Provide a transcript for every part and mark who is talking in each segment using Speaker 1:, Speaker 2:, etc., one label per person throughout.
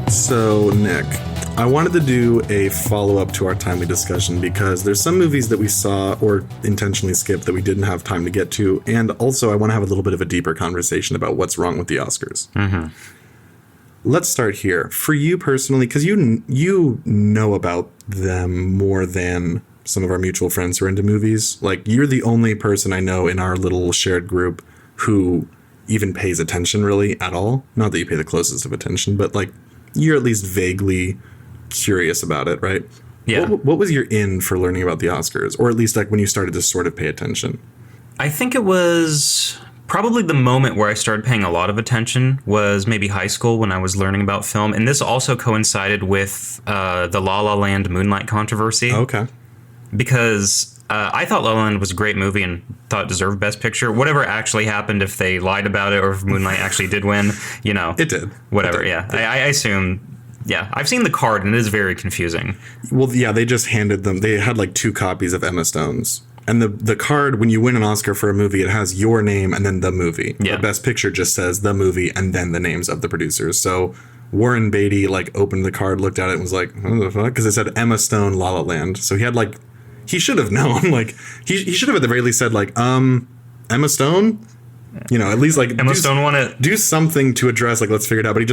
Speaker 1: So, Nick, I wanted to do a follow-up to our timely discussion because there's some movies that we saw or intentionally skipped that we didn't have time to get to, and also I want to have a little bit of a deeper conversation about what's wrong with the Oscars.
Speaker 2: Mm-hmm.
Speaker 1: Let's start here. For you personally, because you know about them more than some of our mutual friends who are into movies. Like, you're the only person I know in our little shared group who even pays attention really at all. Not that you pay the closest of attention, but like, you're at least vaguely curious about it, right?
Speaker 2: Yeah.
Speaker 1: What was your in for learning about the Oscars? Or at least like when you started to sort of pay attention?
Speaker 2: I think it was probably the moment where I started paying a lot of attention was maybe high school when I was learning about film. And this also coincided with the La La Land Moonlight controversy.
Speaker 1: Okay.
Speaker 2: Because I thought La La Land was a great movie and thought it deserved Best Picture. Whatever actually happened, if they lied about it or if Moonlight actually did win, you know.
Speaker 1: It did.
Speaker 2: Whatever,
Speaker 1: it did.
Speaker 2: yeah. I assume, yeah. I've seen the card and it is very confusing.
Speaker 1: Well, yeah, they just handed them, they had like 2 copies of Emma Stone's. And the card, when you win an Oscar for a movie, it has your name and then the movie.
Speaker 2: Yeah.
Speaker 1: The Best Picture just says the movie and then the names of the producers. So Warren Beatty like opened the card, looked at it and was like, what the fuck? Because it said Emma Stone, La La Land. So he had like, he should have known, like, he should have at the very least said, like, Emma Stone? You know, at least, like,
Speaker 2: Emma Stone won it.
Speaker 1: Do something to address, like, let's figure it out. But he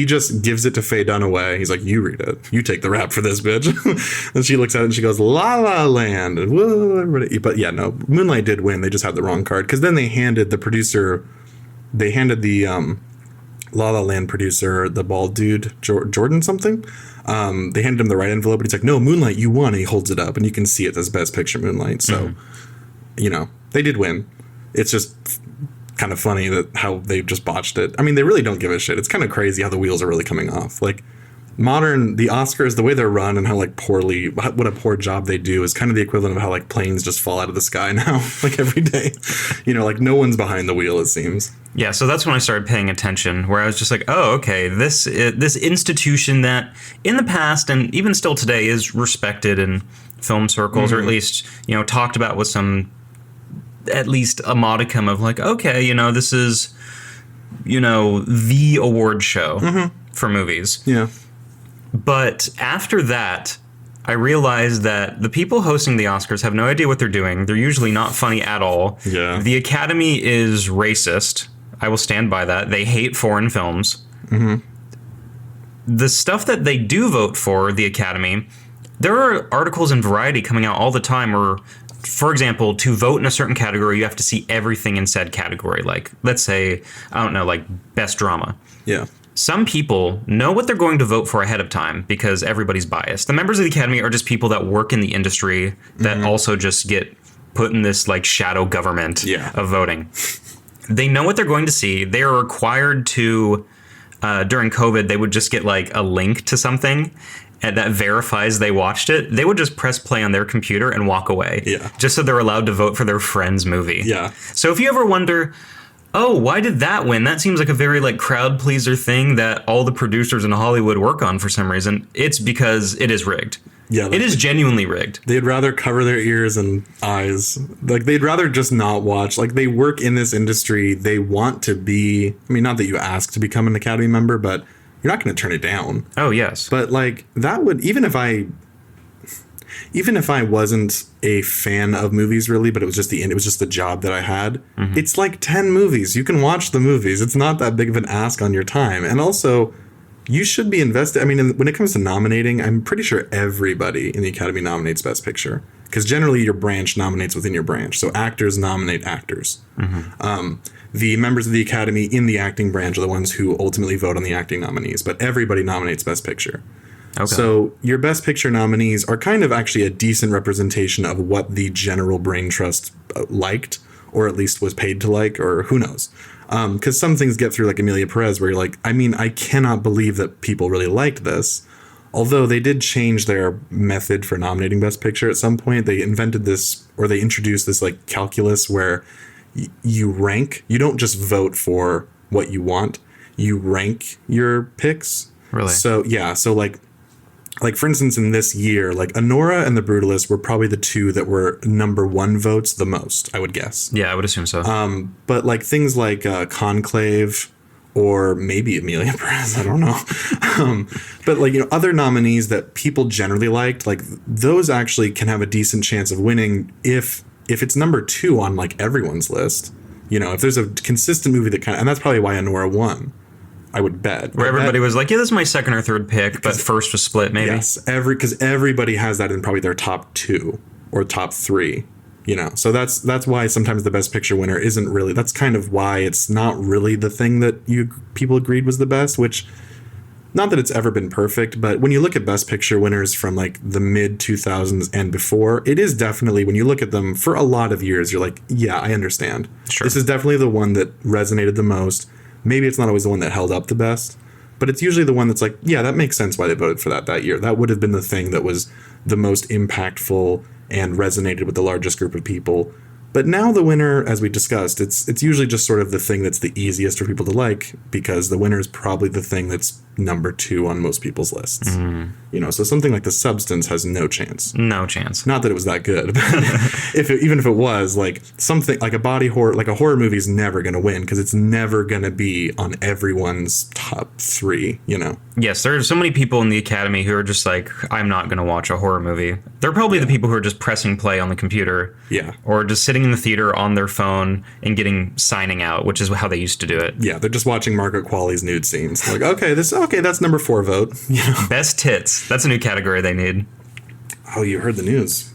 Speaker 1: just gives it to Faye Dunaway. He's like, you read it. You take the rap for this, bitch. And she looks at it and she goes, La La Land. And whoa, everybody. But yeah, no, Moonlight did win. They just had the wrong card. Because then they handed the La La Land producer, the bald dude, Jordan something. They handed him the right envelope, but he's like, no, Moonlight, you won. And he holds it up, and you can see it as Best Picture Moonlight. So, you know, they did win. It's just kind of funny that how they just botched it. I mean, they really don't give a shit. It's kind of crazy how the wheels are really coming off. Like, the Oscars, the way they're run and how, like, what a poor job they do is kind of the equivalent of how, like, planes just fall out of the sky now, like, every day. You know, like, no one's behind the wheel, it seems.
Speaker 2: Yeah, so that's when I started paying attention, where I was just like, oh, okay, this institution that in the past and even still today is respected in film circles, or at least, you know, talked about with some, at least a modicum of like, okay, you know, this is, you know, the award show for movies.
Speaker 1: Yeah.
Speaker 2: But after that, I realized that the people hosting the Oscars have no idea what they're doing. They're usually not funny at all.
Speaker 1: Yeah.
Speaker 2: The Academy is racist. I will stand by that. They hate foreign films.
Speaker 1: Mm-hmm.
Speaker 2: The stuff that they do vote for, the Academy, there are articles in Variety coming out all the time where, for example, to vote in a certain category, you have to see everything in said category. Like, let's say, I don't know, like Best Drama.
Speaker 1: Yeah.
Speaker 2: Some people know what they're going to vote for ahead of time because everybody's biased. The members of the Academy are just people that work in the industry that also just get put in this like shadow government of voting. They know what they're going to see. They are required to, during COVID, they would just get like a link to something that verifies they watched it. They would just press play on their computer and walk away.
Speaker 1: Yeah.
Speaker 2: Just so they're allowed to vote for their friend's movie.
Speaker 1: Yeah.
Speaker 2: So if you ever wonder, oh, why did that win? That seems like a very like crowd pleaser thing that all the producers in Hollywood work on for some reason. It's because it is rigged.
Speaker 1: Yeah,
Speaker 2: it is genuinely rigged.
Speaker 1: They'd rather cover their ears and eyes. Like, they'd rather just not watch. Like, they work in this industry. They want to be, I mean, not that you ask to become an Academy member, but you're not going to turn it down.
Speaker 2: Oh, yes.
Speaker 1: But, like, that would, even if I wasn't a fan of movies really, but it was just the job that I had. It's like 10 movies. You can watch the movies. It's not that big of an ask on your time. And also, you should be invested. I mean, when it comes to nominating, I'm pretty sure everybody in the Academy nominates Best Picture. Because generally your branch nominates within your branch. So actors nominate actors. The members of the Academy in the acting branch are the ones who ultimately vote on the acting nominees. But everybody nominates Best Picture. Okay. So your Best Picture nominees are kind of actually a decent representation of what the general brain trust liked or at least was paid to like, or who knows. Because some things get through, like Emilia Perez, where you're like, I mean, I cannot believe that people really liked this. Although they did change their method for nominating Best Picture at some point. They invented this, or they introduced this like calculus where you rank. You don't just vote for what you want. You rank your picks.
Speaker 2: Really?
Speaker 1: So yeah. So like for instance, in this year, like Anora and The Brutalist were probably the two that were number one votes the most, I would guess.
Speaker 2: Yeah, I would assume so.
Speaker 1: But like things like Conclave, or maybe Emilia Perez, I don't know. But like, you know, other nominees that people generally liked, like those actually can have a decent chance of winning if it's number two on like everyone's list. You know, if there's a consistent movie that and that's probably why Anora won, I would bet.
Speaker 2: Where everybody was like, yeah, this is my second or third pick, but first was split maybe.
Speaker 1: Yes, because everybody has that in probably their top two or top three. You know, so that's why sometimes the Best Picture winner isn't really. That's kind of why it's not really the thing that people agreed was the best. Which, not that it's ever been perfect, but when you look at Best Picture winners from like the mid 2000s and before, it is definitely, when you look at them for a lot of years, you're like, yeah, I understand.
Speaker 2: Sure.
Speaker 1: This is definitely the one that resonated the most. Maybe it's not always the one that held up the best, but it's usually the one that's like, yeah, that makes sense why they voted for that year. That would have been the thing that was the most impactful and resonated with the largest group of people. But now the winner, as we discussed, it's usually just sort of the thing that's the easiest for people to like, because the winner is probably the thing that's number two on most people's lists. Mm. You know, so something like The Substance has no chance.
Speaker 2: No chance.
Speaker 1: Not that it was that good, but even if it was, like something like a body horror, like a horror movie is never going to win because it's never going to be on everyone's top three, you know?
Speaker 2: Yes, there are so many people in the Academy who are just like, I'm not going to watch a horror movie. They're probably the people who are just pressing play on the computer.
Speaker 1: Yeah.
Speaker 2: Or just sitting in the theater on their phone and signing out, which is how they used to do it.
Speaker 1: Yeah, they're just watching Margaret Qualley's nude scenes. Like, okay, that's number 4 vote. You know?
Speaker 2: Best tits. That's a new category they need.
Speaker 1: Oh, you heard the news.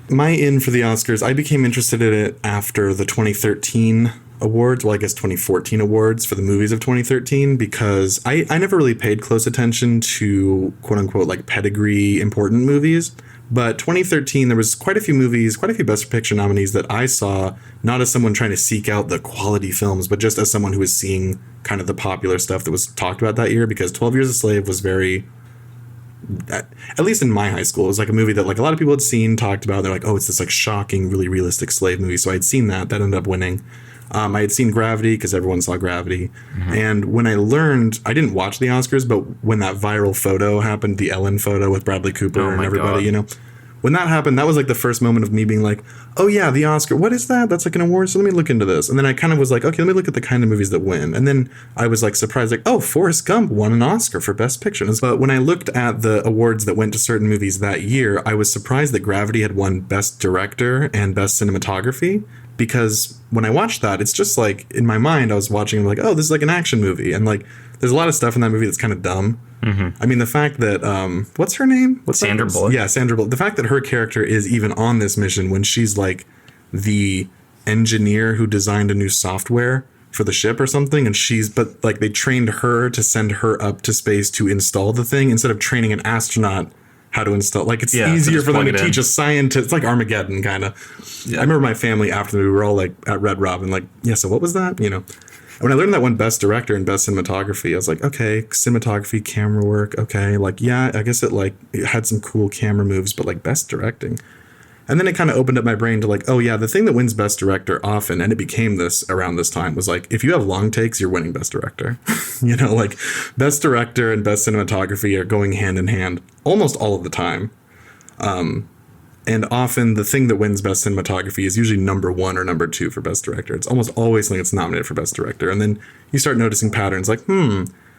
Speaker 1: My in for the Oscars, I became interested in it after the 2013 awards, well, I guess 2014 awards for the movies of 2013, because I never really paid close attention to quote unquote like pedigree important movies. But 2013, there was quite a few movies, quite a few Best Picture nominees that I saw, not as someone trying to seek out the quality films, but just as someone who was seeing kind of the popular stuff that was talked about that year, because 12 Years a Slave was very, at least in my high school, it was like a movie that like a lot of people had seen, talked about. They're like, oh, it's this like shocking, really realistic slave movie. So I had seen that. That ended up winning. I had seen Gravity because everyone saw Gravity. Mm-hmm. And when I learned, I didn't watch the Oscars, but when that viral photo happened, the Ellen photo with Bradley Cooper and everybody, you know, when that happened, that was like the first moment of me being like, oh yeah, the Oscar, what is that? That's like an award. So let me look into this. And then I kind of was like, okay, let me look at the kind of movies that win. And then I was like surprised, like, oh, Forrest Gump won an Oscar for Best Picture. But when I looked at the awards that went to certain movies that year, I was surprised that Gravity had won Best Director and Best Cinematography. Because when I watched that, it's just like, in my mind, I was watching like, oh, this is like an action movie. And like, there's a lot of stuff in that movie that's kind of dumb. Mm-hmm. I mean, the fact that, what's her name?
Speaker 2: Sandra Bullock.
Speaker 1: Yeah, Sandra Bullock. The fact that her character is even on this mission when she's like the engineer who designed a new software for the ship or something. And but like they trained her to send her up to space to install the thing instead of training an astronaut how to install. Like it's easier for them to teach a scientist. It's like Armageddon kind of. Yeah. I remember my family after the movie, we were all like at Red Robin, like, yeah, so what was that? You know, when I learned that won Best Director and Best Cinematography, I was like, okay, cinematography, camera work, okay, like, yeah, I guess it had some cool camera moves, but like Best Directing. And then it kind of opened up my brain to like, oh yeah, the thing that wins Best Director often, and it became this around this time, was like, if you have long takes, you're winning Best Director. You know, like Best Director and Best Cinematography are going hand in hand almost all of the time. And often the thing that wins Best Cinematography is usually number 1 or number 2 for Best Director. It's almost always something that's nominated for Best Director. And then you start noticing patterns like,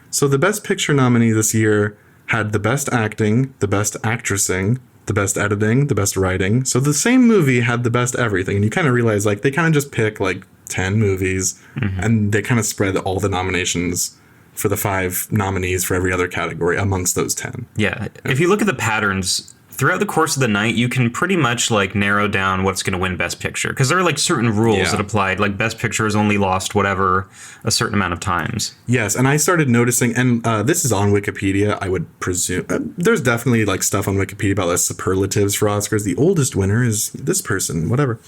Speaker 1: so the Best Picture nominee this year had the Best Acting, the Best Actressing, the Best Editing, the Best Writing. So the same movie had the best everything. And you kind of realize like they kind of just pick like 10 movies and they kind of spread all the nominations for the 5 nominees for every other category amongst those 10.
Speaker 2: Yeah. If you look at the patterns throughout the course of the night, you can pretty much like narrow down what's going to win Best Picture, because there are like certain rules that applied. Like Best Picture has only lost whatever a certain amount of times. Yes,
Speaker 1: and I started noticing, and this is on Wikipedia, I would presume. There's definitely like stuff on Wikipedia about the superlatives for Oscars. The oldest winner is this person, whatever.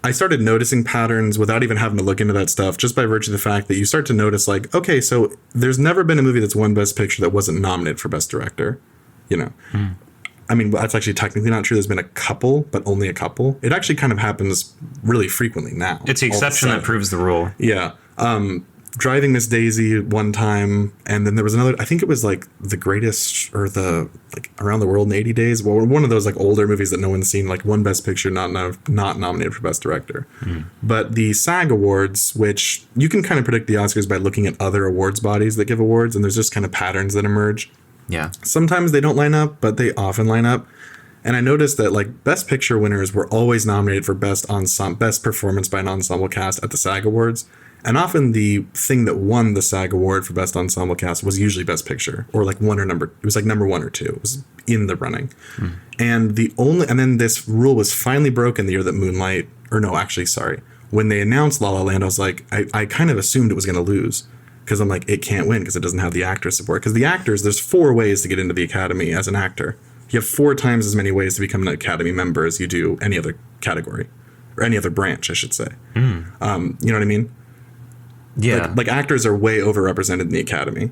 Speaker 1: I started noticing patterns without even having to look into that stuff, just by virtue of the fact that you start to notice, like, okay, so there's never been a movie that's won Best Picture that wasn't nominated for Best Director, you know. I mean, that's actually technically not true. There's been a couple, but only a couple. It actually kind of happens really frequently now.
Speaker 2: It's the exception that proves the rule.
Speaker 1: Yeah. Driving Miss Daisy one time, and then there was another, I think it was like The Greatest, or the, like, Around the World in 80 Days. Well, one of those like older movies that no one's seen, like won Best Picture, not nominated for Best Director. But the SAG Awards, which you can kind of predict the Oscars by looking at other awards bodies that give awards, and there's just kind of patterns that emerge.
Speaker 2: Yeah.
Speaker 1: Sometimes they don't line up, but they often line up. And I noticed that like Best Picture winners were always nominated for Best Performance by an Ensemble Cast at the SAG Awards. And often the thing that won the SAG Award for Best Ensemble Cast was usually Best Picture, or like it was like number 1 or 2. It was in the running. And then this rule was finally broken the year that when they announced La La Land, I was like, I kind of assumed it was going to lose, because I'm like, it can't win because it doesn't have the actor support. Because the actors, there's 4 ways to get into the Academy as an actor. You have 4 times as many ways to become an Academy member as you do any other category, or any other branch, I should say. You know what I mean?
Speaker 2: Yeah.
Speaker 1: Like actors are way overrepresented in the Academy.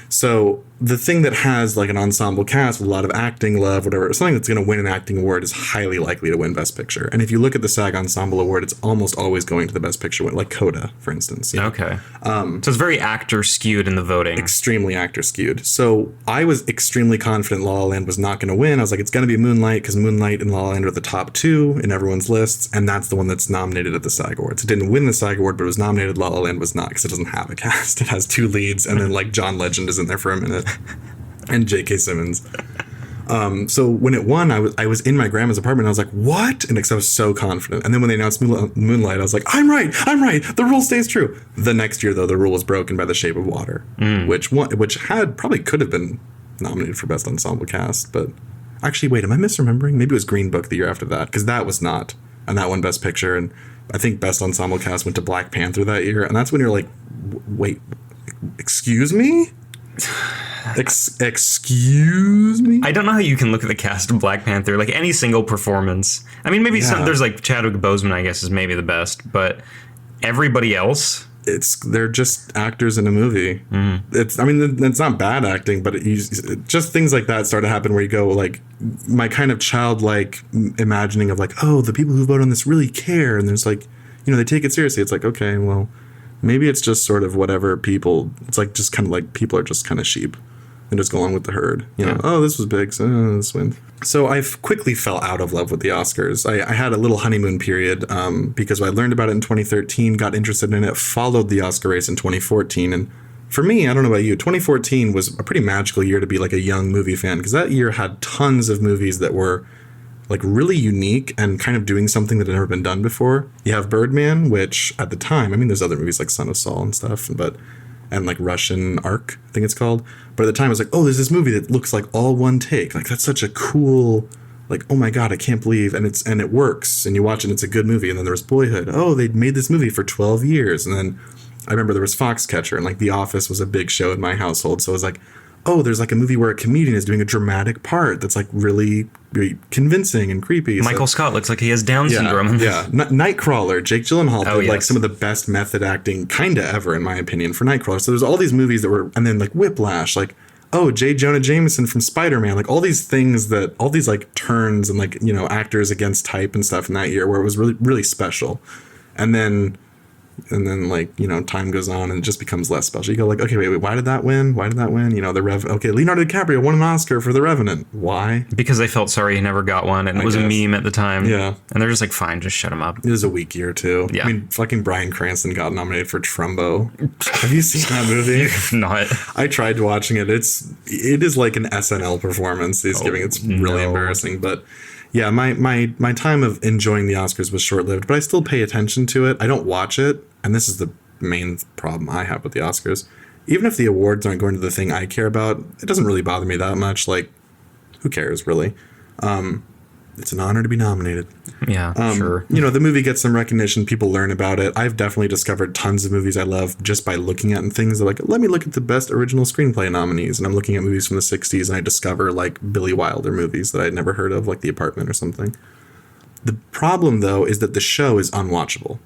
Speaker 1: So the thing that has like an ensemble cast with a lot of acting love, whatever, something that's going to win an acting award is highly likely to win Best Picture. And if you look at the SAG Ensemble Award, it's almost always going to the Best Picture win, like Coda, for instance. You know?
Speaker 2: Okay. So it's very actor skewed in the voting.
Speaker 1: Extremely actor skewed. So I was extremely confident La La Land was not going to win. I was like, it's going to be Moonlight, because Moonlight and La La Land are the top 2 in everyone's lists, and that's the one that's nominated at the SAG Awards. It didn't win the SAG Award, but it was nominated. La La Land was not, because it doesn't have a cast. It has 2 leads, and then like John Legend is in there for a minute. And J.K. Simmons. So when it won, I was in my grandma's apartment. I was like, what? And because I was so confident. And then when they announced Moonlight, I was like, I'm right. The rule stays true. The next year, though, the rule was broken by The Shape of Water, which could have been nominated for Best Ensemble Cast. But actually, wait, am I misremembering? Maybe it was Green Book the year after that, because that was not. And that won Best Picture. And I think Best Ensemble Cast went to Black Panther that year. And that's when you're like, wait, excuse me? Excuse me?
Speaker 2: I don't know how you can look at the cast of Black Panther, like any single performance. I mean, maybe there's like Chadwick Boseman, I guess, is maybe the best, but everybody else,
Speaker 1: they're just actors in a movie. It's not bad acting, but just things like that start to happen where you go like, my kind of childlike imagining of like, oh, the people who vote on this really care, and there's like, they take it seriously. It's like, okay, well, maybe it's just sort of whatever people. It's like just kind of like people are just kind of sheep and just go along with the herd. Oh, this was big, so this wins. So I quickly fell out of love with the Oscars. I had a little honeymoon period because I learned about it in 2013, got interested in it, followed the Oscar race in 2014. And for me, I don't know about you, 2014 was a pretty magical year to be like a young movie fan, because that year had tons of movies that were like really unique and kind of doing something that had never been done before. You have Birdman, which at the time, there's other movies like Son of Saul and stuff, and like Russian Ark, I think it's called. But at the time, I was like, oh, there's this movie that looks like all one take. Like, that's such a cool, like, oh my God, I can't believe. And it works. And you watch it, and it's a good movie. And then there was Boyhood. Oh, they made this movie for 12 years. And then I remember there was Foxcatcher, and like The Office was a big show in my household. So it was like, oh, there's like a movie where a comedian is doing a dramatic part that's like really, really convincing and creepy.
Speaker 2: Michael Scott looks like he has Down syndrome.
Speaker 1: Yeah. Nightcrawler, Jake Gyllenhaal did like some of the best method acting kind of ever, in my opinion, for Nightcrawler. So there's all these movies that were, and then like Whiplash, like, oh, J. Jonah Jameson from Spider-Man, like all these things all these like turns and like, actors against type and stuff in that year where it was really, really special. And then like, time goes on and it just becomes less special. You go like, okay, wait, why did that win? Okay, Leonardo DiCaprio won an Oscar for The Revenant. Why?
Speaker 2: Because they felt sorry he never got one, and it was a meme at the time.
Speaker 1: Yeah.
Speaker 2: And they're just like, fine, just shut him up.
Speaker 1: It was a weak year too.
Speaker 2: Yeah.
Speaker 1: Fucking Bryan Cranston got nominated for Trumbo. Have you seen that movie?
Speaker 2: Not.
Speaker 1: I tried watching it. It is like an SNL performance he's giving. It's really embarrassing, but yeah, my time of enjoying the Oscars was short-lived, but I still pay attention to it. I don't watch it, and this is the main problem I have with the Oscars. Even if the awards aren't going to the thing I care about, it doesn't really bother me that much. Like, who cares, really? It's an honor to be nominated.
Speaker 2: Yeah, sure.
Speaker 1: The movie gets some recognition. People learn about it. I've definitely discovered tons of movies I love just by looking at things. Like, let me look at the best original screenplay nominees. And I'm looking at movies from the 60s, and I discover, like, Billy Wilder movies that I'd never heard of, like The Apartment or something. The problem, though, is that the show is unwatchable.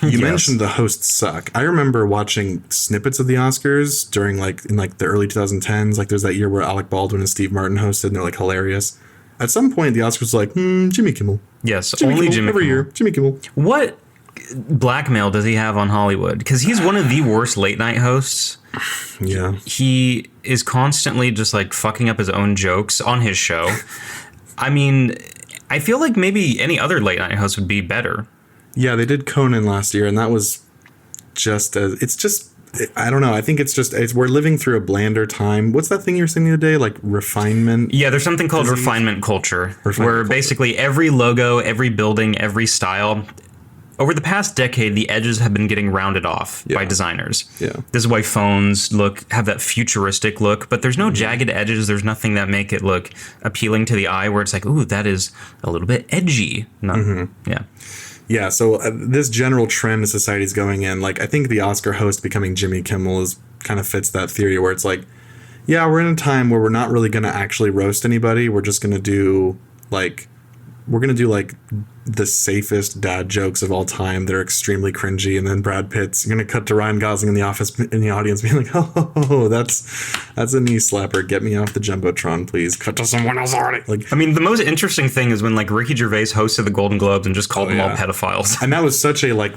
Speaker 1: You mentioned the hosts suck. I remember watching snippets of the Oscars during in the early 2010s. Like there's that year where Alec Baldwin and Steve Martin hosted, and they're like hilarious. At some point, the Oscars was like, Jimmy Kimmel.
Speaker 2: Yes,
Speaker 1: Jimmy
Speaker 2: only
Speaker 1: Kimmel,
Speaker 2: Jimmy
Speaker 1: every
Speaker 2: Kimmel.
Speaker 1: year. Jimmy Kimmel.
Speaker 2: What blackmail does he have on Hollywood? Because he's one of the worst late night hosts.
Speaker 1: Yeah.
Speaker 2: He is constantly just like fucking up his own jokes on his show. I mean, I feel like maybe any other late night host would be better.
Speaker 1: Yeah, they did Conan last year, and that was I don't know. I think we're living through a blander time. What's that thing you were saying the other day? Like refinement?
Speaker 2: Yeah, there's something called refinement culture, where basically every logo, every building, every style, over the past decade, the edges have been getting rounded off by designers.
Speaker 1: Yeah.
Speaker 2: This is why phones have that futuristic look, but there's no jagged edges. There's nothing that make it look appealing to the eye where it's like, ooh, that is a little bit edgy. Yeah.
Speaker 1: Yeah, so this general trend society is going in. Like, I think the Oscar host becoming Jimmy Kimmel kind of fits that theory where it's like, yeah, we're in a time where we're not really going to actually roast anybody. We're just going to do the safest dad jokes of all time. They're extremely cringy, and then Brad Pitt's going to cut to Ryan Gosling in the audience being like, oh, that's a knee slapper. Get me off the Jumbotron, please. Cut to someone else already. Like,
Speaker 2: I mean, the most interesting thing is when like Ricky Gervais hosted the Golden Globes and just called them all pedophiles.
Speaker 1: And that was such a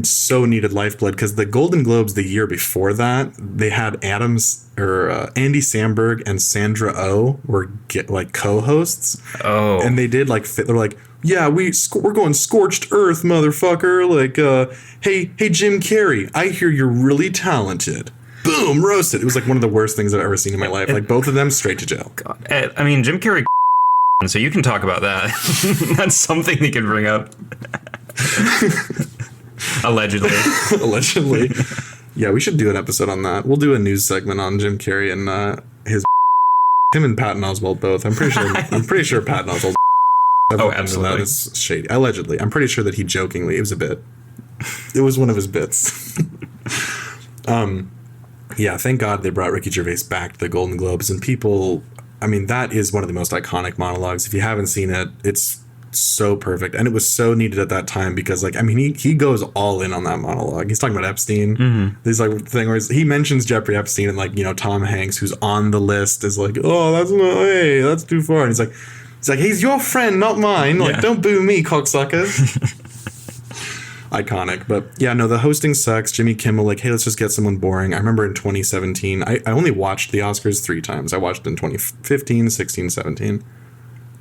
Speaker 1: so needed lifeblood, because the Golden Globes the year before that, they had Andy Samberg and Sandra Oh were co-hosts.
Speaker 2: Oh,
Speaker 1: and they did they're like, yeah, we're going scorched earth, motherfucker. Like, hey, Jim Carrey, I hear you're really talented. Boom, roasted. It was like one of the worst things I've ever seen in my life. Like both of them straight to jail.
Speaker 2: God. I mean, Jim Carrey, so you can talk about that. That's something they could bring up. Allegedly.
Speaker 1: Allegedly. Yeah, we should do an episode on that. We'll do a news segment on Jim Carrey and him and Patton Oswalt both. I'm pretty sure Patton Oswalt.
Speaker 2: Oh, absolutely.
Speaker 1: That is shady. Allegedly. I'm pretty sure that he jokingly, it was a bit. It was one of his bits. Yeah, thank God they brought Ricky Gervais back to the Golden Globes, and people, I mean, that is one of the most iconic monologues. If you haven't seen it, it's so perfect, and it was so needed at that time because, he goes all in on that monologue. He's talking about Epstein. Mm-hmm. There's thing where he mentions Jeffrey Epstein, and Tom Hanks, who's on the list, is like, oh, that's too far, and he's like, he's your friend, not mine. Like, don't boo me, cocksucker. Iconic. But yeah, no, the hosting sucks. Jimmy Kimmel, hey, let's just get someone boring. I remember in 2017, I only watched the Oscars 3 times. I watched in 2015, 16, 17.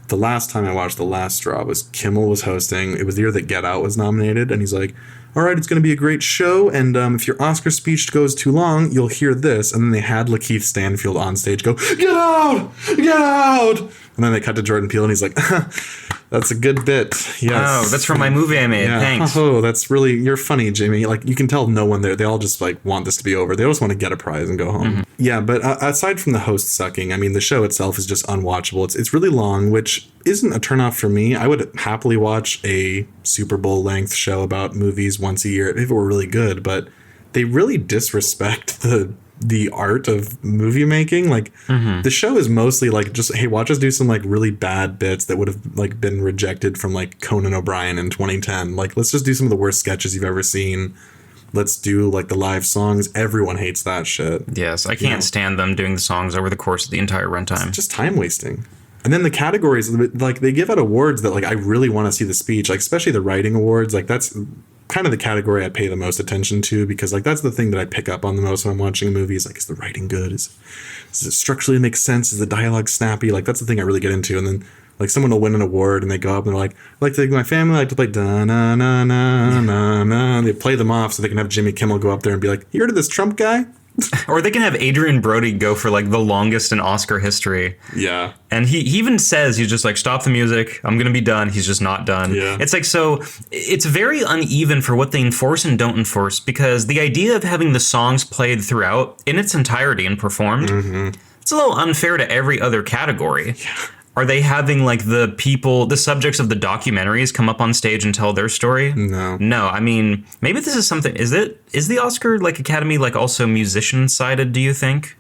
Speaker 1: The last time I watched The Last Straw was Kimmel was hosting. It was the year that Get Out was nominated. And he's like, all right, it's going to be a great show. And if your Oscar speech goes too long, you'll hear this. And then they had Lakeith Stanfield on stage go, get out! Get out! And then they cut to Jordan Peele, and he's like, that's a good bit. Yes.
Speaker 2: Oh, that's from my movie I made. Yeah. Thanks.
Speaker 1: Oh, that's really, you're funny, Jimmy. You can tell no one there. They all just want this to be over. They just want to get a prize and go home. Mm-hmm. Yeah, but aside from the host sucking, I mean, the show itself is just unwatchable. It's really long, which isn't a turnoff for me. I would happily watch a Super Bowl length show about movies once a year if it were really good, but they really disrespect the art of movie making. The show is mostly just, hey, watch us do some really bad bits that would have been rejected from Conan O'Brien in 2010. Let's just do some of the worst sketches you've ever seen. Let's do the live songs. Everyone hates that shit.
Speaker 2: Yes, I can't stand them doing the songs over the course of the entire runtime.
Speaker 1: It's just time wasting. And then the categories, they give out awards that I really want to see the speech, especially the writing awards. That's kind of the category I pay the most attention to, because that's the thing that I pick up on the most when I'm watching a movie is is the writing good? Does it structurally make sense? Is the dialogue snappy? That's the thing I really get into. And then someone will win an award and they go up and they're my family like to play da na na na na na. They play them off so they can have Jimmy Kimmel go up there and be like, you heard of this Trump guy?
Speaker 2: Or they can have Adrian Brody go for the longest in Oscar history.
Speaker 1: Yeah.
Speaker 2: And he even says, he's just stop the music. I'm going to be done. He's just not done.
Speaker 1: Yeah.
Speaker 2: It's so it's very uneven for what they enforce and don't enforce, because the idea of having the songs played throughout in its entirety and performed, it's a little unfair to every other category.
Speaker 1: Yeah.
Speaker 2: Are they having the subjects of the documentaries come up on stage and tell their story? No. I mean, maybe this is something. Is the Oscar Academy also musician sided? Do you think?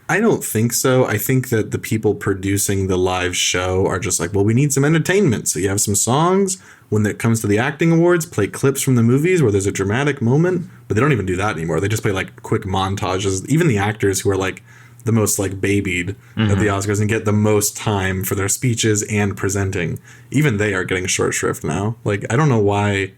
Speaker 1: I don't think so. I think that the people producing the live show are just like, well, we need some entertainment. So you have some songs. When it comes to the acting awards, play clips from the movies where there's a dramatic moment. But they don't even do that anymore. They just play like quick montages. Even the actors who are like the most like babied at the Oscars and get the most time for their speeches and presenting, even they are getting short shrift now. Like, I don't know why.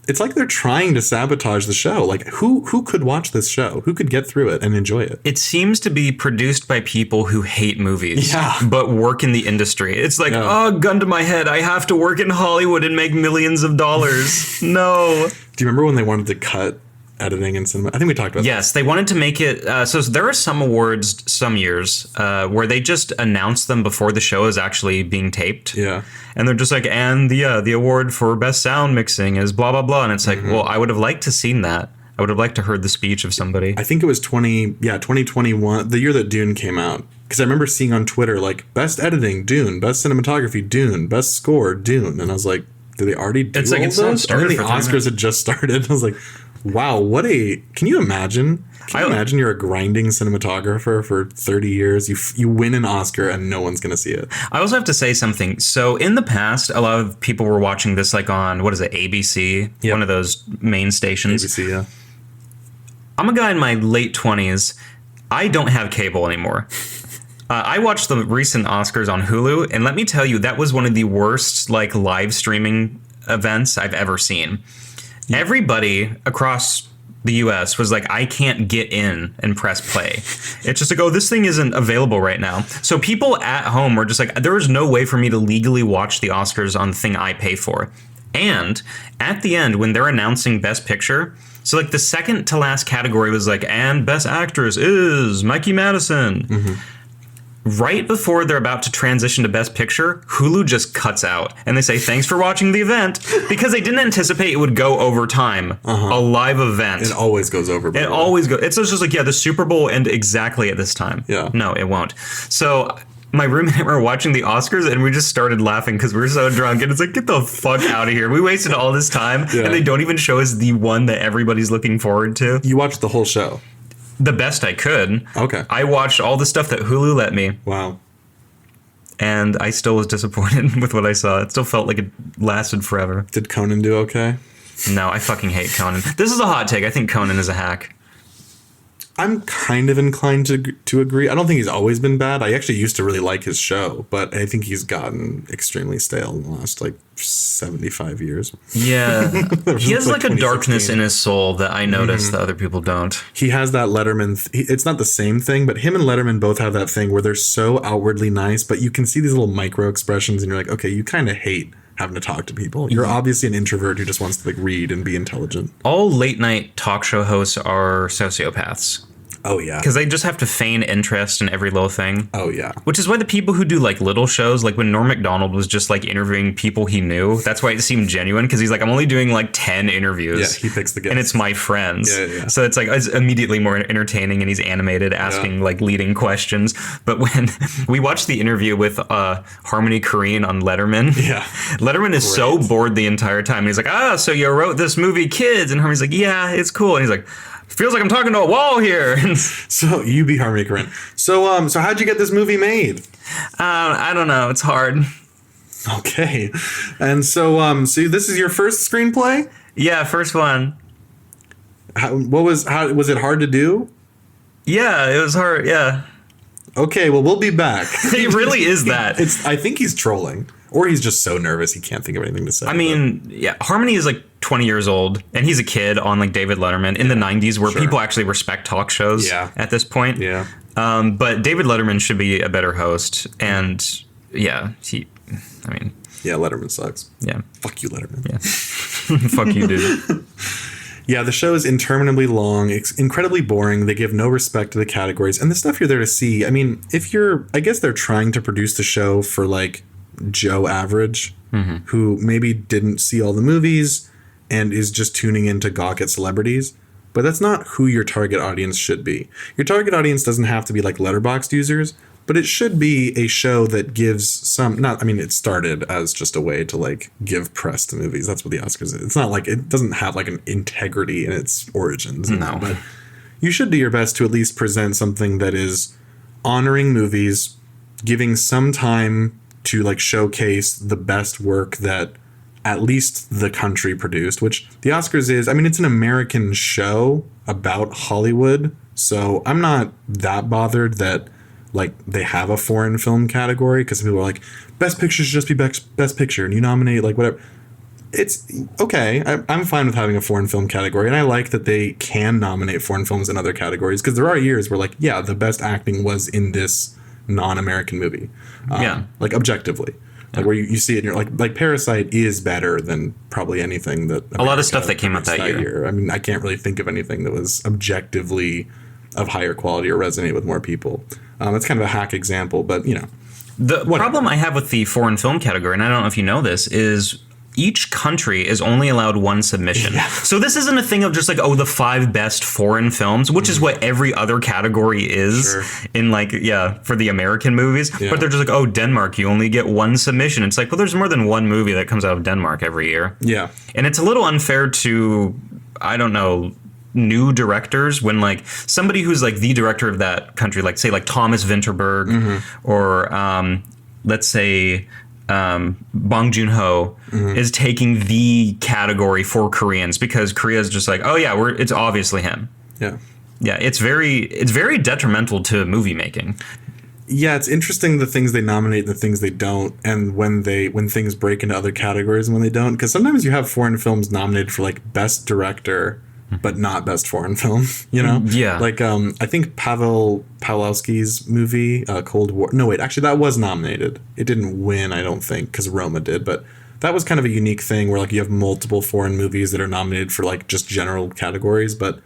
Speaker 1: It's like they're trying to sabotage the show. Like, who could watch this show? Who could get through it and enjoy it?
Speaker 2: It seems to be produced by people who hate movies, but work in the industry. It's like, oh, gun to my head. I have to work in Hollywood and make millions of dollars. No.
Speaker 1: Do you remember when they wanted to cut editing and cinema? I think we talked about
Speaker 2: Yes, they wanted to make it. So there are some awards some years where they just announce them before the show is actually being taped.
Speaker 1: Yeah.
Speaker 2: And they're just like, and the award for best sound mixing is blah, blah, blah. And it's like, well, I would have liked to seen that. I would have liked to heard the speech of somebody.
Speaker 1: I think it was 2021, the year that Dune came out. Because I remember seeing on Twitter, like, best editing, Dune, best cinematography, Dune, best score, Dune. And I was like, did they already do all
Speaker 2: it's not
Speaker 1: those?
Speaker 2: started
Speaker 1: And then the Oscars had just started. I was like, wow, can you imagine? Can you imagine you're a grinding cinematographer for 30 years? You win an Oscar and no one's going to see it.
Speaker 2: I also have to say something. So in the past, a lot of people were watching this like on, what is it, ABC? Yep. One of those main stations.
Speaker 1: ABC, yeah.
Speaker 2: I'm a guy in my late 20s. I don't have cable anymore. I watched the recent Oscars on Hulu, and let me tell you, that was one of the worst like live streaming events I've ever seen. Yeah. Everybody across the US was like, I can't get in and press play. It's just like, oh, this thing isn't available right now. So people at home were just like, there is no way for me to legally watch the Oscars on the thing I pay for. And at the end, when they're announcing Best Picture, so like the second to last category was like, and Best Actress is Mikey Madison. Mm-hmm. Right before they're about to transition to Best Picture, Hulu just cuts out. And they say, thanks for watching the event. Because they didn't anticipate it would go over time. A live event.
Speaker 1: It always goes over.
Speaker 2: It always goes. It's just like, the Super Bowl will end exactly at this time.
Speaker 1: Yeah.
Speaker 2: No, it won't. So my roommate and I were watching the Oscars, and we just started laughing because we were so drunk. And it's like, get the fuck out of here. We wasted all this time. Yeah. And they don't even show us the one that everybody's looking forward to.
Speaker 1: You watched the whole show?
Speaker 2: The best I could.
Speaker 1: Okay.
Speaker 2: I watched all the stuff that Hulu let me.
Speaker 1: Wow.
Speaker 2: And I still was disappointed with what I saw. It still felt like it lasted forever.
Speaker 1: Did Conan do okay?
Speaker 2: No, I fucking hate Conan. This is a hot take. I think Conan is a hack.
Speaker 1: I'm kind of inclined to agree. I don't think he's always been bad. I actually used to really like his show, but I think he's gotten extremely stale in the last, 75 years.
Speaker 2: Yeah. He has, a darkness in his soul that I notice that other people don't.
Speaker 1: He has that Letterman... it's not the same thing, but him and Letterman both have that thing where they're so outwardly nice, but you can see these little micro expressions, and you're like, okay, you kind of hate having to talk to people. You're obviously an introvert who just wants to read and be intelligent.
Speaker 2: All late night talk show hosts are sociopaths.
Speaker 1: Oh, yeah.
Speaker 2: Because they just have to feign interest in every little thing.
Speaker 1: Oh, yeah.
Speaker 2: Which is why the people who do little shows, like when Norm Macdonald was just interviewing people he knew, that's why it seemed genuine. Because he's like, I'm only doing 10 interviews.
Speaker 1: Yeah, he picks the guests.
Speaker 2: And it's my friends.
Speaker 1: Yeah.
Speaker 2: So it's it's immediately more entertaining, and he's animated asking leading questions. But when we watched the interview with Harmony Korine on Letterman, Letterman is so bored the entire time. And he's like, so you wrote this movie, Kids? And Harmony's like, yeah, it's cool. And he's like, feels like I'm talking to a wall here.
Speaker 1: So you be Harmony Korine. So how'd you get this movie made?
Speaker 2: I don't know. It's hard.
Speaker 1: Okay. And so this is your first screenplay?
Speaker 2: Yeah, first one.
Speaker 1: Was it hard to do?
Speaker 2: Yeah, it was hard. Yeah.
Speaker 1: Okay, well, we'll be back.
Speaker 2: It really is that.
Speaker 1: I think he's trolling. Or he's just so nervous he can't think of anything to say.
Speaker 2: I mean, Harmony is 20 years old, and he's a kid on David Letterman in the 90s, where people actually respect talk shows at this point.
Speaker 1: Yeah.
Speaker 2: But David Letterman should be a better host, and yeah,
Speaker 1: Letterman sucks.
Speaker 2: Yeah.
Speaker 1: Fuck you, Letterman.
Speaker 2: Yeah. Fuck you, dude.
Speaker 1: Yeah, the show is interminably long. It's incredibly boring. They give no respect to the categories. And the stuff you're there to see, I mean, I guess they're trying to produce the show for Joe Average, who maybe didn't see all the movies and is just tuning in to gawk at celebrities. But that's not who your target audience should be. Your target audience doesn't have to be Letterboxd users, but it should be a show that gives it started as just a way to give press to movies. That's what the Oscars is. It's not it doesn't have an integrity in its origins.
Speaker 2: No.
Speaker 1: But you should do your best to at least present something that is honoring movies, giving some time to like showcase the best work that at least the country produced, which the Oscars is, I mean, it's an American show about Hollywood. So I'm not that bothered that like they have a foreign film category, because people are like, best picture should just be best picture and you nominate like whatever. It's okay. I'm fine with having a foreign film category, and I like that they can nominate foreign films in other categories, because there are years where like, yeah, the best acting was in this non-American movie. Like objectively. Like where you see it and you're like Parasite is better than probably anything that America
Speaker 2: a lot of stuff that came out that year.
Speaker 1: I mean, I can't really think of anything that was objectively of higher quality or resonate with more people. It's kind of a hack example, but you know.
Speaker 2: The problem I have with the foreign film category, and I don't know if you know this, is each country is only allowed one submission. Yeah. So this isn't a thing of just like, oh, the 5 best foreign films, which is what every other category is in like, for the American movies. Yeah. But they're just like, oh, Denmark, you only get 1 submission. It's like, well, there's more than one movie that comes out of Denmark every year. Yeah. And it's a little unfair to, I don't know, new directors when like somebody who's like the director of that country, like say like Thomas Vinterberg or let's say Bong Joon-ho is taking the category for Koreans, because Korea's just like, oh yeah, it's obviously him. Yeah. Yeah, it's very detrimental to movie making.
Speaker 1: Yeah, it's interesting the things they nominate and the things they don't, and when things break into other categories and when they don't, because sometimes you have foreign films nominated for like best director but not best foreign film, you know? Yeah. Like, I think Pavel Pawlowski's movie, Cold War. No, wait, actually, that was nominated. It didn't win, I don't think, because Roma did. But that was kind of a unique thing where, like, you have multiple foreign movies that are nominated for, like, just general categories. But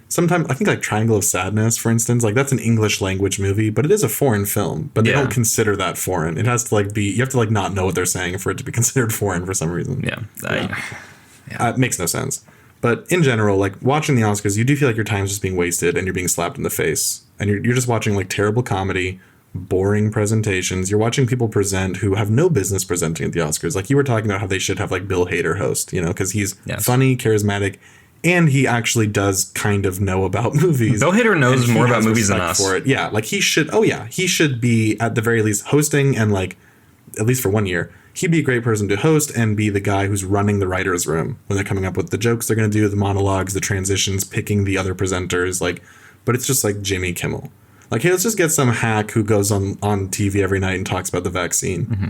Speaker 1: sometimes, I think, like, Triangle of Sadness, for instance, like, that's an English language movie, but it is a foreign film. But they don't consider that foreign. It has to, like, be, you have to, like, not know what they're saying for it to be considered foreign for some reason. It makes no sense. But in general, like watching the Oscars, you do feel like your time's just being wasted and you're being slapped in the face. And you're just watching like terrible comedy, boring presentations. You're watching people present who have no business presenting at the Oscars. Like you were talking about how they should have like Bill Hader host, you know, because he's funny, charismatic, and he actually does kind of know about movies.
Speaker 2: Bill Hader knows more about movies than us.
Speaker 1: For it. Yeah, like he should be at the very least hosting, and like at least for 1 year. He'd be a great person to host and be the guy who's running the writer's room when they're coming up with the jokes they're going to do, the monologues, the transitions, picking the other presenters. Like, but it's just like Jimmy Kimmel. Like, hey, let's just get some hack who goes on TV every night and talks about the vaccine. Mm-hmm.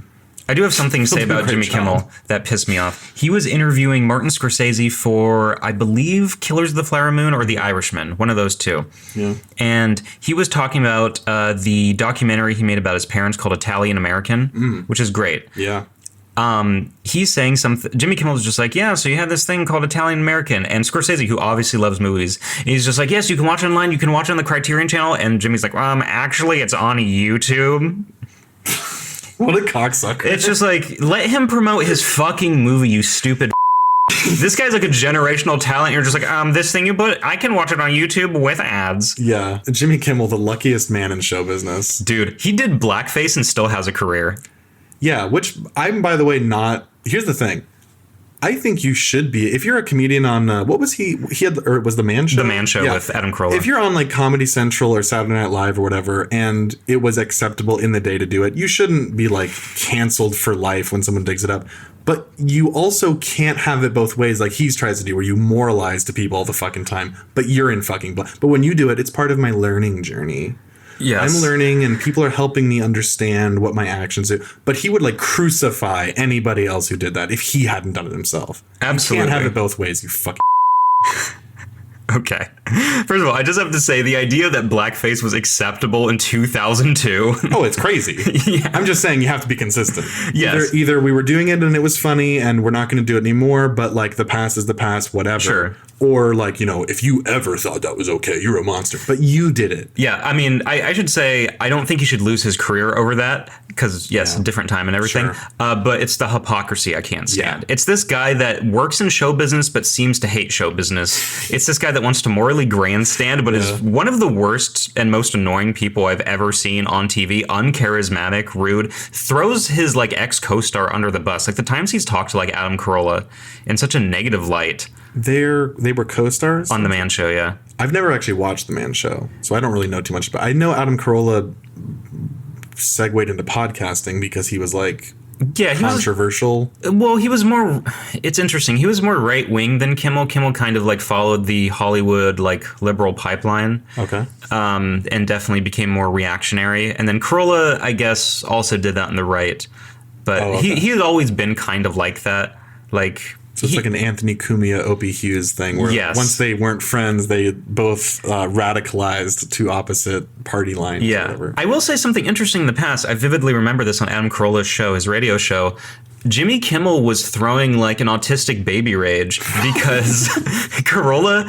Speaker 2: I do have something to say about Jimmy Kimmel that pissed me off. He was interviewing Martin Scorsese for, I believe, Killers of the Flower Moon or The Irishman, one of those two. Yeah. And he was talking about the documentary he made about his parents called Italian American, which is great. Yeah. He's saying something. Jimmy Kimmel was just like, yeah, so you have this thing called Italian American, and Scorsese, who obviously loves movies, he's just like, yes, you can watch it online, you can watch it on the Criterion channel, and Jimmy's like, actually, it's on YouTube.
Speaker 1: What a cocksucker.
Speaker 2: It's just like, let him promote his fucking movie, you stupid. This guy's like a generational talent. You're just like, this thing you put, I can watch it on YouTube with ads.
Speaker 1: Yeah, Jimmy Kimmel, the luckiest man in show business.
Speaker 2: Dude, he did blackface and still has a career.
Speaker 1: Yeah, which I'm, by the way, not. Here's the thing. I think you should be, if you're a comedian on, what was he had, or it was The Man Show?
Speaker 2: The Man Show with Adam Carolla.
Speaker 1: If you're on like Comedy Central or Saturday Night Live or whatever, and it was acceptable in the day to do it, you shouldn't be like canceled for life when someone digs it up. But you also can't have it both ways, like he tries to do, where you moralize to people all the fucking time, but you're in fucking But when you do it, it's part of my learning journey. Yes. I'm learning and people are helping me understand what my actions do. But he would like crucify anybody else who did that if he hadn't done it himself. Absolutely. You can't have it both ways, you fucking
Speaker 2: Okay. First of all, I just have to say the idea that blackface was acceptable in 2002.
Speaker 1: Oh, it's crazy. Yeah. I'm just saying you have to be consistent. Yes. Either we were doing it and it was funny and we're not going to do it anymore, but like the past is the past, whatever. Sure. Or like, you know, if you ever thought that was okay, you're a monster. But you did it.
Speaker 2: Yeah, I mean, I should say I don't think he should lose his career over that because, yes, different time and everything. Sure. But it's the hypocrisy I can't stand. Yeah. It's this guy that works in show business but seems to hate show business. It's this guy that wants to morally grandstand but is one of the worst and most annoying people I've ever seen on TV. Uncharismatic, rude, throws his like ex-co-star under the bus. Like the times he's talked to like Adam Carolla in such a negative light.
Speaker 1: They were co-stars?
Speaker 2: On The Man Show, yeah.
Speaker 1: I've never actually watched The Man Show, so I don't really know too much about it. I know Adam Carolla segued into podcasting because he was like
Speaker 2: controversial. He was more. It's interesting. He was more right wing than Kimmel. Kimmel kind of like followed the Hollywood like liberal pipeline.
Speaker 1: Okay.
Speaker 2: And definitely became more reactionary. And then Carolla, I guess, also did that on the right. But he had always been kind of like that. Like.
Speaker 1: So it's like an Anthony Cumia, Opie Hughes thing where once they weren't friends, they both radicalized to opposite party lines.
Speaker 2: Yeah.
Speaker 1: Or whatever.
Speaker 2: I will say something interesting in the past. I vividly remember this on Adam Carolla's show, his radio show. Jimmy Kimmel was throwing like an autistic baby rage because Carolla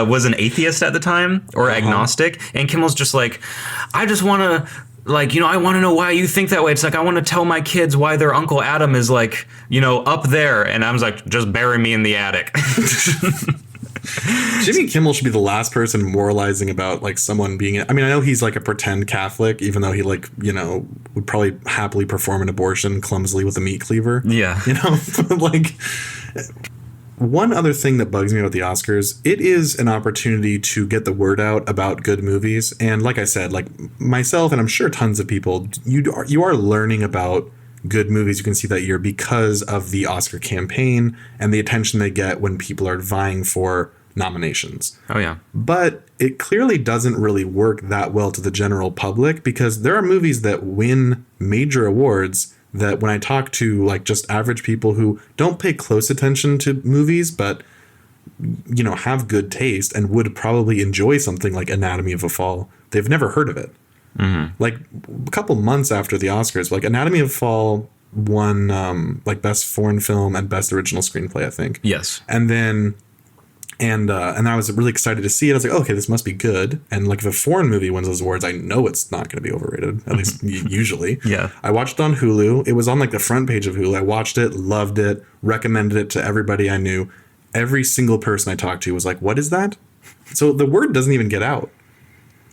Speaker 2: was an atheist at the time or agnostic. And Kimmel's just like, I just want to... Like, I want to know why you think that way. It's like, I want to tell my kids why their Uncle Adam is like, up there. And I was like, just bury me in the attic.
Speaker 1: Jimmy Kimmel should be the last person moralizing about like someone being... I mean, I know he's like a pretend Catholic, even though he like, would probably happily perform an abortion clumsily with a meat cleaver.
Speaker 2: Yeah.
Speaker 1: Like... One other thing that bugs me about the Oscars, it is an opportunity to get the word out about good movies. And like I said, like myself, and I'm sure tons of people, you are learning about good movies you can see that year because of the Oscar campaign and the attention they get when people are vying for nominations.
Speaker 2: Oh, yeah.
Speaker 1: But it clearly doesn't really work that well to the general public because there are movies that win major awards that when I talk to like just average people who don't pay close attention to movies, but, have good taste and would probably enjoy something like Anatomy of a Fall, they've never heard of it. Mm-hmm. Like a couple months after the Oscars, like Anatomy of a Fall won like Best Foreign Film and Best Original Screenplay, I think.
Speaker 2: Yes.
Speaker 1: And then... And I was really excited to see it. I was like, okay, this must be good. And like if a foreign movie wins those awards, I know it's not going to be overrated, at least usually.
Speaker 2: Yeah.
Speaker 1: I watched it on Hulu. It was on like the front page of Hulu. I watched it, loved it, recommended it to everybody I knew. Every single person I talked to was like, what is that? So the word doesn't even get out.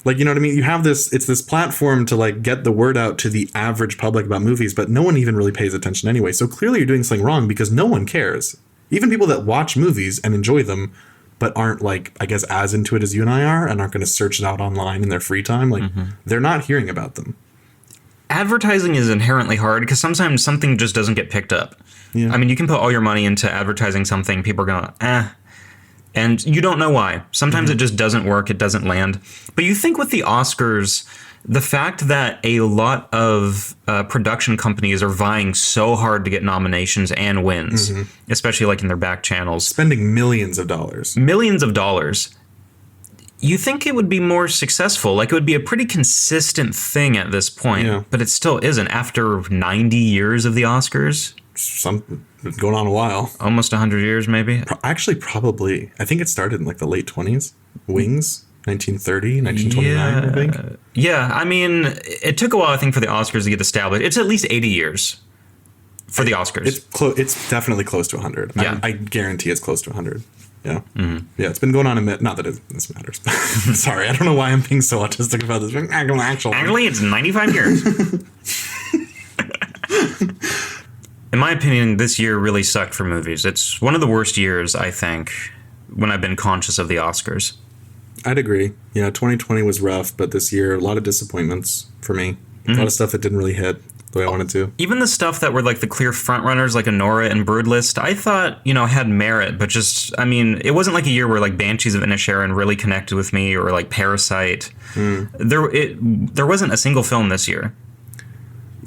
Speaker 1: Like, you know what I mean? You have this, it's this platform to like get the word out to the average public about movies, but no one even really pays attention anyway. So clearly you're doing something wrong because no one cares. Even people that watch movies and enjoy them but aren't like, I guess, as into it as you and I are and aren't going to search it out online in their free time. Like they're not hearing about them.
Speaker 2: Advertising is inherently hard because sometimes something just doesn't get picked up. Yeah. I mean, you can put all your money into advertising something. People are going, and you don't know why. Sometimes it just doesn't work. It doesn't land. But you think with the Oscars, the fact that a lot of production companies are vying so hard to get nominations and wins, especially like in their back channels.
Speaker 1: Spending millions of dollars.
Speaker 2: You think it would be more successful? Like it would be a pretty consistent thing at this point, but it still isn't after 90 years of the Oscars.
Speaker 1: It's going on a while.
Speaker 2: Almost 100 years, maybe?
Speaker 1: Actually, probably. I think it started in like the late 20s. Wings. 1930, 1929, I think.
Speaker 2: Yeah, I mean, it took a while, I think, for the Oscars to get established. It's at least 80 years for the Oscars.
Speaker 1: It's definitely close to 100.
Speaker 2: Yeah.
Speaker 1: I guarantee it's close to 100. Yeah. Mm-hmm. Yeah, it's been going on a minute. Not that this matters. Sorry, I don't know why I'm being so autistic about this.
Speaker 2: Actually, it's 95 years. In my opinion, this year really sucked for movies. It's one of the worst years, I think, when I've been conscious of the Oscars.
Speaker 1: I'd agree. Yeah, 2020 was rough, but this year, a lot of disappointments for me. A lot of stuff that didn't really hit the way I wanted to.
Speaker 2: Even the stuff that were like the clear frontrunners, like Anora and Broodlist, I thought, had merit, but just, I mean, it wasn't like a year where like Banshees of Inisherin really connected with me or like Parasite. There wasn't a single film this year.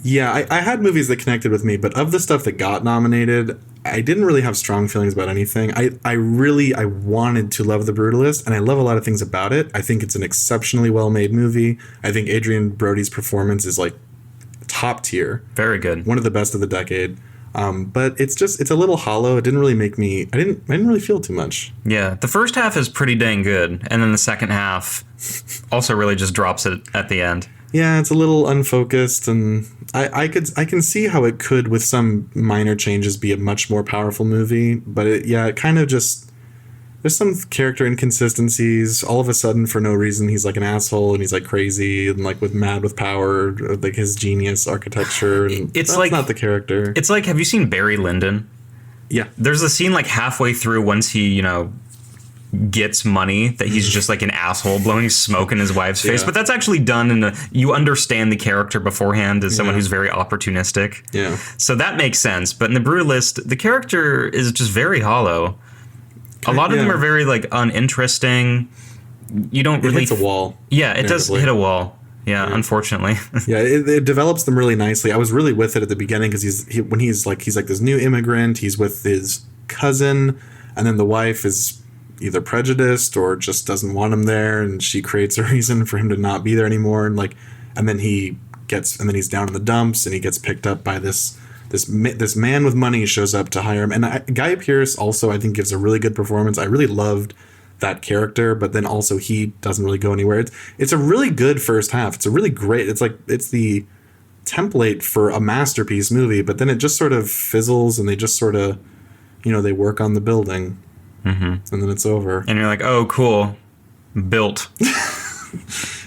Speaker 1: Yeah, I had movies that connected with me, but of the stuff that got nominated, I didn't really have strong feelings about anything. I wanted to love The Brutalist, and I love a lot of things about it. I think it's an exceptionally well-made movie. I think Adrian Brody's performance is like top tier.
Speaker 2: Very good.
Speaker 1: One of the best of the decade. But it's a little hollow. It didn't really make me... I didn't really feel too much.
Speaker 2: Yeah, the first half is pretty dang good, and then the second half also really just drops it at the end.
Speaker 1: Yeah, it's a little unfocused, and I can see how it could, with some minor changes, be a much more powerful movie. But it kind of just, there's some character inconsistencies. All of a sudden, for no reason, he's like an asshole, and he's like crazy, and like mad with power, like his genius architecture. And
Speaker 2: it's
Speaker 1: that's
Speaker 2: like
Speaker 1: not the character.
Speaker 2: It's like, have you seen Barry Lyndon?
Speaker 1: Yeah.
Speaker 2: There's a scene like halfway through once he gets money, that he's just like an asshole blowing smoke in his wife's face. But that's actually done you understand the character beforehand as someone who's very opportunistic.
Speaker 1: Yeah.
Speaker 2: So that makes sense. But in The Brutalist, the character is just very hollow. A lot of them are very like uninteresting. You don't really...
Speaker 1: It hits a wall.
Speaker 2: Yeah, it does hit a wall. Yeah, unfortunately.
Speaker 1: Yeah, it develops them really nicely. I was really with it at the beginning because he's like this new immigrant. He's with his cousin, and then the wife is either prejudiced or just doesn't want him there, and she creates a reason for him to not be there anymore. And then he's down in the dumps, and he gets picked up by this man with money shows up to hire him. And Guy Pearce also, I think, gives a really good performance. I really loved that character, but then also he doesn't really go anywhere. It's a really good first half. It's a really great. It's the template for a masterpiece movie, but then it just sort of fizzles, and they just sort of, they work on the building. And then it's over.
Speaker 2: And you're like, oh, cool. Built.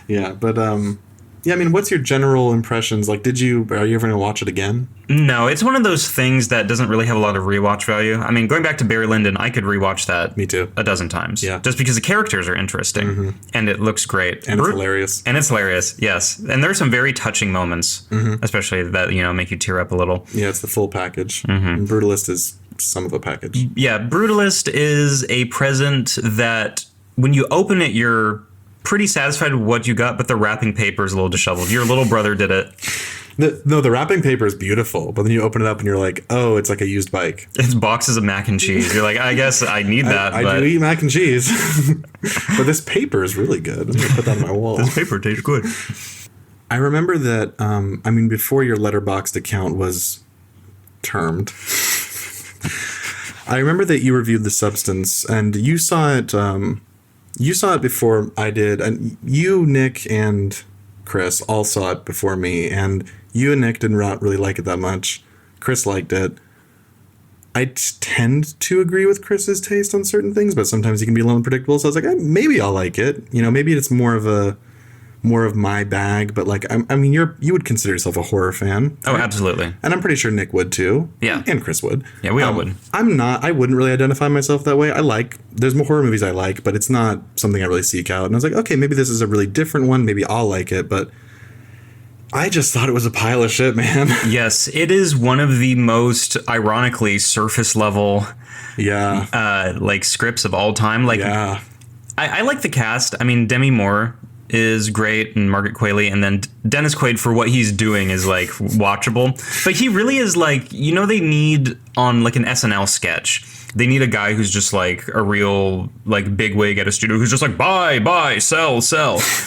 Speaker 1: Yeah, but I mean, what's your general impressions? Like, are you ever going to watch it again?
Speaker 2: No, it's one of those things that doesn't really have a lot of rewatch value. I mean, going back to Barry Lyndon, I could rewatch that.
Speaker 1: Me too.
Speaker 2: A dozen times.
Speaker 1: Yeah.
Speaker 2: Just because the characters are interesting and it looks great.
Speaker 1: And it's hilarious.
Speaker 2: And it's hilarious, yes. And there's some very touching moments, especially that, make you tear up a little.
Speaker 1: Yeah, it's the full package. And Brutalist is some of a package.
Speaker 2: Yeah, Brutalist is a present that when you open it, you're pretty satisfied with what you got, but the wrapping paper is a little disheveled. Your little brother did it.
Speaker 1: The wrapping paper is beautiful, but then you open it up and you're like, oh, it's like a used bike.
Speaker 2: It's boxes of mac and cheese. You're like, I guess I need that.
Speaker 1: I do eat mac and cheese. But this paper is really good. I'm going to put that on my wall.
Speaker 2: This paper tastes good.
Speaker 1: I remember that, before your Letterboxd account was termed, I remember that you reviewed The Substance, and you saw it before I did, and you, Nick, and Chris all saw it before me, and you and Nick didn't really like it that much. Chris liked it. I tend to agree with Chris's taste on certain things, but sometimes he can be a little unpredictable, so I was like, maybe I'll like it. Maybe it's more of my bag, but like, you would consider yourself a horror fan.
Speaker 2: Oh, absolutely.
Speaker 1: And I'm pretty sure Nick would too.
Speaker 2: Yeah.
Speaker 1: And Chris would.
Speaker 2: Yeah, we all would.
Speaker 1: I wouldn't really identify myself that way. There's more horror movies I like, but it's not something I really seek out. And I was like, okay, maybe this is a really different one. Maybe I'll like it, but I just thought it was a pile of shit, man. Yes,
Speaker 2: it is one of the most, ironically, surface level scripts of all time. I like the cast. I mean, Demi Moore is great, and Margaret Qualley, and then Dennis Quaid, for what he's doing, is like watchable. But he really is like, they need on like an SNL sketch, they need a guy who's just like a real like bigwig at a studio who's just like buy, sell.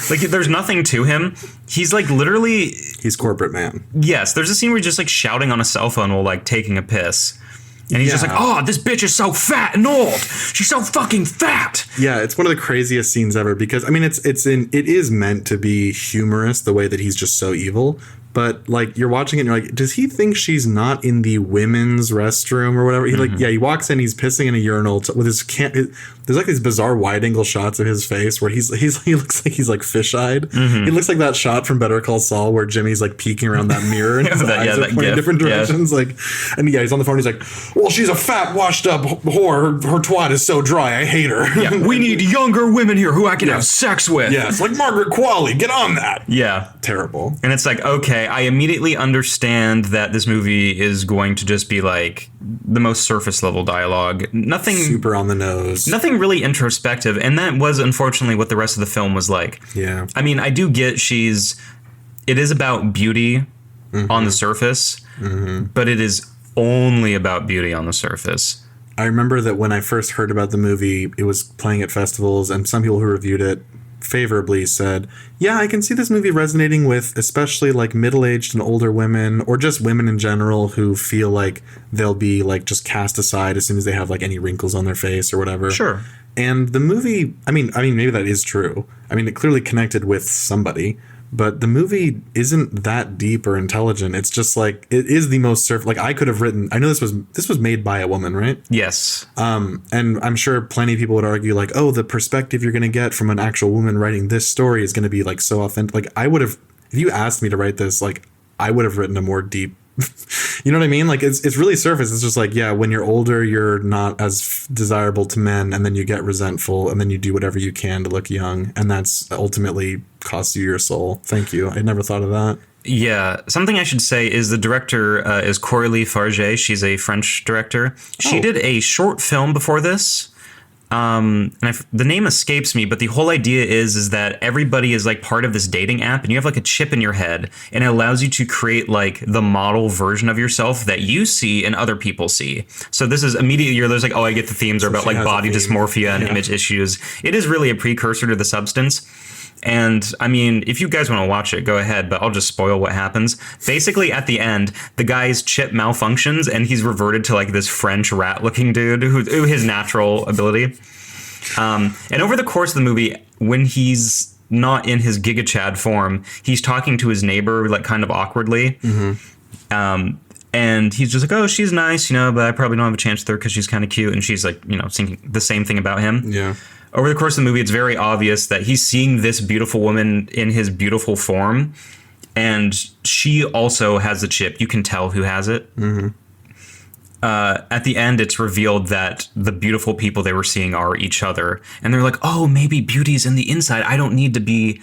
Speaker 2: Like there's nothing to him. He's like literally,
Speaker 1: he's corporate man.
Speaker 2: Yes, there's a scene where he's just like shouting on a cell phone while like taking a piss. And he's just like, oh, this bitch is so fat and old. She's so fucking fat.
Speaker 1: Yeah, it's one of the craziest scenes ever because, it is meant to be humorous the way that he's just so evil. But, like, you're watching it and you're like, does he think she's not in the women's restroom or whatever? He walks in, he's pissing in a urinal with his there's like these bizarre wide-angle shots of his face where he looks like he's like fish-eyed. He looks like that shot from Better Call Saul where Jimmy's like peeking around that mirror and his eyes are pointing different directions. Yeah. He's on the phone. He's like, well, she's a fat, washed-up whore. Her twat is so dry. I hate her.
Speaker 2: Yeah, we need younger women here who I can have sex with.
Speaker 1: Yeah, it's like Margaret Qualley. Get on that.
Speaker 2: Yeah.
Speaker 1: Terrible.
Speaker 2: And it's like, okay, I immediately understand that this movie is going to just be like the most surface level dialogue. Nothing
Speaker 1: super on the nose.
Speaker 2: Nothing really introspective. And that was unfortunately what the rest of the film was like.
Speaker 1: Yeah.
Speaker 2: I mean, I do get it is about beauty on the surface, but it is only about beauty on the surface.
Speaker 1: I remember that when I first heard about the movie, it was playing at festivals, and some people who reviewed it favorably said, yeah, I can see this movie resonating with especially like middle-aged and older women, or just women in general who feel like they'll be like just cast aside as soon as they have like any wrinkles on their face or whatever.
Speaker 2: Sure.
Speaker 1: And the movie, I mean maybe that is true. I mean, it clearly connected with somebody, but the movie isn't that deep or intelligent. It's just like, it is the most like I could have written, I know this was made by a woman, right?
Speaker 2: Yes.
Speaker 1: And I'm sure plenty of people would argue like, oh, the perspective you're going to get from an actual woman writing this story is going to be like so authentic. Like I would have, if you asked me to write this, like I would have written a more deep You know what I mean? Like it's really surface. It's just like, yeah, when you're older, you're not as desirable to men, and then you get resentful, and then you do whatever you can to look young, and that's ultimately costs you your soul. Thank you. I never thought of that.
Speaker 2: Yeah, something I should say is the director is Coralie Farge. She's a French director. She did a short film before this. The name escapes me, but the whole idea is that everybody is like part of this dating app, and you have like a chip in your head, and it allows you to create like the model version of yourself that you see and other people see. So this is immediately there's like, oh, I get the themes are about like body dysmorphia and image issues. It is really a precursor to The Substance. And I mean, if you guys want to watch it, go ahead, but I'll just spoil what happens. Basically, at the end, the guy's chip malfunctions and he's reverted to like this French rat looking dude who his natural ability. And over the course of the movie, when he's not in his Giga Chad form, he's talking to his neighbor like kind of awkwardly. And he's just like, oh, she's nice, but I probably don't have a chance with her because she's kind of cute. And she's like, thinking the same thing about him.
Speaker 1: Yeah.
Speaker 2: Over the course of the movie, it's very obvious that he's seeing this beautiful woman in his beautiful form. And she also has the chip. You can tell who has it. At the end, it's revealed that the beautiful people they were seeing are each other. And they're like, oh, maybe beauty's in the inside. I don't need to be,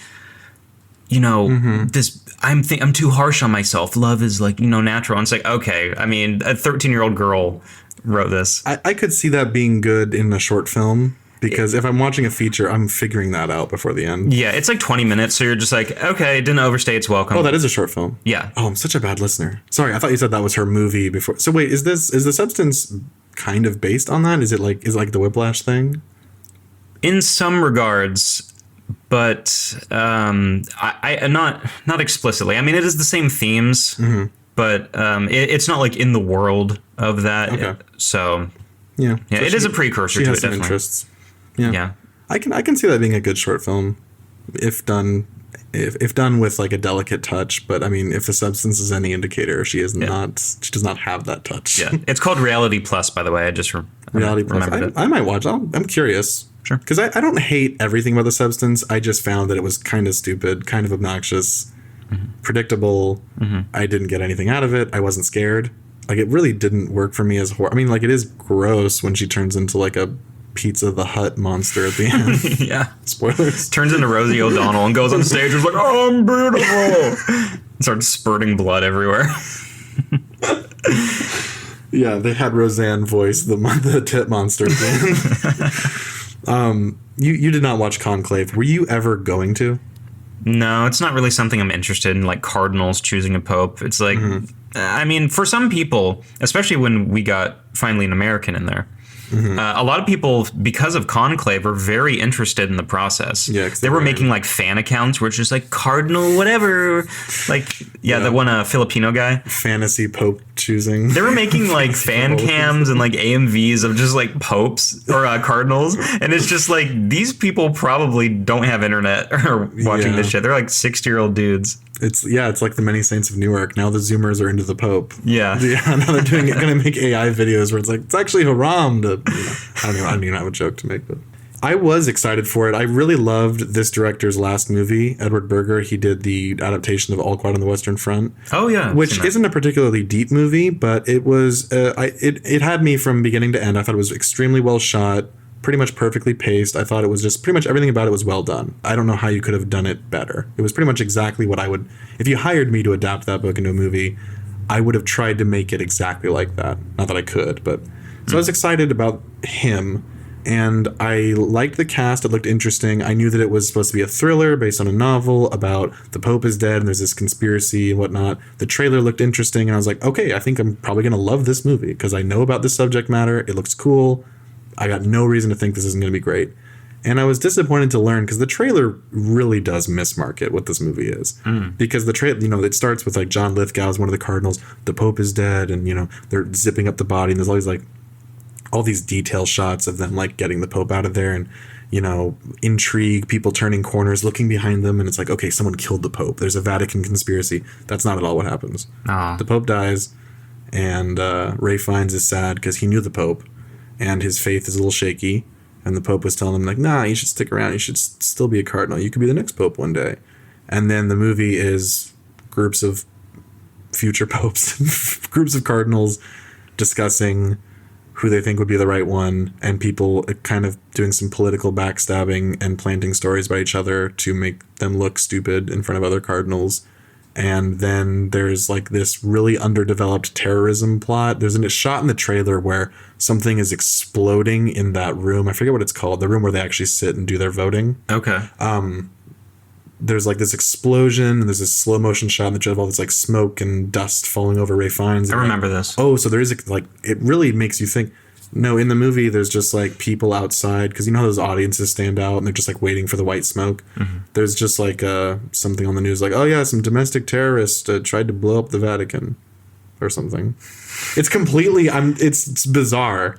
Speaker 2: this. I'm too harsh on myself. Love is like, natural. And it's like, okay. I mean, a 13-year-old girl wrote this.
Speaker 1: I could see that being good in a short film. Because if I'm watching a feature, I'm figuring that out before the end.
Speaker 2: Yeah, it's like 20 minutes, so you're just like, okay, didn't overstay its welcome.
Speaker 1: Oh, that is a short film.
Speaker 2: Yeah.
Speaker 1: Oh, I'm such a bad listener. Sorry, I thought you said that was her movie before. So wait, is The Substance kind of based on that? Is it like the Whiplash thing?
Speaker 2: In some regards, but I not explicitly. I mean, it is the same themes, but it's not like in the world of that.
Speaker 1: Okay.
Speaker 2: So
Speaker 1: yeah,
Speaker 2: it is a precursor to it. Definitely.
Speaker 1: Interests.
Speaker 2: Yeah.
Speaker 1: I can see that being a good short film if done with like a delicate touch, but I mean, if The Substance is any indicator, she does not have that touch.
Speaker 2: Yeah. It's called Reality Plus, by the way. I just
Speaker 1: Reality Plus. I might watch it. I'm curious.
Speaker 2: Sure.
Speaker 1: Because I don't hate everything about The Substance. I just found that it was kind of stupid, kind of obnoxious, predictable. I didn't get anything out of it. I wasn't scared. Like, it really didn't work for me as horror. I mean, like, it is gross when she turns into like a Pizza the Hut monster at the end.
Speaker 2: Yeah.
Speaker 1: Spoilers.
Speaker 2: Turns into Rosie O'Donnell and goes on stage and is like, oh, I'm beautiful. Starts spurting blood everywhere.
Speaker 1: Yeah, they had Roseanne voice the tit monster thing. You did not watch Conclave. Were you ever going to?
Speaker 2: No, it's not really something I'm interested in, like cardinals choosing a pope. It's like, I mean, for some people, especially when we got finally an American in there, a lot of people, because of Conclave, are very interested in the process.
Speaker 1: Yeah,
Speaker 2: they were making like fan accounts where it's just like cardinal whatever, like that one Filipino guy,
Speaker 1: fantasy pope choosing.
Speaker 2: They were making like fan cams and like AMVs of just like popes or cardinals, and it's just like these people probably don't have internet or watching this shit. They're like 60-year-old dudes. It's
Speaker 1: like the Many Saints of Newark. Now the Zoomers are into the Pope.
Speaker 2: Yeah.
Speaker 1: Now they're going to make AI videos where it's like, it's actually haram to, I don't even have a joke to make, but I was excited for it. I really loved this director's last movie, Edward Berger. He did the adaptation of All Quiet on the Western Front.
Speaker 2: Oh, yeah.
Speaker 1: Which isn't a particularly deep movie, but it was, it had me from beginning to end. I thought it was extremely well shot, pretty much perfectly paced. I thought it was just pretty much everything about it was well done. I don't know how you could have done it better. It was pretty much exactly what I would, if you hired me to adapt that book into a movie, I would have tried to make it exactly like that. Not that I could, but so I was excited about him, and I liked the cast. It looked interesting. I knew that it was supposed to be a thriller based on a novel about the Pope is dead and there's this conspiracy and whatnot. The trailer looked interesting, and I was like, okay, I think I'm probably going to love this movie because I know about this subject matter. It looks cool. I got no reason to think this isn't going to be great. And I was disappointed to learn, because the trailer really does mismarket what this movie is. Because the trailer, it starts with like John Lithgow is one of the cardinals, the Pope is dead, and they're zipping up the body, and there's always like all these detail shots of them like getting the Pope out of there, and intrigue, people turning corners, looking behind them, and it's like, okay, someone killed the Pope. There's a Vatican conspiracy. That's not at all what happens. The Pope dies, and Ray Fiennes is sad because he knew the Pope. And his faith is a little shaky. And the Pope was telling him, like, nah, you should stick around. You should still be a cardinal. You could be the next Pope one day. And then the movie is groups of future popes, groups of cardinals discussing who they think would be the right one, and people kind of doing some political backstabbing and planting stories by each other to make them look stupid in front of other cardinals. And then there's like this really underdeveloped terrorism plot. There's a shot in the trailer where something is exploding in that room. I forget what it's called. The room where they actually sit and do their voting.
Speaker 2: Okay.
Speaker 1: There's like this explosion, and there's this slow motion shot in the trailer of all this like smoke and dust falling over Ray Fiennes.
Speaker 2: I remember this.
Speaker 1: Oh, so there is like, it really makes you think. No, in the movie, there's just like people outside, because you know how those audiences stand out and they're just like waiting for the white smoke. Mm-hmm. There's just like something on the news like, oh yeah, some domestic terrorist tried to blow up the Vatican or something. It's completely, it's bizarre.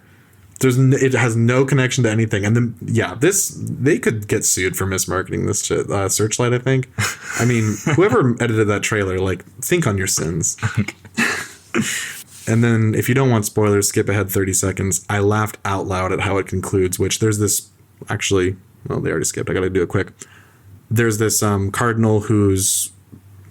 Speaker 1: It has no connection to anything. And then, yeah, they could get sued for mismarketing this shit. Searchlight, I think. I mean, whoever edited that trailer, like, think on your sins. And then, if you don't want spoilers, skip ahead 30 seconds. I laughed out loud at how it concludes, which there's this, actually, well, they already skipped. I gotta do it quick. There's this cardinal who's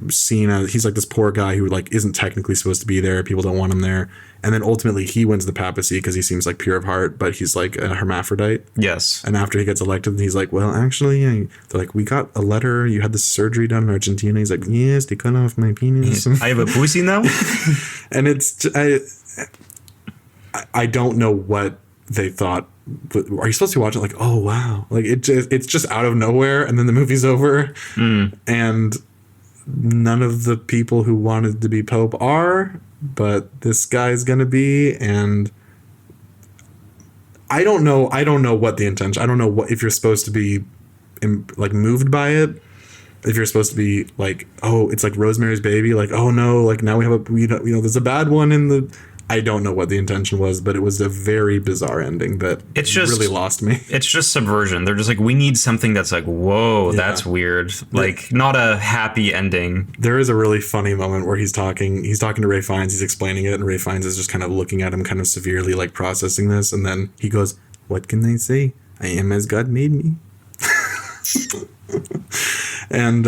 Speaker 1: seen as, he's like this poor guy who like isn't technically supposed to be there. People don't want him there. And then ultimately he wins the papacy because he seems like pure of heart, but he's like a hermaphrodite.
Speaker 2: Yes.
Speaker 1: And after he gets elected, he's like, well, actually, they're like, we got a letter. You had this surgery done in Argentina. He's like, yes, they cut off my penis.
Speaker 2: I have a pussy now.
Speaker 1: And it's, I don't know what they thought. But are you supposed to watch it like, oh, wow. Like it's just out of nowhere. And then the movie's over. And none of the people who wanted to be Pope are, but this guy's gonna be, and I don't know what the intention. I don't know what, if you're supposed to be like moved by it, if you're supposed to be like, oh, it's like Rosemary's Baby, like, oh no, like now we have there's a bad one in the. I don't know what the intention was, but it was a very bizarre ending that really lost me.
Speaker 2: It's just subversion. They're just like, we need something that's like, whoa, that's weird. Like, not a happy ending.
Speaker 1: There is a really funny moment where he's talking to Ray Fiennes, he's explaining it, and Ray Fiennes is just kind of looking at him kind of severely, like processing this, and then he goes, what can I say? I am as God made me. And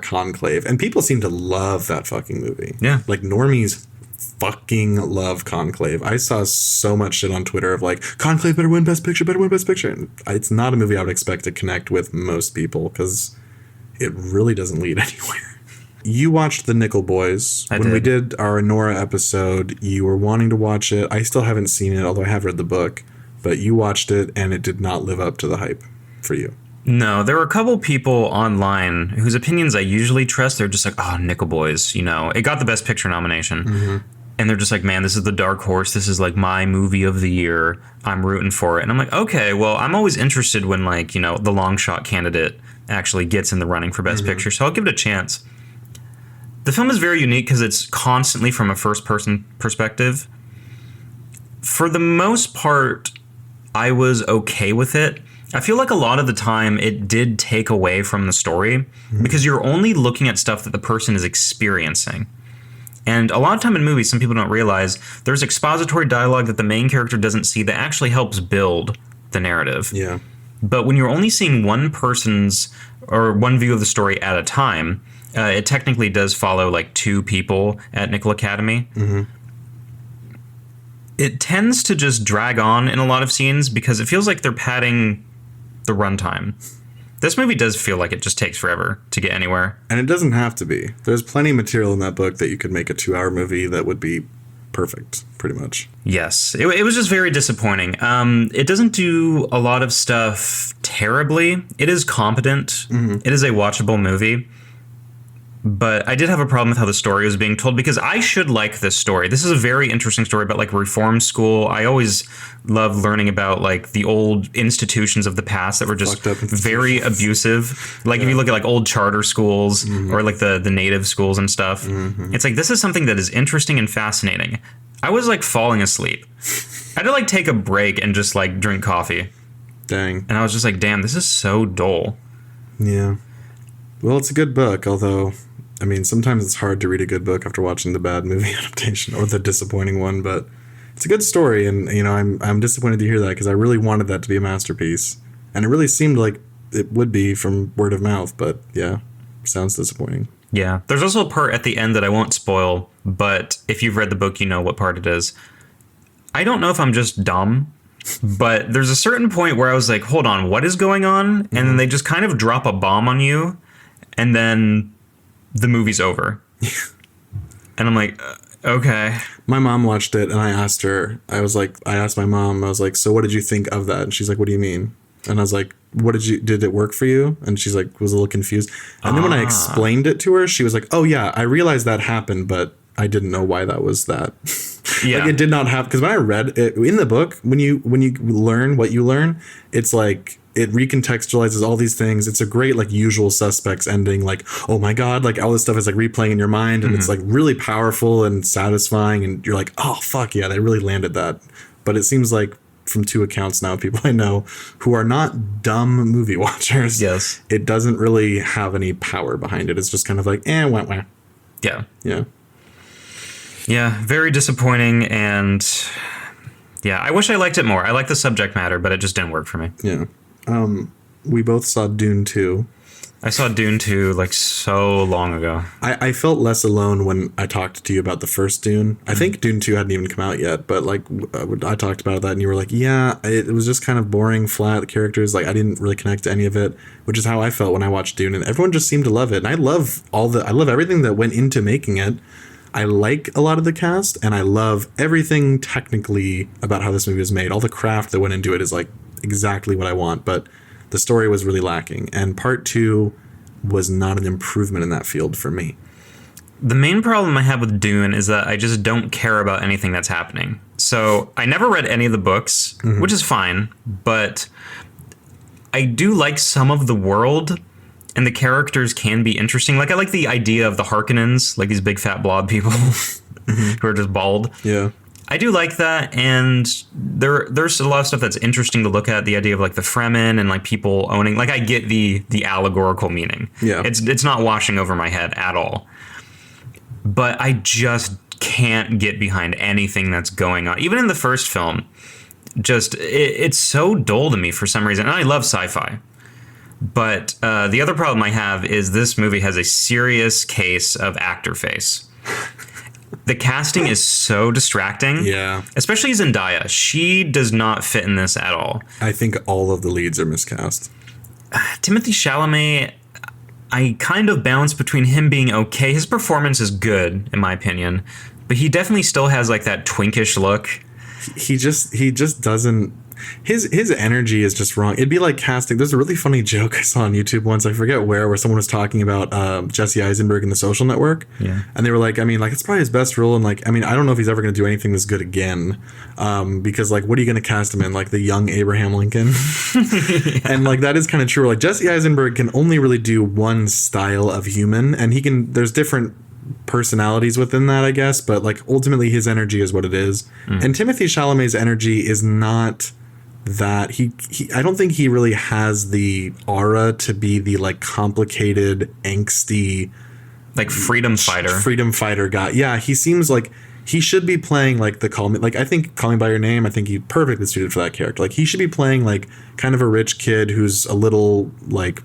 Speaker 1: Conclave. And people seem to love that fucking movie.
Speaker 2: Yeah.
Speaker 1: Like normies fucking love Conclave. I saw so much shit on Twitter of like, Conclave better win Best Picture. And it's not a movie I would expect to connect with most people because it really doesn't lead anywhere. You watched The Nickel Boys. When we did our Nora episode, you were wanting to watch it. I still haven't seen it, although I have read the book. But you watched it and it did not live up to the hype for you.
Speaker 2: No, there were a couple people online whose opinions I usually trust. They're just like, oh, Nickel Boys, it got the Best Picture nomination. Mm-hmm. And they're just like, man, this is the dark horse. This is like my movie of the year. I'm rooting for it. And I'm like, okay, well, I'm always interested when like, the long shot candidate actually gets in the running for Best Picture. So I'll give it a chance. The film is very unique because it's constantly from a first person perspective. For the most part, I was okay with it. I feel like a lot of the time it did take away from the story because you're only looking at stuff that the person is experiencing. And a lot of time in movies, some people don't realize there's expository dialogue that the main character doesn't see that actually helps build the narrative.
Speaker 1: Yeah.
Speaker 2: But when you're only seeing one person's or one view of the story at a time, it technically does follow like two people at Nickel Academy. Mm-hmm. It tends to just drag on in a lot of scenes because it feels like they're padding the runtime. This movie does feel like it just takes forever to get anywhere.
Speaker 1: And it doesn't have to be. There's plenty of material in that book that you could make a 2-hour movie that would be perfect, pretty much.
Speaker 2: Yes. It was just very disappointing. It doesn't do a lot of stuff terribly. It is competent. Mm-hmm. It is a watchable movie. But I did have a problem with how the story was being told because I should like this story. This is a very interesting story about like reform school. I always love learning about like the old institutions of the past that were just very abusive. Like if you look at like old charter schools or like the native schools and stuff, it's like this is something that is interesting and fascinating. I was like falling asleep. I had to like take a break and just like drink coffee.
Speaker 1: Dang.
Speaker 2: And I was just like, damn, this is so dull.
Speaker 1: Yeah. Well, it's a good book, although I mean, sometimes it's hard to read a good book after watching the bad movie adaptation or the disappointing one, but it's a good story, and I'm disappointed to hear that because I really wanted that to be a masterpiece, and it really seemed like it would be from word of mouth, but yeah, sounds disappointing.
Speaker 2: Yeah. There's also a part at the end that I won't spoil, but if you've read the book, you know what part it is. I don't know if I'm just dumb, but there's a certain point where I was like, hold on, what is going on? And then they just kind of drop a bomb on you, and then the movie's over. And I'm like, okay.
Speaker 1: My mom watched it, and I asked her, I asked my mom, I was like, so what did you think of that? And she's like, what do you mean? And I was like, did it work for you? And she's like, was a little confused. And then when I explained it to her, she was like, oh yeah, I realized that happened, but I didn't know why that was that. Yeah. Like, it did not have, because when I read it in the book, when you learn what you learn, it's like, it recontextualizes all these things. It's a great, like, Usual Suspects ending, like, oh my God, like all this stuff is like replaying in your mind, and it's like really powerful and satisfying, and you're like, oh fuck yeah, they really landed that. But it seems like, from 2 accounts now, people I know who are not dumb movie watchers,
Speaker 2: yes,
Speaker 1: it doesn't really have any power behind it. It's just kind of like, wah, wah.
Speaker 2: Yeah, very disappointing. And yeah, I wish I liked it more. I like the subject matter, but it just didn't work for me.
Speaker 1: Yeah. We both saw Dune 2.
Speaker 2: I saw Dune 2 like so long ago.
Speaker 1: I felt less alone when I talked to you about the first Dune. I think Dune 2 hadn't even come out yet, but like I talked about that and you were like, yeah, it was just kind of boring, flat. The characters, like I didn't really connect to any of it, which is how I felt when I watched Dune, and everyone just seemed to love it. And I love everything that went into making it. I like a lot of the cast, and I love everything technically about how this movie was made. All the craft that went into it is like exactly what I want, but the story was really lacking, and part 2 was not an improvement in that field for me.
Speaker 2: The main problem I have with Dune is that I just don't care about anything that's happening. So I never read any of the books, which is fine, but I do like some of the world, and the characters can be interesting. Like, I like the idea of the Harkonnens, like these big fat blob people who are just bald.
Speaker 1: Yeah.
Speaker 2: I do like that, and there's a lot of stuff that's interesting to look at. The idea of like the Fremen and like people owning, like I get the allegorical meaning.
Speaker 1: Yeah,
Speaker 2: it's not washing over my head at all. But I just can't get behind anything that's going on. Even in the first film, just it's so dull to me for some reason. And I love sci-fi, but the other problem I have is this movie has a serious case of actor face. The casting is so distracting.
Speaker 1: Yeah.
Speaker 2: Especially Zendaya. She does not fit in this at all.
Speaker 1: I think all of the leads are miscast.
Speaker 2: Timothée Chalamet, I kind of bounce between him being okay. His performance is good, in my opinion. But he definitely still has like that twinkish look.
Speaker 1: He just doesn't... His energy is just wrong. It'd be like casting... There's a really funny joke I saw on YouTube once, I forget where someone was talking about Jesse Eisenberg in The Social Network.
Speaker 2: Yeah.
Speaker 1: And they were like, I mean, like, it's probably his best role, and like, I mean, I don't know if he's ever going to do anything this good again. Because like, what are you going to cast him in? Like the young Abraham Lincoln? Yeah. And like, that is kind of true. Like, Jesse Eisenberg can only really do one style of human, and there's different personalities within that, I guess, but like ultimately his energy is what it is. And Timothée Chalamet's energy is not that. He I don't think he really has the aura to be the like complicated, angsty,
Speaker 2: like freedom fighter
Speaker 1: guy. Yeah, he seems like he should be playing like I think Call Me by Your Name, I think he's perfectly suited for that character. Like, he should be playing like kind of a rich kid who's a little like,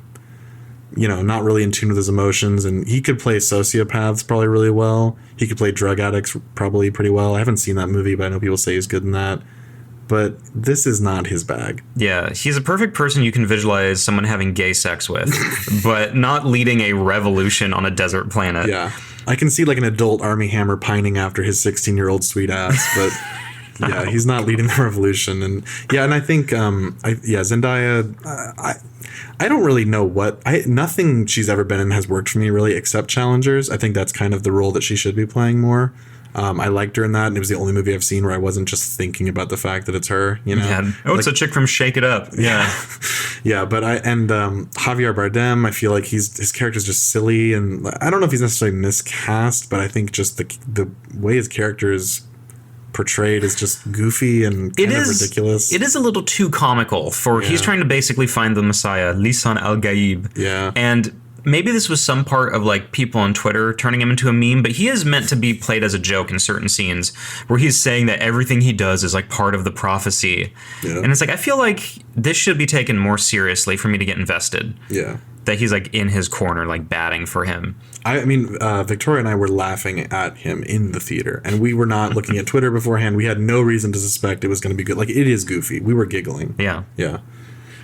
Speaker 1: you know, not really in tune with his emotions, and he could play sociopaths probably really well. He could play drug addicts probably pretty well. I haven't seen that movie, but I know people say he's good in that. But this is not his bag. Yeah,
Speaker 2: he's a perfect person you can visualize someone having gay sex with, but not leading a revolution on a desert planet.
Speaker 1: Yeah, I can see like an adult Army Hammer pining after his 16-year-old sweet ass, but yeah, he's not leading the revolution. And yeah, and I think Zendaya, I don't really know nothing she's ever been in has worked for me really, except Challengers. I think that's kind of the role that she should be playing more. I liked her in that, and it was the only movie I've seen where I wasn't just thinking about the fact that it's her, you know?
Speaker 2: Yeah. Oh, it's like, a chick from Shake It Up. Yeah.
Speaker 1: Yeah, but Javier Bardem, I feel like his character's just silly, and I don't know if he's necessarily miscast, but I think just the way his character is portrayed is just goofy and kind of ridiculous.
Speaker 2: It is a little too comical he's trying to basically find the Messiah, Lisan al-Gaib.
Speaker 1: Yeah.
Speaker 2: And maybe this was some part of like people on Twitter turning him into a meme, but he is meant to be played as a joke in certain scenes where he's saying that everything he does is like part of the prophecy. Yeah. And it's like, I feel like this should be taken more seriously for me to get invested.
Speaker 1: Yeah.
Speaker 2: that he's like in his corner, like batting for him.
Speaker 1: I mean, Victoria and I were laughing at him in the theater, and we were not looking at Twitter beforehand. We had no reason to suspect it was going to be good. Like, it is goofy. We were giggling.
Speaker 2: Yeah.
Speaker 1: Yeah.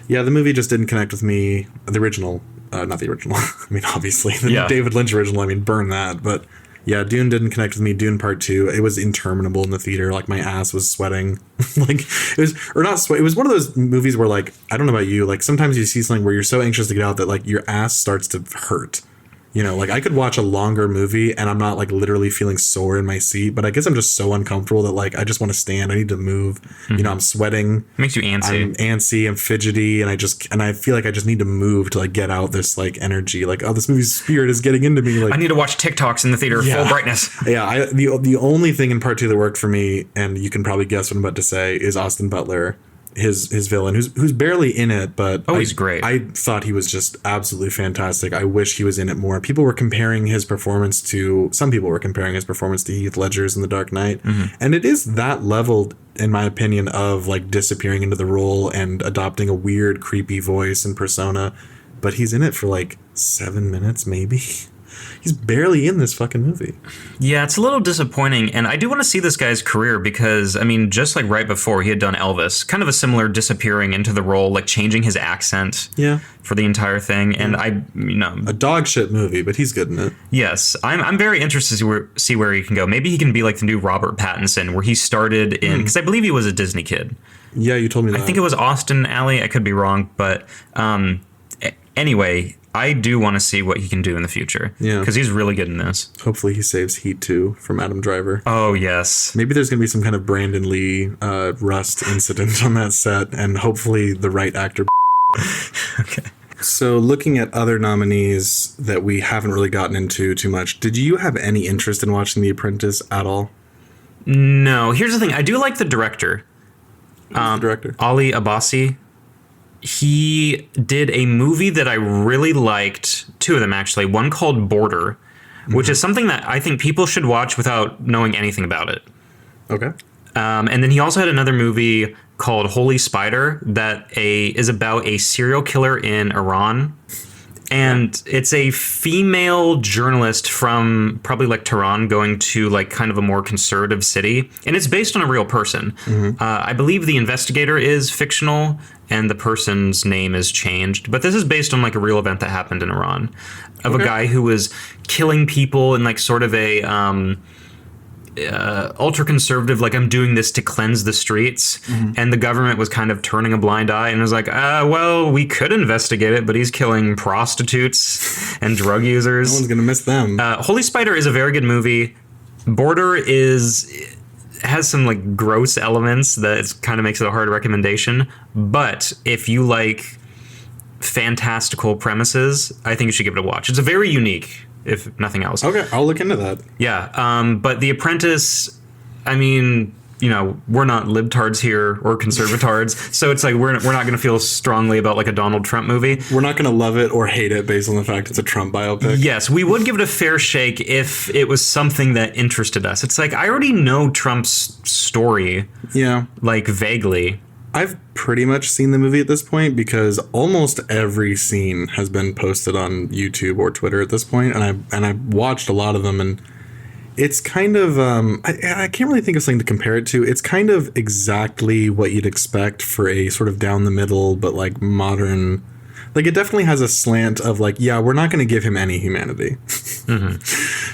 Speaker 1: Yeah, the movie just didn't connect with me. The original, not the original. I mean, obviously, the David Lynch original, I mean, burn that. But yeah, Dune didn't connect with me. Dune Part 2, it was interminable in the theater. Like, my ass was sweating. Like, it was, or not sweat. It was one of those movies where, like, I don't know about you, like, sometimes you see something where you're so anxious to get out that, like, your ass starts to hurt. You know, like, I could watch a longer movie and I'm not, like, literally feeling sore in my seat, but I guess I'm just so uncomfortable that, like, I just want to stand. I need to move. Mm-hmm. You know, I'm sweating.
Speaker 2: Makes you antsy.
Speaker 1: I'm antsy. I'm fidgety. And I feel like I just need to move to, like, get out this, like, energy. Like, oh, this movie's spirit is getting into me. Like,
Speaker 2: I need to watch TikToks in the theater full brightness.
Speaker 1: Yeah. The only thing in Part 2 that worked for me, and you can probably guess what I'm about to say, is Austin Butler. His villain, who's barely in it, but
Speaker 2: he's great.
Speaker 1: I thought he was just absolutely fantastic. I wish he was in it more. Some people were comparing his performance to Heath Ledger's in The Dark Knight, and it is that level, in my opinion, of like disappearing into the role and adopting a weird, creepy voice and persona. But he's in it for like 7 minutes, maybe. He's barely in this fucking movie.
Speaker 2: Yeah, it's a little disappointing. And I do want to see this guy's career because, I mean, just like right before he had done Elvis, kind of a similar disappearing into the role, like changing his accent for the entire thing. And a
Speaker 1: dog shit movie, but he's good in it.
Speaker 2: Yes. I'm very interested to see where he can go. Maybe he can be like the new Robert Pattinson, where he started in, because I believe he was a Disney kid.
Speaker 1: Yeah, you told me that.
Speaker 2: I think it was Austin Alley. I could be wrong. But anyway, I do want to see what he can do in the future. Yeah. Because he's really good in this.
Speaker 1: Hopefully he saves Heat 2 from Adam Driver.
Speaker 2: Oh, yes.
Speaker 1: Maybe there's going to be some kind of Brandon Lee Rust incident on that set, and hopefully the right actor.
Speaker 2: Okay.
Speaker 1: So looking at other nominees that we haven't really gotten into too much, did you have any interest in watching The Apprentice at all?
Speaker 2: No. Here's the thing. I do like the director.
Speaker 1: Who's the director?
Speaker 2: Ali Abbasi. He did a movie that I really liked, two of them actually, one called Border, which is something that I think people should watch without knowing anything about it.
Speaker 1: Okay.
Speaker 2: And then he also had another movie called Holy Spider that is about a serial killer in Iran. And it's a female journalist from probably like Tehran going to like kind of a more conservative city. And it's based on a real person. I believe the investigator is fictional and the person's name is changed. But this is based on like a real event that happened in Iran of a guy who was killing people in like sort of a ultra conservative, like I'm doing this to cleanse the streets, and the government was kind of turning a blind eye and was like, well, we could investigate it, but he's killing prostitutes and drug users.
Speaker 1: No one's gonna miss them.
Speaker 2: Holy Spider is a very good movie. Border has some like gross elements that kind of makes it a hard recommendation, but if you like fantastical premises, I think you should give it a watch. It's a very unique, if nothing else.
Speaker 1: Okay, I'll look into that.
Speaker 2: Yeah, but The Apprentice, I mean, you know, we're not libtards here or conservatards, so it's like we're not going to feel strongly about like a Donald Trump movie.
Speaker 1: We're not going to love it or hate it based on the fact it's a Trump biopic.
Speaker 2: Yes, we would give it a fair shake if it was something that interested us. It's like I already know Trump's story.
Speaker 1: Yeah.
Speaker 2: Like vaguely.
Speaker 1: I've pretty much seen the movie at this point because almost every scene has been posted on YouTube or Twitter at this point, and I watched a lot of them, and it's kind of I can't really think of something to compare it to. It's kind of exactly what you'd expect for a sort of down the middle but like modern. Like, it definitely has a slant of like, yeah, we're not going to give him any humanity.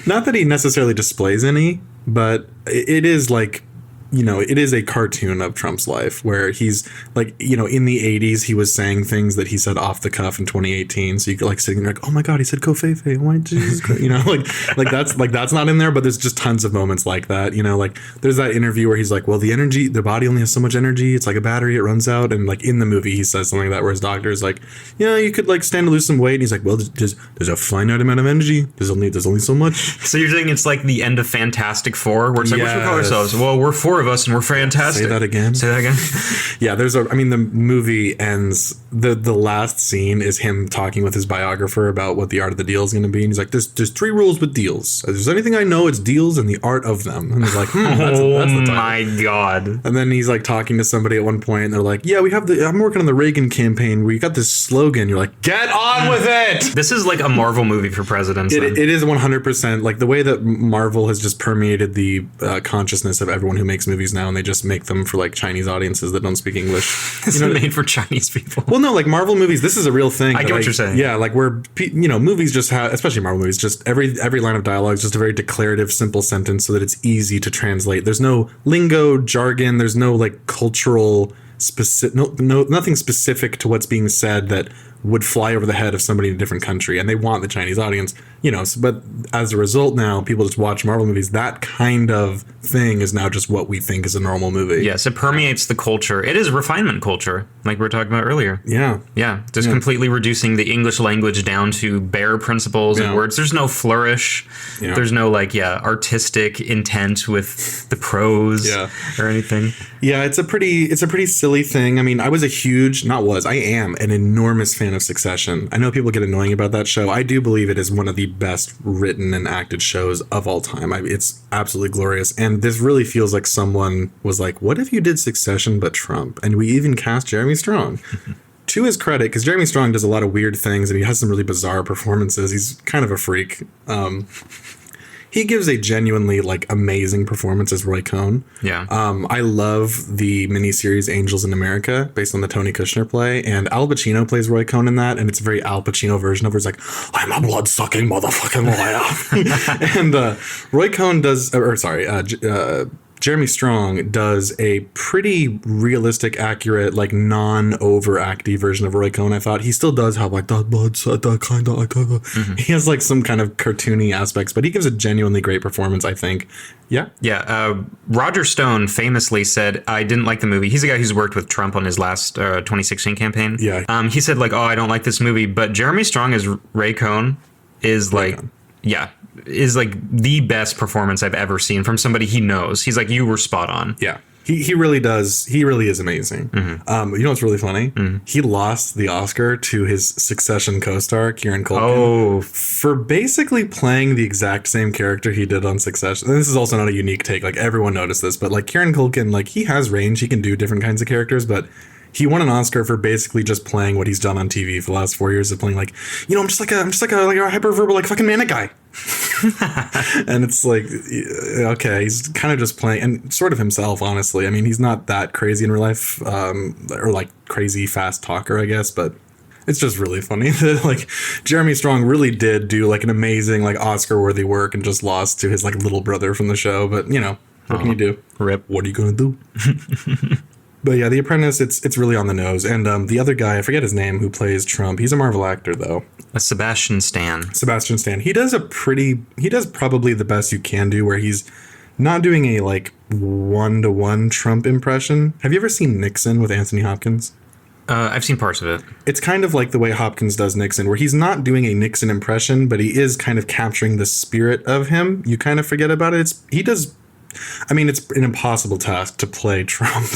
Speaker 1: Not that he necessarily displays any, but it is like, you know, it is a cartoon of Trump's life where he's like, you know, in the 80s, he was saying things that he said off the cuff in 2018. So you could like sitting there like, oh my God, he said go Feifei. Oh my Jesus Christ. You know, like that's not in there, but there's just tons of moments like that. You know, like there's that interview where he's like, well, the body only has so much energy. It's like a battery. It runs out. And like in the movie, he says something like that where his doctor is like, yeah, you could like stand to lose some weight. And he's like, well, there's a finite amount of energy. There's only so much.
Speaker 2: So you're saying it's like the end of Fantastic Four where it's like, what should we call ourselves? Well, we're four 4 of us and we're fantastic.
Speaker 1: Say that again. Yeah, the movie ends, the last scene is him talking with his biographer about what the art of the deal is going to be. And he's like, there's 3 rules with deals. If there's anything I know, it's deals and the art of them. And he's like, that's the title.
Speaker 2: My God.
Speaker 1: And then he's like talking to somebody at one point and they're like, yeah, I'm working on the Reagan campaign. We got this slogan. You're like, get on with it.
Speaker 2: This is like a Marvel movie for presidents.
Speaker 1: It is 100% like the way that Marvel has just permeated the consciousness of everyone who makes movies now, and they just make them for like Chinese audiences that don't speak English.
Speaker 2: It's made for Chinese people.
Speaker 1: Well, no, like Marvel movies, this is a real thing.
Speaker 2: I get what you're saying.
Speaker 1: Yeah, like where movies just have, especially Marvel movies, just every line of dialogue is just a very declarative, simple sentence, so that it's easy to translate. There's no lingo, jargon. There's no like cultural specific, nothing specific to what's being said that would fly over the head of somebody in a different country, and they want the Chinese audience, but as a result now people just watch Marvel movies. That kind of thing is now just what we think is a normal movie.
Speaker 2: Yes, it permeates the culture. It is refinement culture, like we were talking about earlier.
Speaker 1: Yeah,
Speaker 2: just completely reducing the English language down to bare principles and words. There's no flourish. There's no artistic intent with the prose or anything.
Speaker 1: Yeah, it's a pretty silly thing. I mean, I am an enormous fan of Succession. I know people get annoying about that show. I do believe it is one of the best written and acted shows of all time. It's absolutely glorious. And this really feels like someone was like, what if you did Succession but Trump? And we even cast Jeremy Strong. To his credit, because Jeremy Strong does a lot of weird things and he has some really bizarre performances. He's kind of a freak. He gives a genuinely amazing performance as Roy Cohn.
Speaker 2: Yeah.
Speaker 1: I love the miniseries Angels in America based on the Tony Kushner play, and Al Pacino plays Roy Cohn in that, and it's a very Al Pacino version of it. It's like, I'm a blood-sucking motherfucking liar. And Roy Cohn does, Jeremy Strong does a pretty realistic, accurate, non-overacty version of Roy Cohn. I thought he still does have that blood, that kind of. Mm-hmm. He has some kind of cartoony aspects, but he gives a genuinely great performance, I think. Yeah.
Speaker 2: Yeah. Roger Stone famously said, I didn't like the movie. He's a guy who's worked with Trump on his last 2016 campaign.
Speaker 1: Yeah.
Speaker 2: He said I don't like this movie, but Jeremy Strong as Ray Cohn is is the best performance I've ever seen from somebody he knows. He's you were spot on.
Speaker 1: Yeah. He really does. He really is amazing. Mm-hmm. You know what's really funny? Mm-hmm. He lost the Oscar to his Succession co-star, Kieran Culkin, for basically playing the exact same character he did on Succession. And this is also not a unique take. Everyone noticed this, but Kieran Culkin, he has range. He can do different kinds of characters, but he won an Oscar for basically just playing what he's done on TV for the last 4 years of playing I'm just like a hyperverbal fucking manic guy. And it's okay, he's kind of just playing and sort of himself, honestly. I mean, he's not that crazy in real life, or crazy fast talker, I guess, but it's just really funny that Jeremy Strong really did do an amazing Oscar worthy work and just lost to his little brother from the show. But what can you do?
Speaker 2: Rip.
Speaker 1: What are you gonna do? But yeah, The Apprentice, it's really on the nose. And the other guy, I forget his name, who plays Trump, he's a Marvel actor, though.
Speaker 2: Sebastian Stan.
Speaker 1: He does probably the best you can do, where he's not doing a one-to-one Trump impression. Have you ever seen Nixon with Anthony Hopkins?
Speaker 2: I've seen parts of it.
Speaker 1: It's kind of like the way Hopkins does Nixon, where he's not doing a Nixon impression, but he is kind of capturing the spirit of him. You kind of forget about it. It's an impossible task to play Trump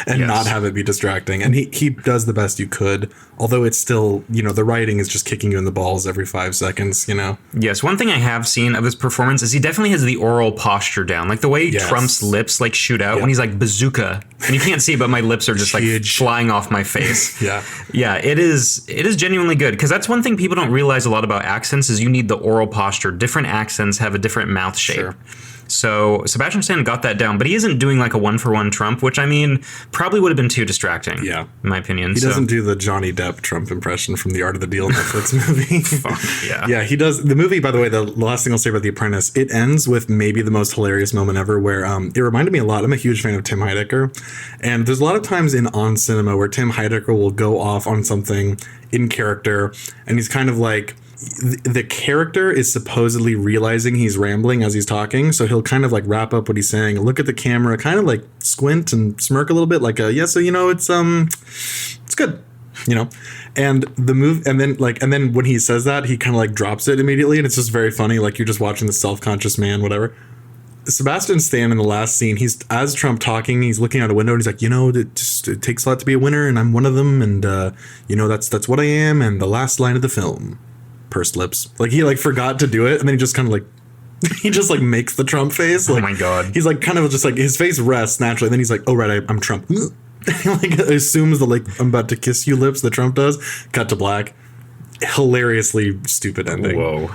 Speaker 1: and not have it be distracting. And he does the best you could, although it's still, the writing is just kicking you in the balls every 5 seconds,
Speaker 2: Yes, one thing I have seen of his performance is he definitely has the oral posture down. The way Trump's lips shoot out when he's bazooka. And you can't see, but my lips are just flying off my face. Yeah, it is genuinely good, because that's one thing people don't realize a lot about accents is you need the oral posture. Different accents have a different mouth shape. Sure. So Sebastian Stan got that down, but he isn't doing a one-for-one Trump, which probably would have been too distracting. Yeah, in my opinion.
Speaker 1: He doesn't do the Johnny Depp Trump impression from the Art of the Deal Netflix movie.
Speaker 2: Fuck, yeah.
Speaker 1: Yeah, he does. The movie, by the way, the last thing I'll say about The Apprentice, it ends with maybe the most hilarious moment ever, where it reminded me a lot. I'm a huge fan of Tim Heidecker, and there's a lot of times in On Cinema where Tim Heidecker will go off on something in character, and he's kind of the character is supposedly realizing he's rambling as he's talking, so he'll kind of wrap up what he's saying, look at the camera, kind of squint and smirk a little bit, it's good, and the move, and then when he says that, he kind of drops it immediately, and it's just very funny, you're just watching the self-conscious man, whatever. Sebastian Stan in the last scene, he's as Trump talking, he's looking out a window and he's like, it takes a lot to be a winner, and I'm one of them, and that's what I am. And the last line of the film, pursed lips, like he like forgot to do it, and then he just kind of like he just like makes the Trump face. Like,
Speaker 2: oh my god,
Speaker 1: he's like kind of just like his face rests naturally, and then he's like, oh right, I'm Trump. Like assumes the like I'm about to kiss you lips that Trump does. Cut to black. Hilariously stupid ending.
Speaker 2: Whoa.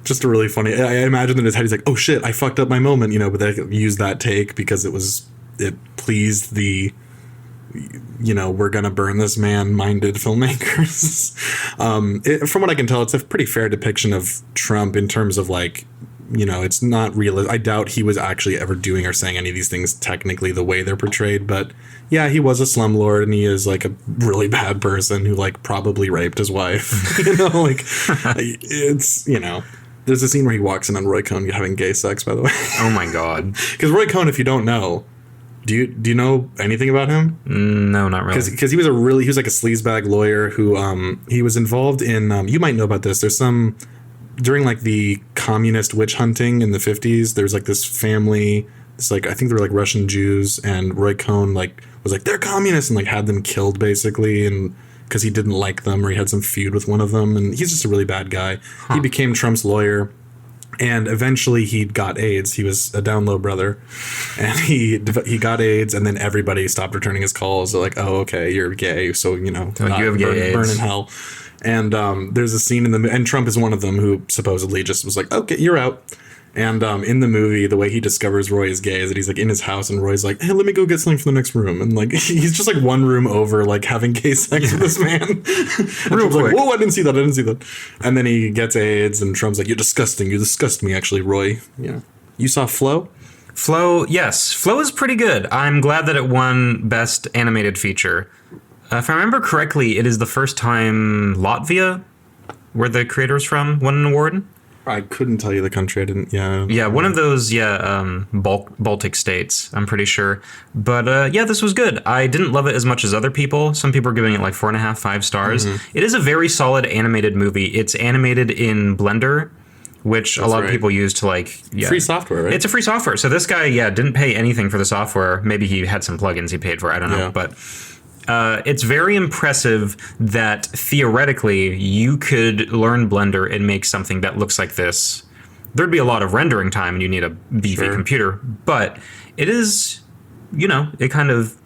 Speaker 1: Just a really funny. I imagine in his head he's like, oh shit, I fucked up my moment, but they used that take because it pleased the we're gonna burn this man minded filmmakers. From what I can tell, it's a pretty fair depiction of Trump in terms of like, it's not real. I doubt he was actually ever doing or saying any of these things technically the way they're portrayed, but yeah, he was a slumlord, and he is like a really bad person who like probably raped his wife. It's there's a scene where he walks in on Roy Cohn having gay sex, by the way.
Speaker 2: Oh my god.
Speaker 1: Because Roy Cohn, if you don't know, do you know anything about him?
Speaker 2: No, not really.
Speaker 1: Because he was like a sleazebag lawyer who he was involved in you might know about this. There's some during like the communist witch hunting in the 50s. There's like this family. It's like I think they were like Russian Jews, and Roy Cohn like was like they're communists and like had them killed basically, and because he didn't like them or he had some feud with one of them, and he's just a really bad guy. He became Trump's lawyer. And eventually he got AIDS. He was a down low brother, and he got AIDS, and then everybody stopped returning his calls. They're like, "Oh, okay, you're gay, so you have gay AIDS. Burn in hell." And there's a scene and Trump is one of them who supposedly just was like, "Okay, you're out." And in the movie, the way he discovers Roy is gay is that he's like in his house, and Roy's like, "Hey, let me go get something from the next room," and like he's just like one room over, like having gay sex with this man. Real quick. Like, whoa, I didn't see that. And then he gets AIDS, and Trump's like, "You're disgusting. You disgust me, actually, Roy." Yeah. You saw Flow?
Speaker 2: Flow, yes. Flow is pretty good. I'm glad that it won Best Animated Feature. If I remember correctly, it is the first time Latvia, where the creator's from, won an award.
Speaker 1: I couldn't tell you the country. I didn't. Yeah.
Speaker 2: Yeah, one of those. Baltic states. I'm pretty sure. But this was good. I didn't love it as much as other people. Some people are giving it like 4.5, 5 stars. Mm-hmm. It is a very solid animated movie. It's animated in Blender, which a lot of people use to like
Speaker 1: free software. Right?
Speaker 2: It's a free software. So this guy, didn't pay anything for the software. Maybe he had some plugins he paid for. I don't know, but. It's very impressive that theoretically you could learn Blender and make something that looks like this. There'd be a lot of rendering time and you need a beefy computer, but it is, it kind of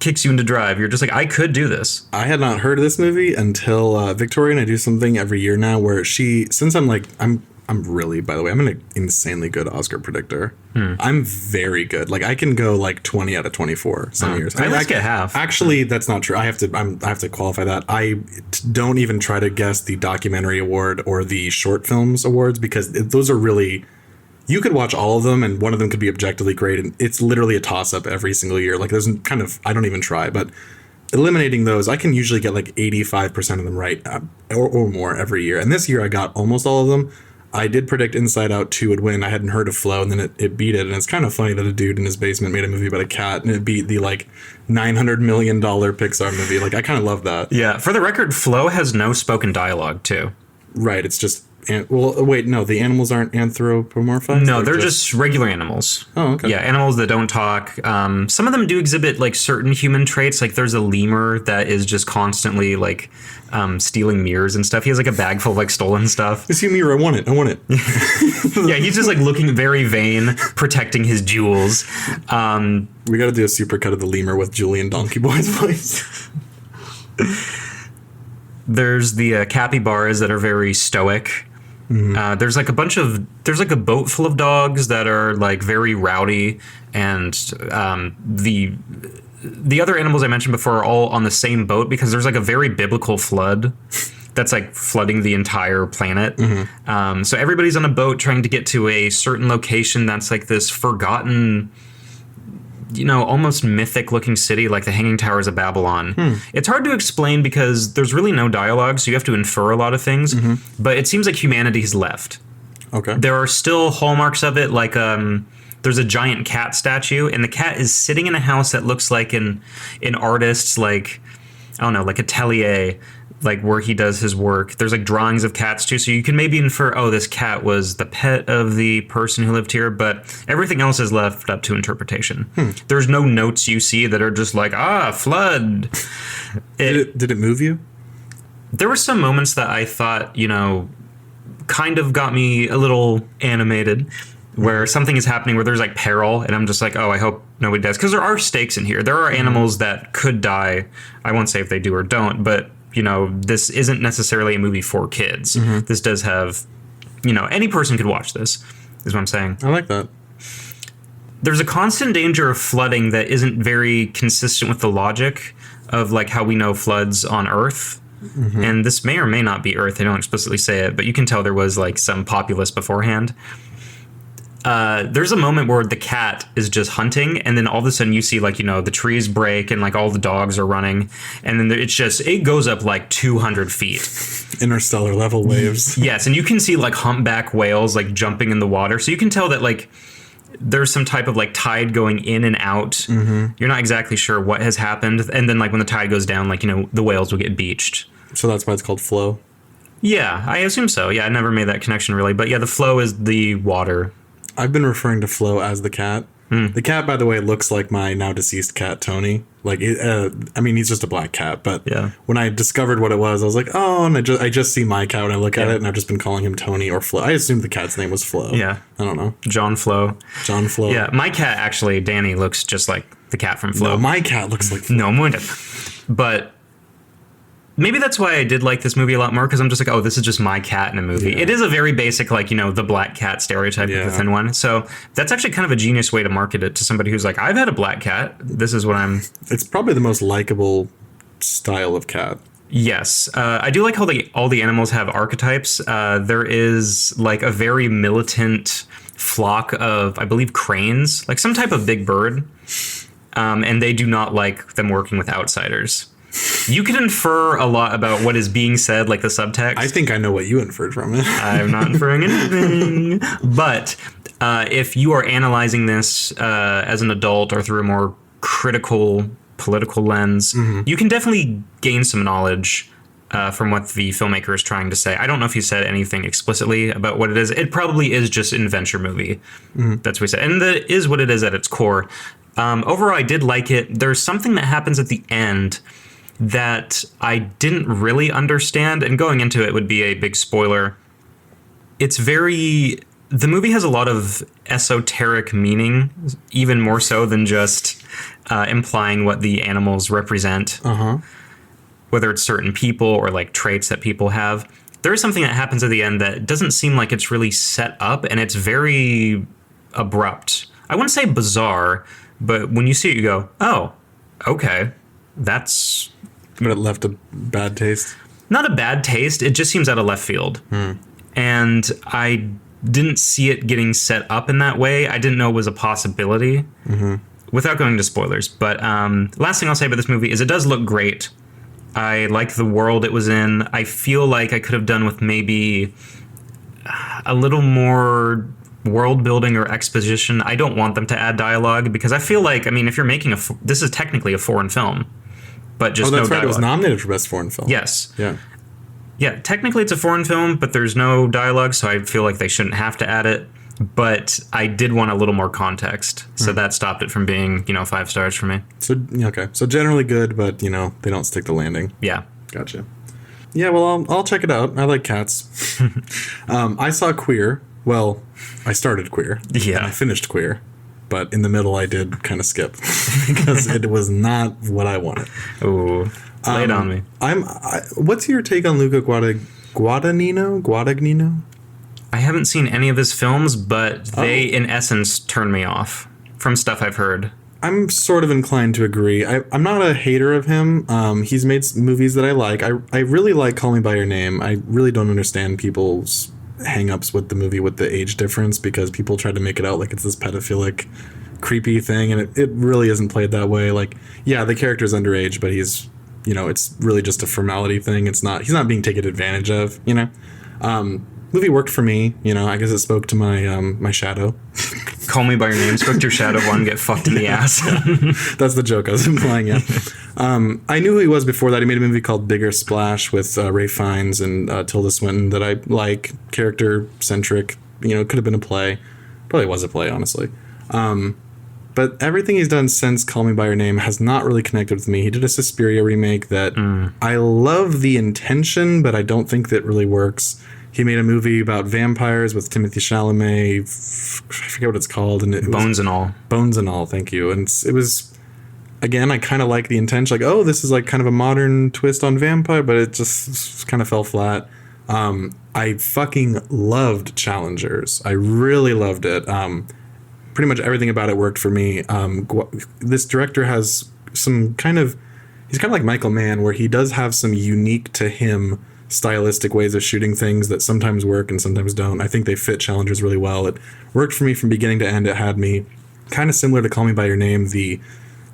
Speaker 2: kicks you into drive. You're just like, I could do this. I had not heard of this movie until Victoria and I do something every year now where since I'm really, by the way, I'm an insanely good Oscar predictor. I'm very good. Like I can go like 20 out of 24 some years. I get half.
Speaker 1: Actually, that's not true. I have to qualify that. I don't even try to guess the documentary award or the short films awards because those are really. You could watch all of them and one of them could be objectively great, and it's literally a toss up every single year. Like there's kind of I don't even try, but. Eliminating those, I can usually get like 85% of them right or more every year. And this year I got almost all of them. I did predict Inside Out 2 would win. I hadn't heard of Flow, and then it beat it. And it's kind of funny that a dude in his basement made a movie about a cat, and it beat the like $900 million Pixar movie. Like I kind of love that.
Speaker 2: Yeah. For the record, Flow has no spoken dialogue too.
Speaker 1: Right. It's just. Well, wait, no, the animals aren't anthropomorphized?
Speaker 2: No, they're just regular animals.
Speaker 1: Oh, okay.
Speaker 2: Yeah, animals that don't talk. Some of them do exhibit like certain human traits. Like there's a lemur that is just constantly like stealing mirrors and stuff. He has like a bag full of like stolen stuff.
Speaker 1: I see a mirror. I want it.
Speaker 2: Yeah, he's just like looking very vain, protecting his jewels.
Speaker 1: We got to do a supercut of the lemur with Julian Donkey Boy's voice.
Speaker 2: There's the capybaras that are very stoic. Mm-hmm. There's like a boat full of dogs that are like very rowdy, and the other animals I mentioned before are all on the same boat because there's like a very biblical flood that's like flooding the entire planet. Mm-hmm. So everybody's on a boat trying to get to a certain location that's like this forgotten, almost mythic looking city like the Hanging Towers of Babylon. It's hard to explain because there's really no dialogue, so you have to infer a lot of things. Mm-hmm. But it seems like humanity has left.
Speaker 1: Okay.
Speaker 2: There are still hallmarks of it, like there's a giant cat statue, and the cat is sitting in a house that looks like an artist's like, I don't know, like atelier like where he does his work. There's like drawings of cats too, so you can maybe infer, oh, this cat was the pet of the person who lived here, but everything else is left up to interpretation. There's no notes you see that are just like, flood.
Speaker 1: Did it move you?
Speaker 2: There were some moments that I thought, kind of got me a little animated, where something is happening where there's like peril, and I'm just like, oh, I hope nobody dies. Because there are stakes in here. There are animals that could die. I won't say if they do or don't, but, this isn't necessarily a movie for kids. This does have, any person could watch this, is what I'm saying.
Speaker 1: I like that.
Speaker 2: There's a constant danger of flooding that isn't very consistent with the logic of like how we know floods on Earth. And this may or may not be Earth. They don't explicitly say it, but you can tell there was like some populace beforehand. There's a moment where the cat is just hunting, and then all of a sudden you see like, the trees break and like all the dogs are running, and then it goes up like 200 feet.
Speaker 1: Interstellar level waves.
Speaker 2: Yes, and you can see like humpback whales like jumping in the water. So you can tell that like there's some type of like tide going in and out. You're not exactly sure what has happened. And then like when the tide goes down, like, the whales will get beached. So
Speaker 1: that's why it's called flow?
Speaker 2: Yeah, I assume so. Yeah, I never made that connection really. But yeah, the flow is the water.
Speaker 1: I've been referring to Flo as the cat. The cat, by the way, looks like my now deceased cat, Tony. Like, he's just a black cat. But when I discovered what it was, I was like, oh, and I just see my cat when I look at it, and I've just been calling him Tony or Flo. I assumed the cat's name was Flo.
Speaker 2: Yeah.
Speaker 1: I don't know.
Speaker 2: John Flo.
Speaker 1: John Flo.
Speaker 2: Yeah, my cat, actually, Danny, looks just like the cat from Flo.
Speaker 1: No, my cat looks like Flo.
Speaker 2: No, mine doesn't. But maybe that's why I did like this movie a lot more, because I'm just like, oh, this is just my cat in a movie. Yeah. It is a very basic, like, the black cat stereotype of the thin one. So that's actually kind of a genius way to market it to somebody who's like, I've had a black cat. This is what I'm...
Speaker 1: It's probably the most likable style of cat.
Speaker 2: Yes. I do like how all the animals have archetypes. There is like a very militant flock of, I believe, cranes, like some type of big bird. And they do not like them working with outsiders. You can infer a lot about what is being said, like the subtext.
Speaker 1: I think I know what you inferred from it.
Speaker 2: I'm not inferring anything. But if you are analyzing this as an adult or through a more critical political lens, you can definitely gain some knowledge from what the filmmaker is trying to say. I don't know if he said anything explicitly about what it is. It probably is just an adventure movie. That's what he said. And that is what it is at its core. Overall, I did like it. There's something that happens at the end that I didn't really understand, and going into it would be a big spoiler. The movie has a lot of esoteric meaning, even more so than just implying what the animals represent, whether it's certain people or like traits that people have. There is something that happens at the end that doesn't seem like it's really set up, and it's very abrupt. I wouldn't say bizarre, but when you see it, you go, oh, okay, that's...
Speaker 1: But it left a bad taste?
Speaker 2: Not a bad taste. It just seems out of left field. And I didn't see it getting set up in that way. I didn't know it was a possibility. Without going into spoilers. But last thing I'll say about this movie is it does look great. I like the world it was in. I feel like I could have done with maybe a little more world building or exposition. I don't want them to add dialogue because I feel like, if you're making this is technically a foreign film. But just
Speaker 1: that's
Speaker 2: no
Speaker 1: right. It was nominated for Best Foreign Film.
Speaker 2: Yes.
Speaker 1: Yeah,
Speaker 2: technically it's a foreign film, but there's no dialogue, so I feel like they shouldn't have to add it. But I did want a little more context, so that stopped it from being, 5 stars for me.
Speaker 1: So, okay. So generally good, but, they don't stick the landing.
Speaker 2: Yeah.
Speaker 1: Gotcha. Yeah, well, I'll check it out. I like cats. I saw Queer. Well, I started Queer.
Speaker 2: Yeah.
Speaker 1: And I finished Queer. But in the middle, I did kind of skip because it was not what I wanted.
Speaker 2: Ooh, lay it on me.
Speaker 1: What's your take on Luca Guadagnino?
Speaker 2: I haven't seen any of his films, but they, in essence, turn me off from stuff I've heard.
Speaker 1: I'm sort of inclined to agree. I'm not a hater of him. He's made movies that I like. I really like Call Me By Your Name. I really don't understand people's hang-ups with the movie with the age difference because people try to make it out like it's this pedophilic, creepy thing, and it really isn't played that way. Like, yeah, the character's underage, but he's, it's really just a formality thing. He's not being taken advantage of, movie worked for me. You know, I guess it spoke to my my shadow.
Speaker 2: Call Me by Your Name, spoke to your shadow one, get fucked in the ass.
Speaker 1: That's the joke I was implying, yeah. I knew who he was before that. He made a movie called Bigger Splash with Ray Fiennes and Tilda Swinton that I like, character-centric. You know, it could have been a play. Probably was a play, honestly. But everything he's done since Call Me by Your Name has not really connected with me. He did a Suspiria remake that I love the intention, but I don't think that really works. He made a movie about vampires with Timothée Chalamet. I forget what it's called. And
Speaker 2: Bones and All. Bones
Speaker 1: and All, thank you. And it was, again, I kind of like the intention. Like, oh, this is like kind of a modern twist on vampire, but it just kind of fell flat. I fucking loved Challengers. I really loved it. Pretty much everything about it worked for me. This director has some kind of... He's kind of like Michael Mann, where he does have some unique to him stylistic ways of shooting things that sometimes work and sometimes don't. I think they fit Challengers really well. It worked for me from beginning to end. It had me kind of similar to Call Me by Your Name. The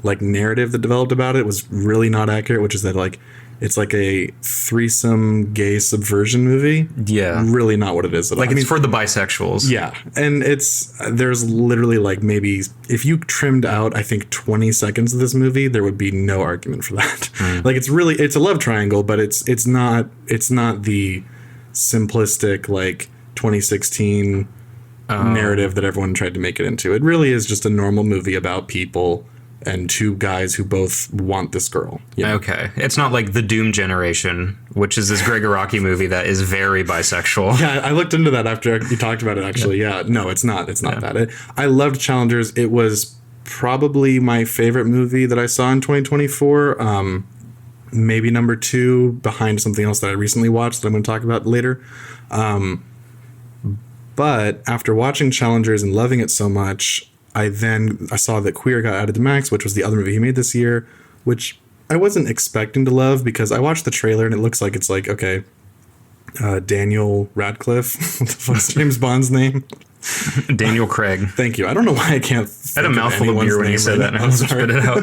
Speaker 1: like narrative that developed about it was really not accurate, which is that like it's like a threesome gay subversion movie.
Speaker 2: Yeah.
Speaker 1: Really not what it is at all.
Speaker 2: Like, it's for the bisexuals.
Speaker 1: Yeah. And there's literally like maybe, if you trimmed out, I think 20 seconds of this movie, there would be no argument for that. Like, it's a love triangle, but it's not the simplistic, like, 2016 narrative that everyone tried to make it into. It really is just a normal movie about people and two guys who both want this girl. You know? Okay.
Speaker 2: It's not like The Doom Generation, which is this Greg Araki movie that is very bisexual.
Speaker 1: Yeah, I looked into that after you talked about it, actually. Yeah, no, it's not. It's not that. I loved Challengers. It was probably my favorite movie that I saw in 2024. Maybe number 2 behind something else that I recently watched that I'm going to talk about later. But after watching Challengers and loving it so much, I saw that Queer got added to Max, which was the other movie he made this year, which I wasn't expecting to love because I watched the trailer and it looks like it's like, okay, Daniel Radcliffe. What the fuck's James Bond's name?
Speaker 2: Daniel Craig.
Speaker 1: Thank you. I don't know why I can't.
Speaker 2: I had a mouthful of beer when you said that. And I was spit it out.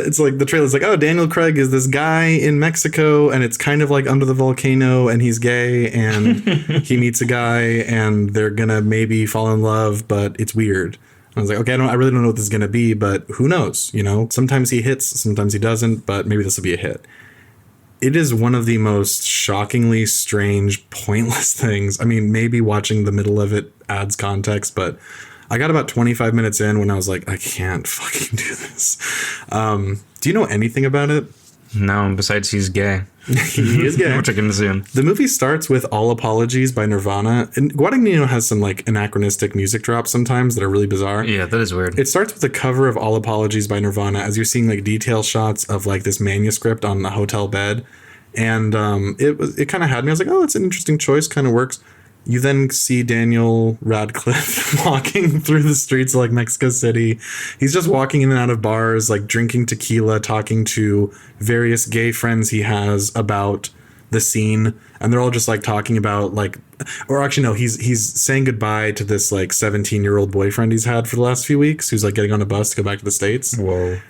Speaker 1: It's like the trailer's like, oh, Daniel Craig is this guy in Mexico, and it's kind of like under the volcano, and he's gay, and he meets a guy, and they're gonna maybe fall in love, but it's weird. I was like, okay, I really don't know what this is gonna be, but who knows? You know, sometimes he hits, sometimes he doesn't, but maybe this will be a hit. It is one of the most shockingly strange, pointless things. I mean, maybe watching the middle of it adds context, but I got about 25 minutes in when I was like, I can't fucking do this. Do you know anything about it?
Speaker 2: No, besides he's gay.
Speaker 1: He is gay.
Speaker 2: Which I can assume.
Speaker 1: The movie starts with All Apologies by Nirvana. And Guadagnino has some like anachronistic music drops sometimes that are really bizarre.
Speaker 2: Yeah, that is weird.
Speaker 1: It starts with a cover of All Apologies by Nirvana as you're seeing like detail shots of like this manuscript on the hotel bed. And it kind of had me. I was like, oh, that's an interesting choice. Kind of works. You then see Daniel Radcliffe walking through the streets of like Mexico City. He's just walking in and out of bars, like drinking tequila, talking to various gay friends he has about the scene. And they're all just like talking about like, or actually no, he's saying goodbye to this like 17-year-old boyfriend he's had for the last few weeks, who's like getting on a bus to go back to the States.
Speaker 2: Whoa.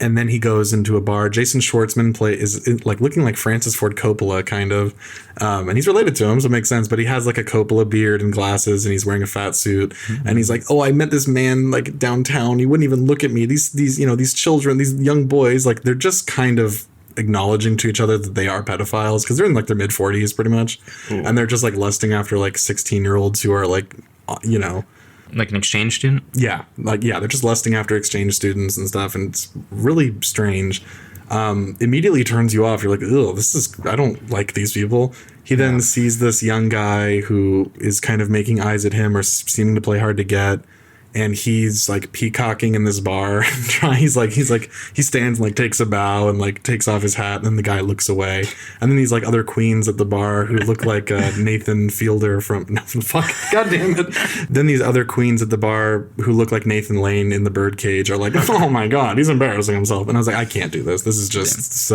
Speaker 1: And then he goes into a bar. Jason Schwartzman is like looking like Francis Ford Coppola, kind of. And he's related to him, so it makes sense. But he has like a Coppola beard and glasses, and he's wearing a fat suit. Mm-hmm. And he's like, oh, I met this man like downtown. He wouldn't even look at me. These children, these young boys, like they're just kind of acknowledging to each other that they are pedophiles because they're in like their mid 40s pretty much. Ooh. And they're just like lusting after like 16-year-olds who are like, you know.
Speaker 2: Like an exchange student?
Speaker 1: Yeah. They're just lusting after exchange students and stuff, and it's really strange. Immediately turns you off. You're like, oh, I don't like these people. He then sees this young guy who is kind of making eyes at him or seeming to play hard to get. And he's like peacocking in this bar. He stands and like takes a bow and like takes off his hat, and then the guy looks away. And then these like other queens at the bar who look like Nathan Fielder from God damn it. Then these other queens at the bar who look like Nathan Lane in The Birdcage are like, oh my God, he's embarrassing himself. And I was like, I can't do this. This is just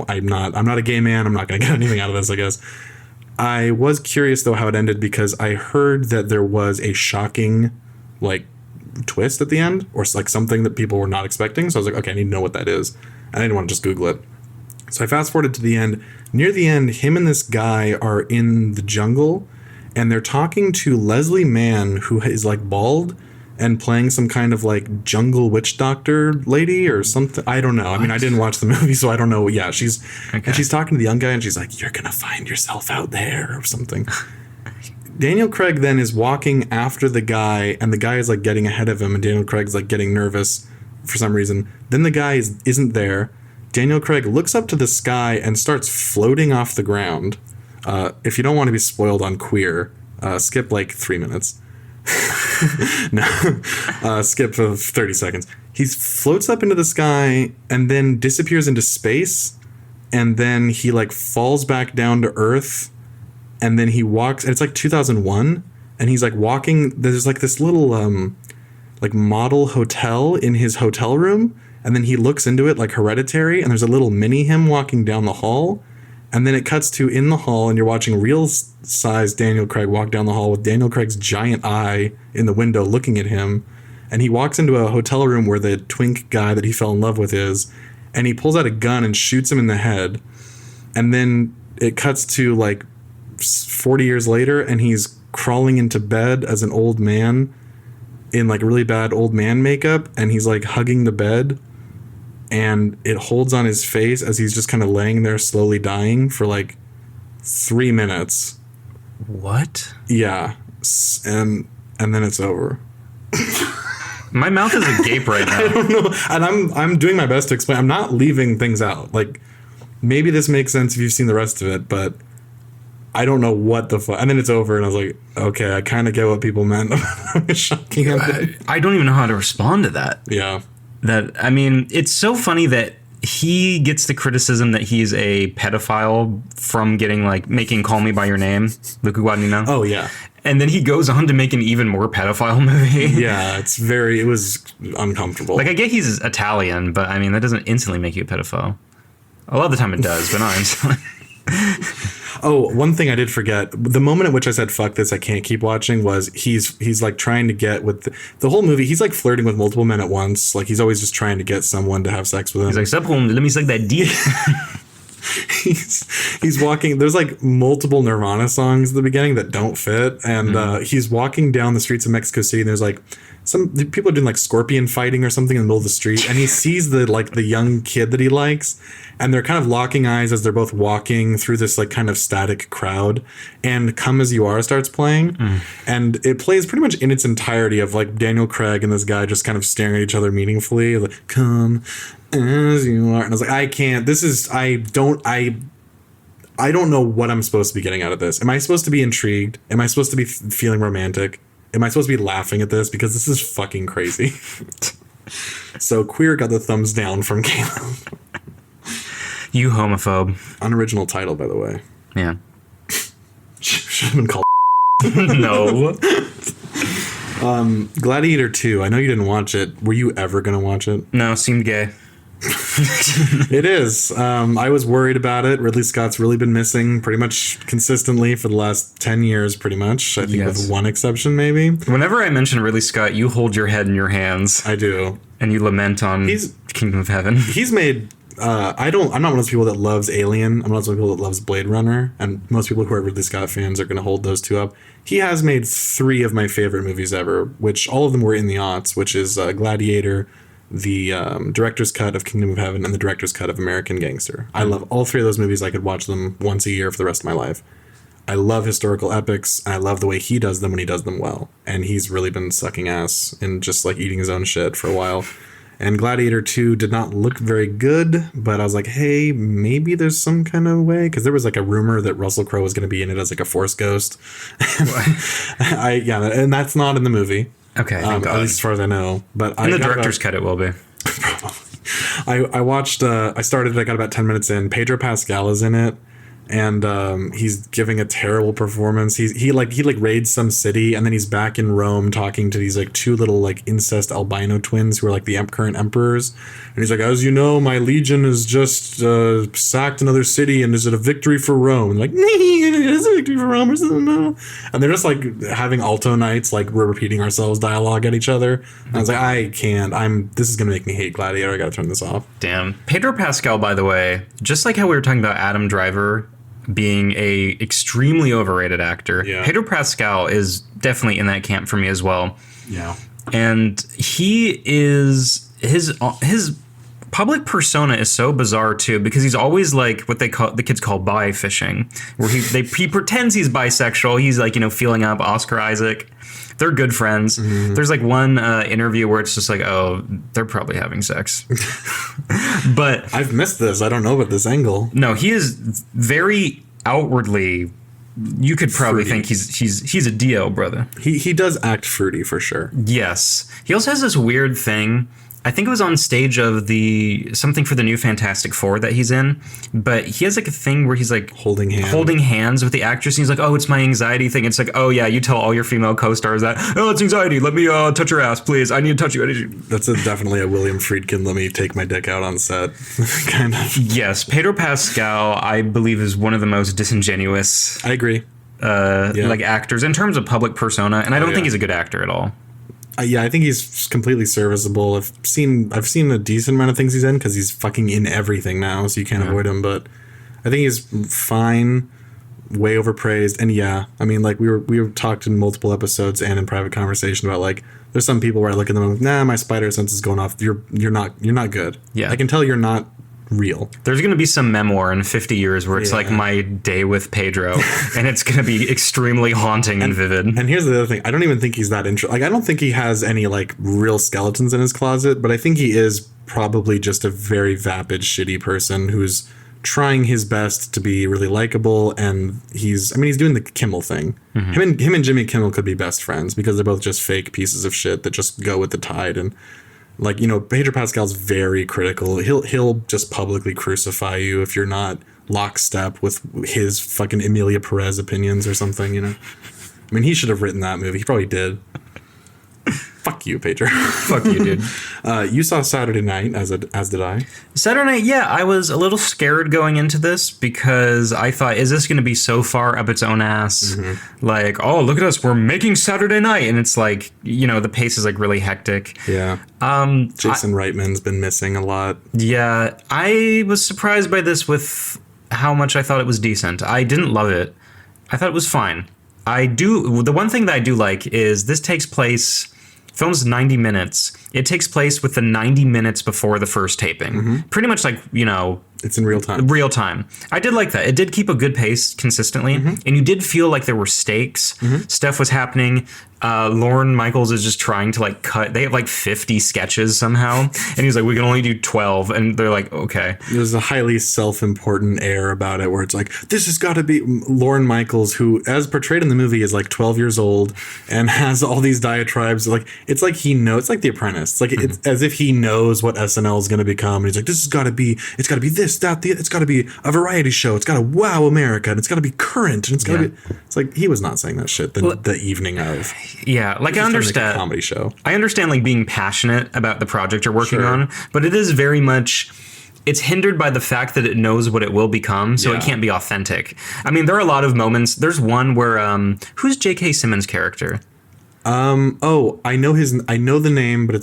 Speaker 1: I'm not a gay man. I'm not gonna get anything out of this, I guess. I was curious though how it ended because I heard that there was a shocking like twist at the end, or like something that people were not expecting. So I was like, okay, I need to know what that is, and I didn't want to just Google it. So I fast forwarded to the end. Near the end, him and this guy are in the jungle, and they're talking to Leslie Mann, who is like bald and playing some kind of like jungle witch doctor lady or something. I don't know. What? I mean, I didn't watch the movie, so I don't know. Yeah, she's talking to the young guy, and she's like, "You're gonna find yourself out there," or something. Daniel Craig then is walking after the guy, and the guy is like getting ahead of him, and Daniel Craig's like getting nervous for some reason. Then the guy isn't there. Daniel Craig looks up to the sky and starts floating off the ground. If you don't want to be spoiled on Queer, skip like 3 minutes. No, skip of 30 seconds. He floats up into the sky and then disappears into space, and then he like falls back down to Earth, and then he walks, and it's like 2001, and he's like walking. There's like this little like model hotel in his hotel room, and then he looks into it like Hereditary, and there's a little mini him walking down the hall. And then it cuts to in the hall, and you're watching real-size Daniel Craig walk down the hall with Daniel Craig's giant eye in the window looking at him. And he walks into a hotel room where the twink guy that he fell in love with is, and he pulls out a gun and shoots him in the head. And then it cuts to like 40 years later, and he's crawling into bed as an old man in like really bad old man makeup, and he's like hugging the bed. And it holds on his face as he's just kind of laying there slowly dying for like 3 minutes.
Speaker 2: What?
Speaker 1: Yeah. And then it's over.
Speaker 2: My mouth is agape right now.
Speaker 1: I don't know. And I'm doing my best to explain. I'm not leaving things out. Like, maybe this makes sense if you've seen the rest of it, but I don't know what the fuck. And then it's over, and I was like, okay, I kind of get what people meant about shocking.
Speaker 2: I don't even know how to respond to that.
Speaker 1: Yeah.
Speaker 2: I mean, it's so funny that he gets the criticism that he's a pedophile from getting like making Call Me By Your Name, Luca Guadagnino.
Speaker 1: Oh yeah.
Speaker 2: And then he goes on to make an even more pedophile movie.
Speaker 1: Yeah, it was uncomfortable.
Speaker 2: Like, I get he's Italian, but I mean, that doesn't instantly make you a pedophile. A lot of the time it does, but not instantly.
Speaker 1: Oh, one thing I did forget. The moment at which I said, fuck this, I can't keep watching, was he's like trying to get with the whole movie. He's like flirting with multiple men at once. Like, he's always just trying to get someone to have sex with him.
Speaker 2: He's like, stop home, let me suck that dick.
Speaker 1: He's walking. There's like multiple Nirvana songs at the beginning that don't fit. And he's walking down the streets of Mexico City, and there's like some people are doing like scorpion fighting or something in the middle of the street, and he sees the young kid that he likes, and they're kind of locking eyes as they're both walking through this like kind of static crowd, and Come As You Are starts playing, and it plays pretty much in its entirety of like Daniel Craig and this guy just kind of staring at each other meaningfully, like, come as you are. And I was like, I don't know what I'm supposed to be getting out of this. Am I supposed to be intrigued? Am I supposed to be feeling romantic? Am I supposed to be laughing at this? Because this is fucking crazy. So Queer got the thumbs down from Caleb.
Speaker 2: You homophobe.
Speaker 1: Unoriginal title, by the way.
Speaker 2: Yeah.
Speaker 1: Should have been called.
Speaker 2: No.
Speaker 1: Gladiator 2. I know you didn't watch it. Were you ever going to watch it?
Speaker 2: No, seemed gay.
Speaker 1: It is. I was worried about it. Ridley Scott's really been missing pretty much consistently for the last 10 years, pretty much. I think with one exception, maybe.
Speaker 2: Whenever I mention Ridley Scott, you hold your head in your hands.
Speaker 1: I do.
Speaker 2: And you lament on Kingdom of Heaven.
Speaker 1: He's made... I'm not one of those people that loves Alien. I'm not one of those people that loves Blade Runner. And most people who are Ridley Scott fans are going to hold those two up. He has made 3 of my favorite movies ever, which all of them were in the aughts, which is Gladiator, the director's cut of Kingdom of Heaven, and the director's cut of American Gangster. I love all 3 of those movies. I could watch them once a year for the rest of my life. I love historical epics, and I love the way he does them when he does them well. And he's really been sucking ass and just like eating his own shit for a while. And Gladiator 2 did not look very good, but I was like, hey, maybe there's some kind of way, because there was like a rumor that Russell Crowe was going to be in it as like a Force ghost. And that's not in the movie.
Speaker 2: Okay, thank God.
Speaker 1: At least as far as I know. But
Speaker 2: in the director's cut, it will be.
Speaker 1: Probably. I watched. I started. I got about 10 minutes in. Pedro Pascal is in it. and he's giving a terrible performance. He raids some city, and then he's back in Rome talking to these like two little like incest albino twins who are like the current emperors. And he's like, as you know, my legion has just sacked another city, and is it a victory for Rome? And like, it's a victory for Rome or something. No. And they're just like having alto nights, like we're repeating ourselves dialogue at each other. And I was like, I can't. This is gonna make me hate Gladiator. I gotta turn this off.
Speaker 2: Damn. Pedro Pascal, by the way, just like how we were talking about Adam Driver being a extremely overrated actor, Pedro Pascal is definitely in that camp for me as well.
Speaker 1: Yeah.
Speaker 2: And he is his public persona is so bizarre too, because he's always like what the kids call bi fishing, where he pretends he's bisexual. He's like, feeling up Oscar Isaac. They're good friends. Mm-hmm. There's like one interview where it's just like, oh, they're probably having sex. But
Speaker 1: I've missed this. I don't know about this angle.
Speaker 2: No, he is very outwardly. You could probably think he's a Dio, brother.
Speaker 1: He does act fruity for sure.
Speaker 2: Yes. He also has this weird thing. I think it was on stage of something for the new Fantastic Four that he's in, but he has like a thing where he's like holding hands with the actress. And he's like, oh, it's my anxiety thing. It's like, oh yeah, you tell all your female co-stars that, oh, it's anxiety. Let me touch your ass, please. I need to touch you.
Speaker 1: That's definitely a William Friedkin, let me take my dick out on set kind of.
Speaker 2: Yes. Pedro Pascal, I believe, is one of the most disingenuous.
Speaker 1: I agree.
Speaker 2: Like actors in terms of public persona. And I don't think he's a good actor at all.
Speaker 1: I think he's completely serviceable. I've seen a decent amount of things he's in because he's fucking in everything now, so you can't avoid him. But I think he's fine, way overpraised. And I mean, like we were talked in multiple episodes and in private conversation about like there's some people where I look at them and I'm like, nah, my spider sense is going off. You're not good.
Speaker 2: Yeah,
Speaker 1: I can tell you're not real.
Speaker 2: There's going to be some memoir in 50 years where it's like my day with Pedro, and it's going to be extremely haunting and vivid.
Speaker 1: And here's the other thing. I don't even think he's that I don't think he has any like real skeletons in his closet, but I think he is probably just a very vapid, shitty person who's trying his best to be really likable. And he's doing the Kimmel thing. Mm-hmm. Him and Jimmy Kimmel could be best friends because they're both just fake pieces of shit that just go with the tide. And like, Pedro Pascal's very critical. He'll just publicly crucify you if you're not lockstep with his fucking Emilia Perez opinions or something, I mean, he should have written that movie. He probably did. Fuck you, Pedro.
Speaker 2: Fuck you, dude.
Speaker 1: You saw Saturday Night, as did I.
Speaker 2: Saturday Night, I was a little scared going into this because I thought, is this going to be so far up its own ass? Mm-hmm. Like, oh, look at us, we're making Saturday Night. And it's like, the pace is like really hectic.
Speaker 1: Yeah. Jason Reitman's been missing a lot.
Speaker 2: Yeah. I was surprised by this with how much I thought it was decent. I didn't love it. I thought it was fine. The one thing that I do like is this takes place... Film's 90 minutes. It takes place with the 90 minutes before the first taping. Mm-hmm. Pretty much like,
Speaker 1: it's in real time.
Speaker 2: Real time. I did like that. It did keep a good pace consistently. Mm-hmm. And you did feel like there were stakes. Mm-hmm. Stuff was happening. Lorne Michaels is just trying to like cut. They have like 50 sketches somehow. And he's like, we can only do 12. And they're like, okay.
Speaker 1: There's a highly self-important air about it where it's like, this has got to be Lorne Michaels, who, as portrayed in the movie, is like 12 years old and has all these diatribes. Like, it's like he knows. It's like The Apprentice. It's like it's as if he knows what SNL is going to become. And he's like, this has got to be, it's got to be this, that, it's got to be a variety show. It's got to wow America. And it's got to be current. And it's got to be, it's like, he was not saying that shit the evening of.
Speaker 2: Yeah, like I understand
Speaker 1: a comedy show.
Speaker 2: I understand like being passionate about the project you're working on, but it is very much it's hindered by the fact that it knows what it will become, so it can't be authentic. I mean, there are a lot of moments. There's one where who's J.K. Simmons' character?
Speaker 1: I know the name, but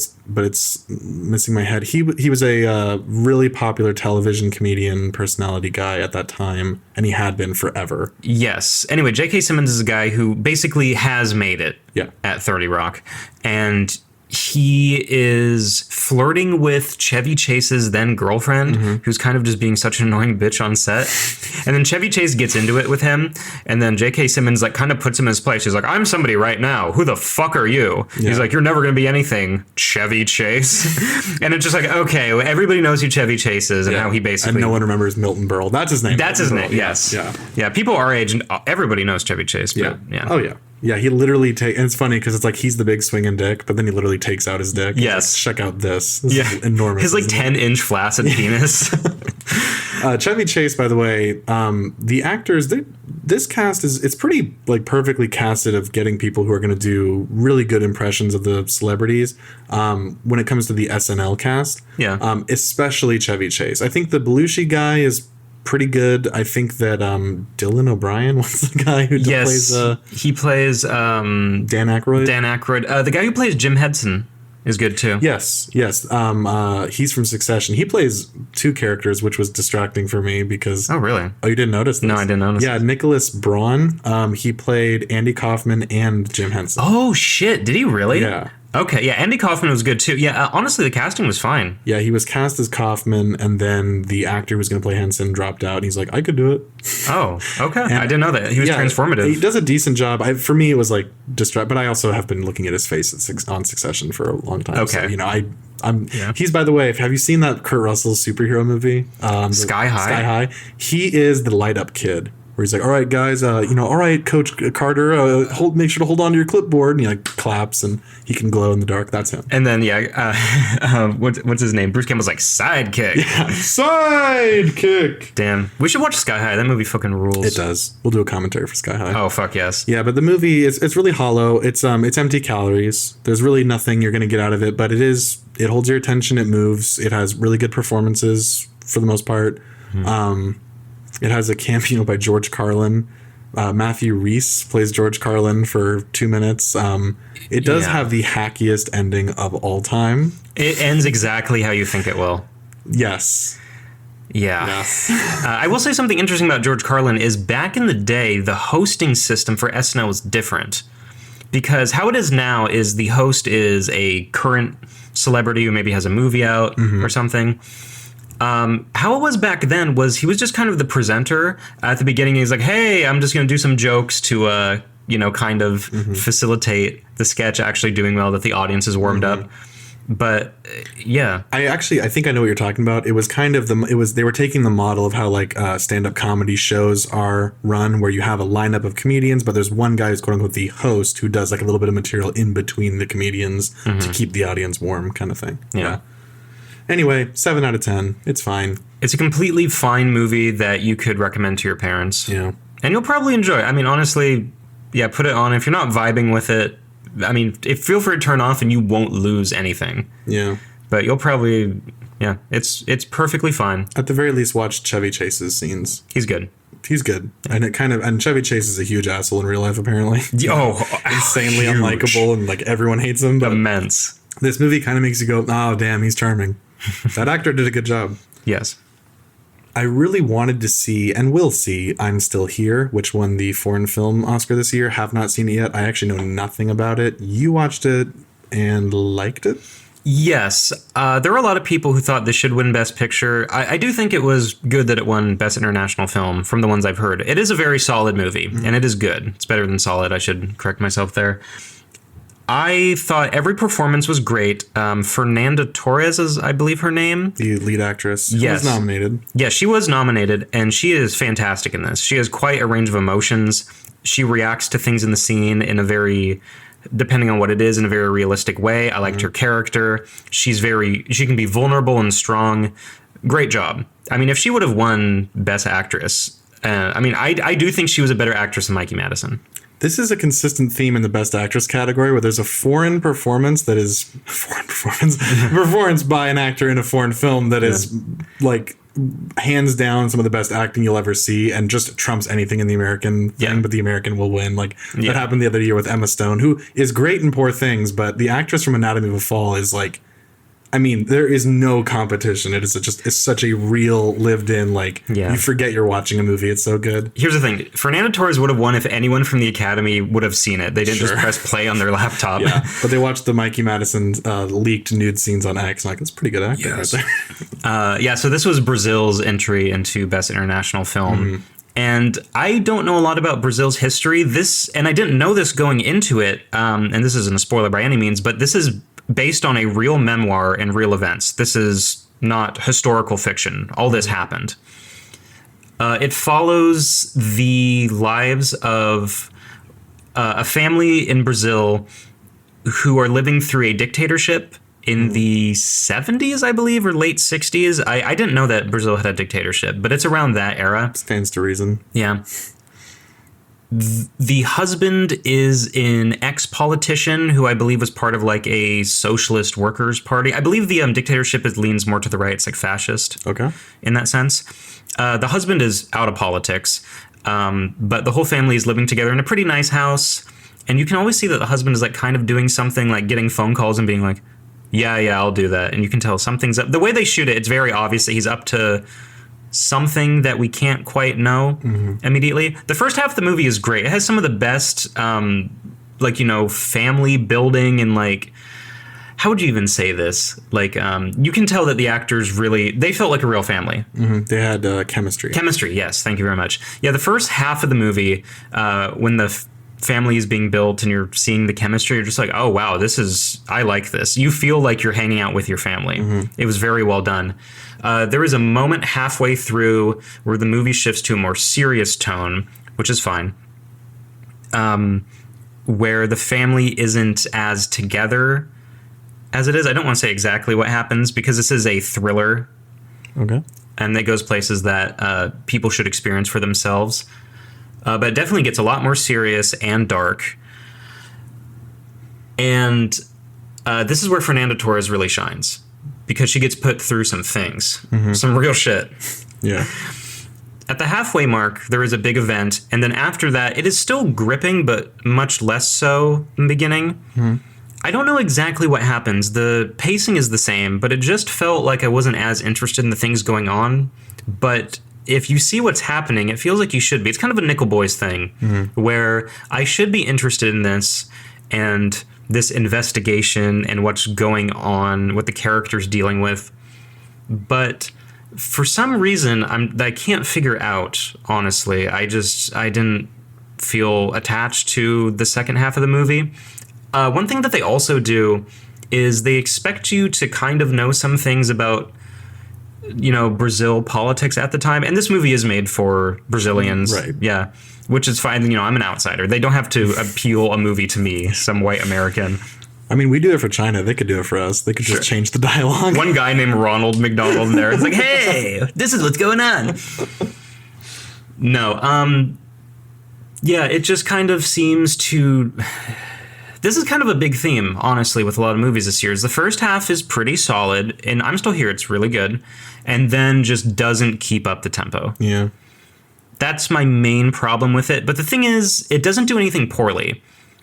Speaker 1: it's missing my head. He was a really popular television comedian personality guy at that time, and he had been forever.
Speaker 2: Yes. Anyway, J.K. Simmons is a guy who basically has made it at 30 Rock, and he is flirting with Chevy Chase's then girlfriend, who's kind of just being such an annoying bitch on set. And then Chevy Chase gets into it with him, and then J.K. Simmons like kind of puts him in his place. He's like, I'm somebody right now. Who the fuck are you? Yeah. He's like, you're never going to be anything, Chevy Chase. And it's just like, okay, everybody knows who Chevy Chase is and how he basically...
Speaker 1: And no one remembers Milton Berle. That's his name.
Speaker 2: That's his name, yes. Yeah, people our age, everybody knows Chevy Chase. But,
Speaker 1: Oh, yeah. Yeah, he literally and it's funny because it's like he's the big swinging dick, but then he literally takes out his dick.
Speaker 2: Yes.
Speaker 1: Like, check out this. This is enormous.
Speaker 2: His like 10-inch flaccid penis.
Speaker 1: Chevy Chase, by the way, the actors, this cast it's pretty like perfectly casted of getting people who are going to do really good impressions of the celebrities. When it comes to the SNL cast, especially Chevy Chase, I think the Belushi guy is pretty good. I think that Dylan O'Brien was the guy who plays.
Speaker 2: He plays
Speaker 1: Dan Aykroyd.
Speaker 2: Dan Aykroyd. The guy who plays Jim Henson is good too.
Speaker 1: Yes. He's from Succession. He plays two characters, which was distracting for me because.
Speaker 2: Oh really?
Speaker 1: Oh, you didn't notice this?
Speaker 2: No, I didn't notice.
Speaker 1: Yeah, Nicholas Braun. He played Andy Kaufman and Jim Henson.
Speaker 2: Oh shit! Did he really?
Speaker 1: Yeah.
Speaker 2: Okay, yeah, Andy Kaufman was good too. Yeah, honestly, the casting was fine.
Speaker 1: Yeah, he was cast as Kaufman, and then the actor who was going to play Henson dropped out, and he's like, I could do it.
Speaker 2: Oh, okay. And I didn't know that. He was transformative.
Speaker 1: He does a decent job. For me, it was like but I also have been looking at his face on Succession for a long time.
Speaker 2: Okay.
Speaker 1: So, he's, by the way, have you seen that Kurt Russell superhero movie?
Speaker 2: Sky High?
Speaker 1: Sky High. He is the light up kid. Where he's like, all right, guys, all right, Coach Carter, make sure to hold on to your clipboard. And he like claps and he can glow in the dark. That's him.
Speaker 2: And then, what's his name? Bruce Campbell's like, sidekick.
Speaker 1: Yeah, sidekick.
Speaker 2: Damn. We should watch Sky High. That movie fucking rules.
Speaker 1: It does. We'll do a commentary for Sky High.
Speaker 2: Oh, fuck yes.
Speaker 1: Yeah, but the movie, it's really hollow. It's empty calories. There's really nothing you're going to get out of it, but it holds your attention. It moves. It has really good performances for the most part. Mm-hmm. It has a cameo by George Carlin. Matthew Rhys plays George Carlin for 2 minutes. It does have the hackiest ending of all time.
Speaker 2: It ends exactly how you think it will.
Speaker 1: Yes.
Speaker 2: Yeah.
Speaker 1: Yes.
Speaker 2: I will say something interesting about George Carlin is back in the day, the hosting system for SNL was different. Because how it is now is the host is a current celebrity who maybe has a movie out or something. How it was back then was he was just kind of the presenter at the beginning. He's like, hey, I'm just going to do some jokes to, kind of facilitate the sketch actually doing well, that the audience is warmed up. But yeah,
Speaker 1: I think I know what you're talking about. It was kind of they were taking the model of how like stand-up comedy shows are run, where you have a lineup of comedians, but there's one guy who's quote unquote the host who does like a little bit of material in between the comedians to keep the audience warm, kind of thing.
Speaker 2: Yeah.
Speaker 1: Anyway, 7 out of 10. It's fine. It's
Speaker 2: a completely fine movie that you could recommend to your parents.
Speaker 1: Yeah.
Speaker 2: And you'll probably enjoy it. I mean, honestly, put it on. If you're not vibing with it, feel free to turn off and you won't lose anything.
Speaker 1: Yeah.
Speaker 2: But you'll probably, it's perfectly fine.
Speaker 1: At the very least, watch Chevy Chase's scenes.
Speaker 2: He's good.
Speaker 1: He's good. And Chevy Chase is a huge asshole in real life, apparently. Insanely unlikable, and like everyone hates him. But
Speaker 2: immense.
Speaker 1: This movie kind of makes you go, oh, damn, he's charming. That actor did a good job.
Speaker 2: Yes.
Speaker 1: I really wanted to see, and will see, I'm Still Here, which won the Foreign Film Oscar this year. Have not seen it yet. I actually know nothing about it. You watched it and liked it?
Speaker 2: Yes. There were a lot of people who thought this should win Best Picture. I do think it was good that it won Best International Film from the ones I've heard. It is a very solid movie, and it is good. It's better than solid. I should correct myself there. I thought every performance was great. Fernanda Torres is, I believe, her name.
Speaker 1: The lead actress. She was nominated.
Speaker 2: Yeah, she was nominated, and she is fantastic in this. She has quite a range of emotions. She reacts to things in the scene in a very, depending on what it is, in a very realistic way. I liked her character. She can be vulnerable and strong. Great job. I mean, if she would have won Best Actress, I do think she was a better actress than Mikey Madison.
Speaker 1: This is a consistent theme in the Best Actress category, where there's a foreign performance that is performance by an actor in a foreign film that is like hands down some of the best acting you'll ever see, and just trumps anything in the American thing. But the American will win. Like that happened the other year with Emma Stone, who is great in Poor Things, but the actress from Anatomy of a Fall is like, I mean, there is no competition. It's such a real, lived-in, you forget you're watching a movie. It's so good.
Speaker 2: Here's the thing. Fernanda Torres would have won if anyone from the Academy would have seen it. They didn't just press play on their laptop.
Speaker 1: Yeah, but they watched the Mikey Madison leaked nude scenes on X, and like, it's pretty good acting right
Speaker 2: there. So this was Brazil's entry into Best International Film. And I don't know a lot about Brazil's history. And I didn't know this going into it, and this isn't a spoiler by any means, but this is based on a real memoir and real events. This is not historical fiction. All this happened. It follows the lives of a family in Brazil who are living through a dictatorship in the 70s, I believe, or late 60s. I didn't know that Brazil had a dictatorship, but it's around that era.
Speaker 1: Stands to reason.
Speaker 2: Yeah. The husband is an ex-politician who I believe was part of like a socialist workers party. I believe the dictatorship leans more to the right. It's like fascist.
Speaker 1: Okay.
Speaker 2: In that sense. The husband is out of politics, but the whole family is living together in a pretty nice house. And you can always see that the husband is like kind of doing something, like getting phone calls and being like, yeah, I'll do that. And you can tell something's up. The way they shoot it, it's very obvious that he's up to something that we can't quite know immediately. The first half of the movie is great. It has some of the best, family building and like, how would you even say this? Like, you can tell that the actors they felt like a real family.
Speaker 1: Mm-hmm. They had chemistry.
Speaker 2: Chemistry, yes. Thank you very much. Yeah, the first half of the movie, when the family is being built and you're seeing the chemistry, you're just like, oh, wow, I like this. You feel like you're hanging out with your family. It was very well done. There is a moment halfway through where the movie shifts to a more serious tone, which is fine, where the family isn't as together as it is. I don't want to say exactly what happens because this is a thriller.
Speaker 1: Okay.
Speaker 2: And it goes places that people should experience for themselves. But it definitely gets a lot more serious and dark. And this is where Fernanda Torres really shines. Because she gets put through some things. Some real shit.
Speaker 1: Yeah.
Speaker 2: At the halfway mark, there is a big event. And then after that, it is still gripping, but much less so in the beginning. I don't know exactly what happens. The pacing is the same, but it just felt like I wasn't as interested in the things going on. But if you see what's happening, it feels like you should be. It's kind of a Nickel Boys thing, where I should be interested in this and this investigation and what's going on, what the character's dealing with. But for some reason, I can't figure out, honestly. I didn't feel attached to the second half of the movie. One thing that they also do is they expect you to kind of know some things about, Brazil politics at the time. And this movie is made for Brazilians.
Speaker 1: Right.
Speaker 2: Yeah. Which is fine. I'm an outsider. They don't have to appeal a movie to me, some white American.
Speaker 1: I mean, we do it for China. They could do it for us. They could just change the dialogue.
Speaker 2: One guy named Ronald McDonald in there. It's like, hey, this is what's going on. No. Yeah, it just kind of seems to... This is kind of a big theme, honestly, with a lot of movies this year. The first half is pretty solid, and I'm still here. It's really good. And then just doesn't keep up the tempo.
Speaker 1: Yeah.
Speaker 2: That's my main problem with it. But the thing is, it doesn't do anything poorly.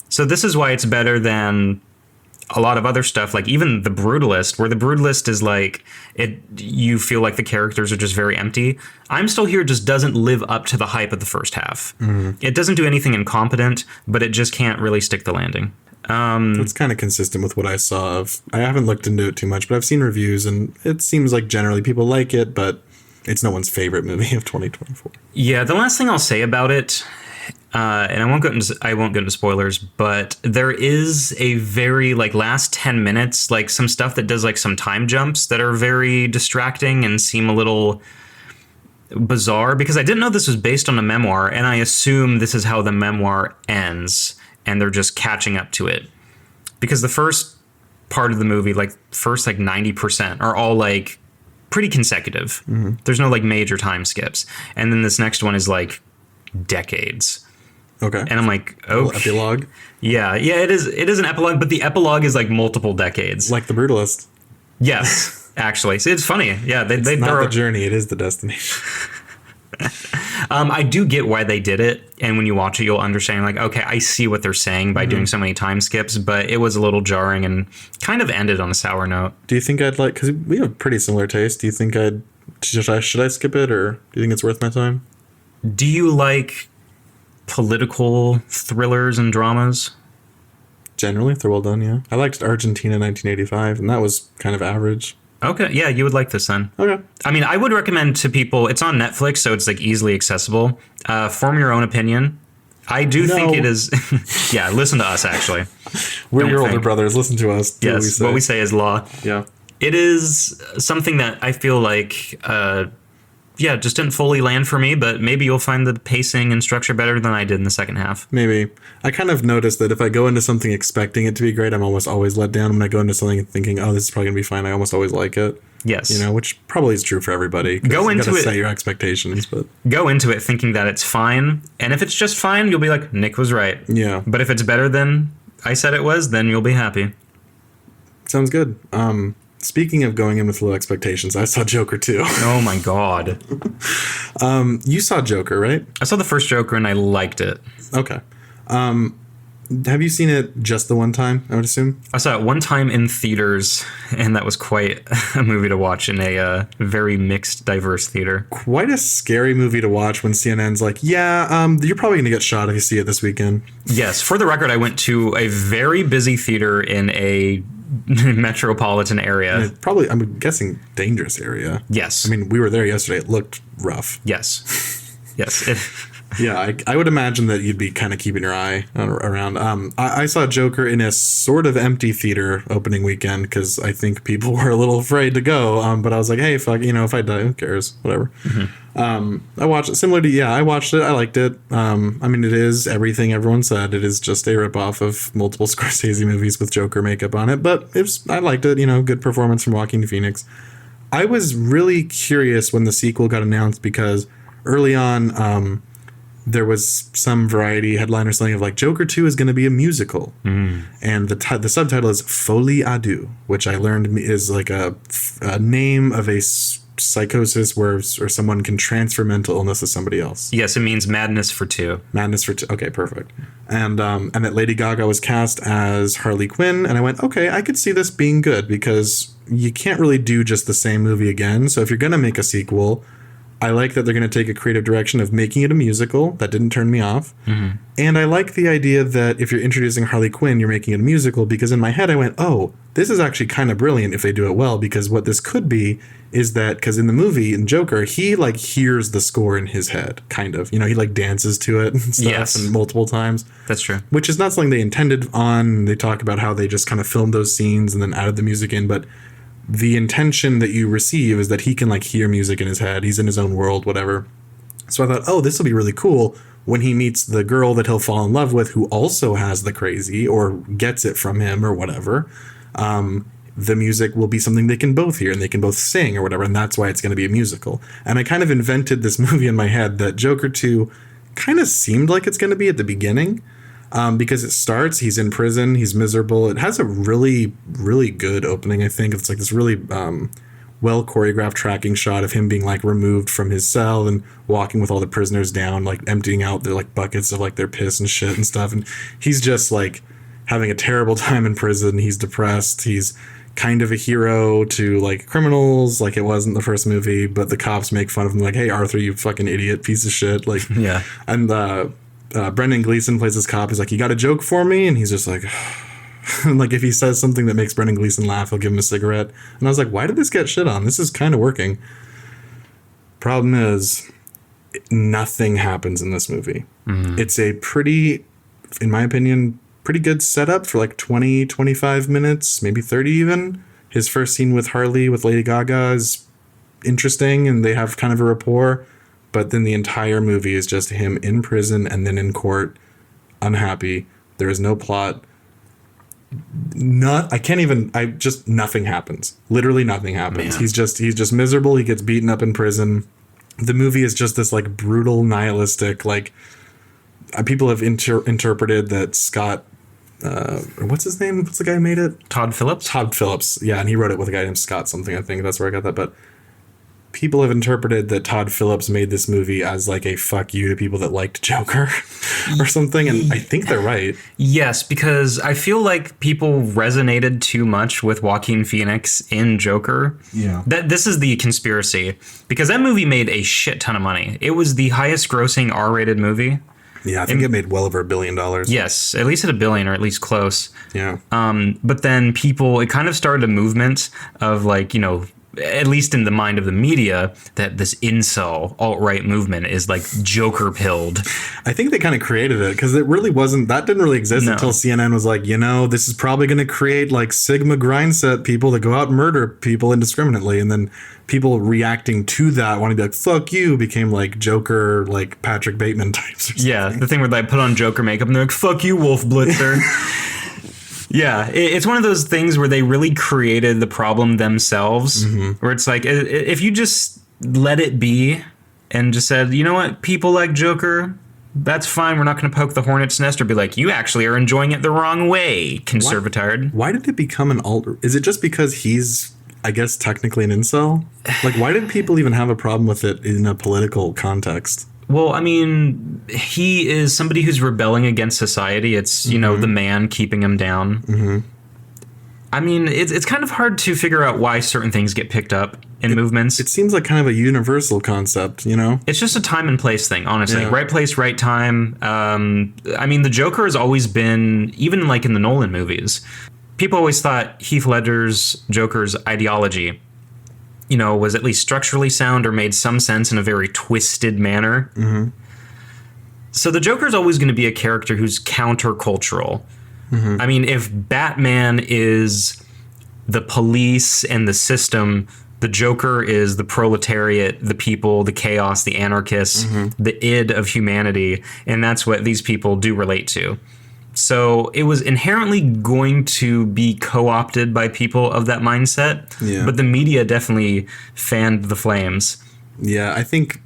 Speaker 2: So this is why it's better than a lot of other stuff, like even The Brutalist, where The Brutalist is like, you feel like the characters are just very empty. I'm Still Here just doesn't live up to the hype of the first half. It doesn't do anything incompetent, but it just can't really stick the landing.
Speaker 1: It's kind of consistent with what I saw of. I haven't looked into it too much, but I've seen reviews, and it seems like generally people like it, but it's no one's favorite movie of 2024.
Speaker 2: Yeah, the last thing I'll say about it, and I won't go into spoilers, but there is a very last 10 minutes, some stuff that does some time jumps that are very distracting and seem a little bizarre, because I didn't know this was based on a memoir, and I assume this is how the memoir ends, and they're just catching up to it. Because the first part of the movie, first 90% are all pretty consecutive. There's no major time skips. And then this next one is decades.
Speaker 1: Okay.
Speaker 2: And I'm like, okay.
Speaker 1: Epilogue?
Speaker 2: Yeah, it is an epilogue, but the epilogue is multiple decades.
Speaker 1: Like The Brutalist.
Speaker 2: Yes, actually. See, it's funny. Yeah,
Speaker 1: it's not the journey, it is the destination.
Speaker 2: I do get why they did it, and when you watch it, you'll understand, okay, I see what they're saying by doing so many time skips, but it was a little jarring and kind of ended on a sour note.
Speaker 1: Do you think I'd because we have pretty similar taste, do you think should I skip it, or do you think it's worth my time?
Speaker 2: Do you like political thrillers and dramas?
Speaker 1: Generally, if they're well done, yeah. I liked Argentina 1985, and that was kind of average.
Speaker 2: Okay, yeah, you would like this then.
Speaker 1: Okay.
Speaker 2: I mean, I would recommend to people, it's on Netflix, so it's easily accessible. Form your own opinion. I do think it is... Yeah, listen to us, actually.
Speaker 1: We're your older brothers. Listen to us.
Speaker 2: Yes, what we say is law.
Speaker 1: Yeah.
Speaker 2: It is something that I feel just didn't fully land for me, but maybe you'll find the pacing and structure better than I did in the second half.
Speaker 1: Maybe. I kind of noticed that if I go into something expecting it to be great, I'm almost always let down. When I go into something thinking, oh, this is probably going to be fine, I almost always like it.
Speaker 2: Yes.
Speaker 1: Which probably is true for everybody.
Speaker 2: Go into it.
Speaker 1: Set your expectations, but
Speaker 2: go into it thinking that it's fine. And if it's just fine, you'll be like, Nick was right.
Speaker 1: Yeah.
Speaker 2: But if it's better than I said it was, then you'll be happy.
Speaker 1: Sounds good. Speaking of going in with low expectations, I saw Joker 2.
Speaker 2: Oh my God.
Speaker 1: You saw Joker, right?
Speaker 2: I saw the first Joker and I liked it.
Speaker 1: Okay. Have you seen it just the one time, I would assume?
Speaker 2: I saw it one time in theaters, and that was quite a movie to watch in a very mixed, diverse theater.
Speaker 1: Quite a scary movie to watch when CNN's like, yeah, you're probably going to get shot if you see it this weekend.
Speaker 2: Yes. For the record, I went to a very busy theater in a metropolitan area.
Speaker 1: Probably, I'm guessing, dangerous area.
Speaker 2: Yes.
Speaker 1: I mean, we were there yesterday. It looked rough.
Speaker 2: Yes. Yes.
Speaker 1: Yeah, I would imagine that you'd be kind of keeping your eye around. I saw Joker in a sort of empty theater opening weekend because I think people were a little afraid to go. But I was like, hey, fuck, if I die, who cares? Whatever. I watched it similar to, I watched it. I liked it. I mean, it is everything everyone said. It is just a ripoff of multiple Scorsese movies with Joker makeup on it. But I liked it. Good performance from Joaquin Phoenix. I was really curious when the sequel got announced because early on, there was some Variety headline or something of like Joker 2 is going to be a musical. And the subtitle is Folie à Deux, which I learned is like a name of a psychosis where someone can transfer mental illness to somebody else.
Speaker 2: Yes, it means madness for two.
Speaker 1: Madness for two. Okay, perfect. And that Lady Gaga was cast as Harley Quinn. And I went, okay, I could see this being good because you can't really do just the same movie again. So if you're going to make a sequel, I like that they're going to take a creative direction of making it a musical. That didn't turn me off. And I like the idea that if you're introducing Harley Quinn, you're making it a musical, because in my head I went, oh, this is actually kind of brilliant if they do it well, because what this could be is that, because in the movie, in Joker, he like hears the score in his head, kind of. He like dances to it and stuff and multiple times.
Speaker 2: That's true.
Speaker 1: Which is not something they intended on. They talk about how they just kind of filmed those scenes and then added the music in, but the intention that you receive is that he can like hear music in his head. He's in his own world, whatever. So I thought, oh, this will be really cool when he meets the girl that he'll fall in love with, who also has the crazy or gets it from him or whatever. The music will be something they can both hear and they can both sing or whatever. And that's why it's going to be a musical. And I kind of invented this movie in my head that Joker 2 kind of seemed like it's going to be at the beginning. Because it starts, he's in prison, he's miserable. It has a really, really good opening, I think. It's like this really well choreographed tracking shot of him being like removed from his cell and walking with all the prisoners down, like emptying out their like buckets of like their piss and shit and stuff. And he's just like having a terrible time in prison. He's depressed. He's kind of a hero to like criminals, like it was in the first movie, but the cops make fun of him like, hey, Arthur, you fucking idiot, piece of shit. Like, yeah. And Brendan Gleeson plays this cop. He's like, you got a joke for me? And he's just like, like if he says something that makes Brendan Gleeson laugh, he'll give him a cigarette. And I was like, why did this get shit on? This is kind of working. Problem is, nothing happens in this movie. It's a pretty, in my opinion, pretty good setup for like 20, 25 minutes, maybe 30 even. His first scene with Harley, with Lady Gaga, is interesting and they have kind of a rapport. But then the entire movie is just him in prison and then in court, unhappy. There is no plot. Nothing happens. Literally nothing happens. Man. He's just miserable. He gets beaten up in prison. The movie is just this like brutal, nihilistic, like people have interpreted that Scott, what's his name? What's the guy who made it?
Speaker 2: Todd Phillips?
Speaker 1: Todd Phillips. Yeah. And he wrote it with a guy named Scott something. I think that's where I got that. But people have interpreted that Todd Phillips made this movie as like a fuck you to people that liked Joker or something. And I think they're right.
Speaker 2: Yes, because I feel like people resonated too much with Joaquin Phoenix in Joker.
Speaker 1: Yeah.
Speaker 2: This is the conspiracy, because that movie made a shit ton of money. It was the highest grossing R-rated movie.
Speaker 1: Yeah, I think it made well over $1 billion.
Speaker 2: Yes, at least at $1 billion, or at least close.
Speaker 1: Yeah.
Speaker 2: But then it kind of started a movement of like, at least in the mind of the media, that this incel alt-right movement is like Joker pilled.
Speaker 1: I think they kind of created it because it really wasn't, that didn't really exist until CNN was like, this is probably going to create like Sigma grindset people that go out and murder people indiscriminately. And then people reacting to that, wanting to be like, fuck you, became like Joker, like Patrick Bateman types or something.
Speaker 2: Yeah, the thing where they put on Joker makeup and they're like, fuck you, Wolf Blitzer. Yeah, it's one of those things where they really created the problem themselves, where it's like, if you just let it be and just said, you know what, people like Joker, that's fine, we're not going to poke the hornet's nest or be like, you actually are enjoying it the wrong way, conservatard.
Speaker 1: Why did it become an alt? Is it just because he's, I guess, technically an incel? Like, why did people even have a problem with it in a political context?
Speaker 2: Well, I mean, he is somebody who's rebelling against society. It's, the man keeping him down. I mean, it's kind of hard to figure out why certain things get picked up in movements.
Speaker 1: It seems like kind of a universal concept,
Speaker 2: It's just a time and place thing, honestly. Yeah. Right place, right time. I mean, the Joker has always been, even like in the Nolan movies, people always thought Heath Ledger's Joker's ideology was at least structurally sound or made some sense in a very twisted manner. So the Joker is always going to be a character who's countercultural. I mean, if Batman is the police and the system, the Joker is the proletariat, the people, the chaos, the anarchists, the id of humanity. And that's what these people do relate to. So it was inherently going to be co-opted by people of that mindset, but the media definitely fanned the flames.
Speaker 1: Yeah, I think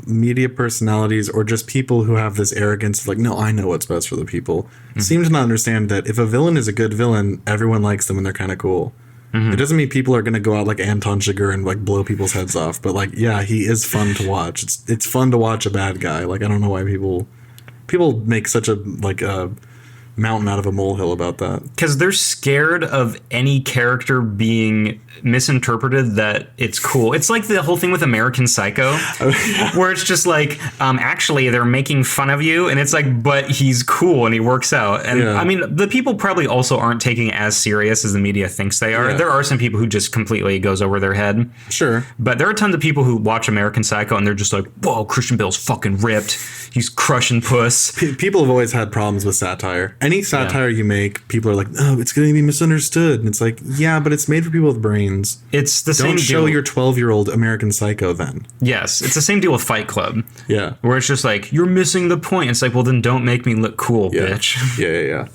Speaker 1: media personalities or just people who have this arrogance of like, no, I know what's best for the people, seem to not understand that if a villain is a good villain, everyone likes them and they're kind of cool. It doesn't mean people are going to go out like Anton Chigurh and like blow people's heads off, but like, yeah, he is fun to watch. It's fun to watch a bad guy. Like, I don't know why people make such a mountain out of a molehill about that.
Speaker 2: Because they're scared of any character being misinterpreted that it's cool. It's like the whole thing with American Psycho, where it's just like, actually, they're making fun of you. And it's like, but he's cool and he works out. And I mean, the people probably also aren't taking it as serious as the media thinks they are. Yeah. There are some people who just completely goes over their head.
Speaker 1: Sure.
Speaker 2: But there are tons of people who watch American Psycho and they're just like, whoa, Christian Bale's fucking ripped. He's crushing puss.
Speaker 1: People have always had problems with satire. Any satire you make, people are like, oh, it's going to be misunderstood. And it's like, yeah, but it's made for people with brains.
Speaker 2: It's the same deal.
Speaker 1: Don't show your 12-year-old American Psycho then.
Speaker 2: Yes, it's the same deal with Fight Club.
Speaker 1: Yeah.
Speaker 2: Where it's just like, you're missing the point. It's like, well, then don't make me look cool, bitch.
Speaker 1: Yeah.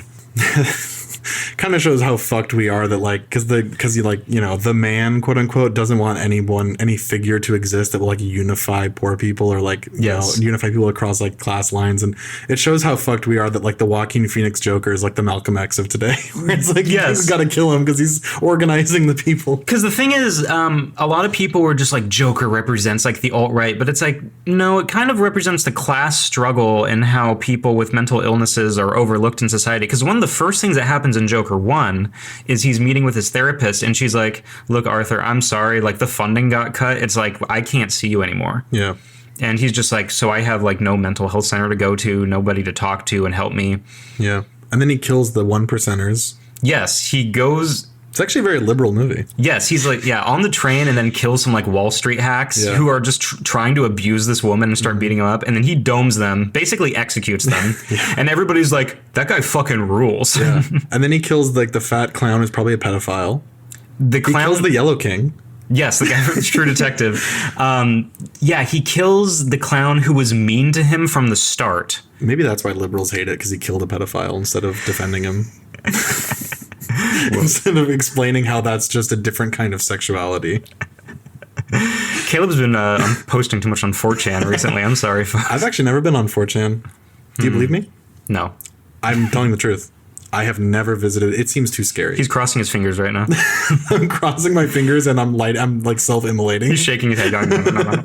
Speaker 1: Kind of shows how fucked we are that like, because you like, the man, quote unquote, doesn't want any figure to exist that will like unify poor people or like, unify people across like class lines. And it shows how fucked we are that like the Joaquin Phoenix Joker is like the Malcolm X of today. Where it's like, you've got to kill him because he's organizing the people.
Speaker 2: Because the thing is, a lot of people were just like, Joker represents like the alt-right, but it's like, no, it kind of represents the class struggle and how people with mental illnesses are overlooked in society. Because one of the first things that happens in Joker 1 is he's meeting with his therapist and she's like, look, Arthur, I'm sorry, like the funding got cut. It's like, I can't see you anymore.
Speaker 1: Yeah.
Speaker 2: And he's just like, so I have like no mental health center to go to, nobody to talk to and help me.
Speaker 1: Yeah. And then he kills the 1%ers.
Speaker 2: Yes, he goes...
Speaker 1: It's actually a very liberal movie.
Speaker 2: Yes, he's like, on the train and then kills some like Wall Street hacks who are just trying to abuse this woman and start beating him up. And then he domes them, basically executes them. And everybody's like, that guy fucking rules.
Speaker 1: Yeah. And then he kills like the fat clown who's probably a pedophile.
Speaker 2: He
Speaker 1: kills the Yellow King.
Speaker 2: Yes, the guy from True Detective. He kills the clown who was mean to him from the start.
Speaker 1: Maybe that's why liberals hate it, because he killed a pedophile instead of defending him. Instead of explaining how that's just a different kind of sexuality.
Speaker 2: Caleb's been posting too much on 4chan recently. I'm sorry.
Speaker 1: I've actually never been on 4chan. Do you believe me?
Speaker 2: No.
Speaker 1: I'm telling the truth. I have never visited. It seems too scary.
Speaker 2: He's crossing his fingers right now.
Speaker 1: I'm crossing my fingers and I'm like self-immolating.
Speaker 2: He's shaking his head going, no.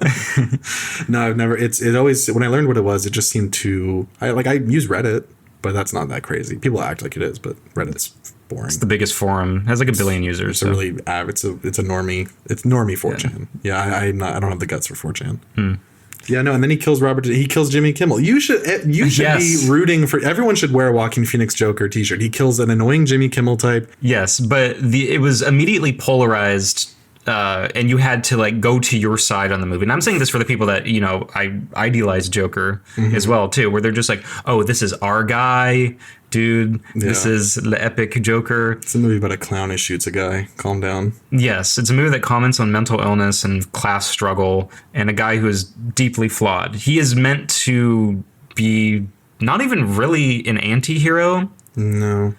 Speaker 1: No, I've never. It always, when I learned what it was, it just seemed too. I use Reddit, but that's not that crazy. People act like it is, but Reddit's boring.
Speaker 2: It's the biggest forum. It has like 1 billion users.
Speaker 1: It's a really it's a normie. It's normie 4chan. Yeah, I don't have the guts for 4chan. Yeah, no, and then he kills He kills Jimmy Kimmel. You should be rooting for. Everyone should wear a Joaquin Phoenix Joker T-shirt. He kills an annoying Jimmy Kimmel type.
Speaker 2: Yes, but it was immediately polarized and you had to like go to your side on the movie. And I'm saying this for the people that, you know, I idealize Joker as well too, where they're just like, oh, this is our guy, dude. This is the epic Joker.
Speaker 1: It's a movie about a clown who shoots a guy. Calm down.
Speaker 2: Yes, it's a movie that comments on mental illness and class struggle, and a guy who is deeply flawed. He is meant to be not even really an anti-hero.
Speaker 1: No.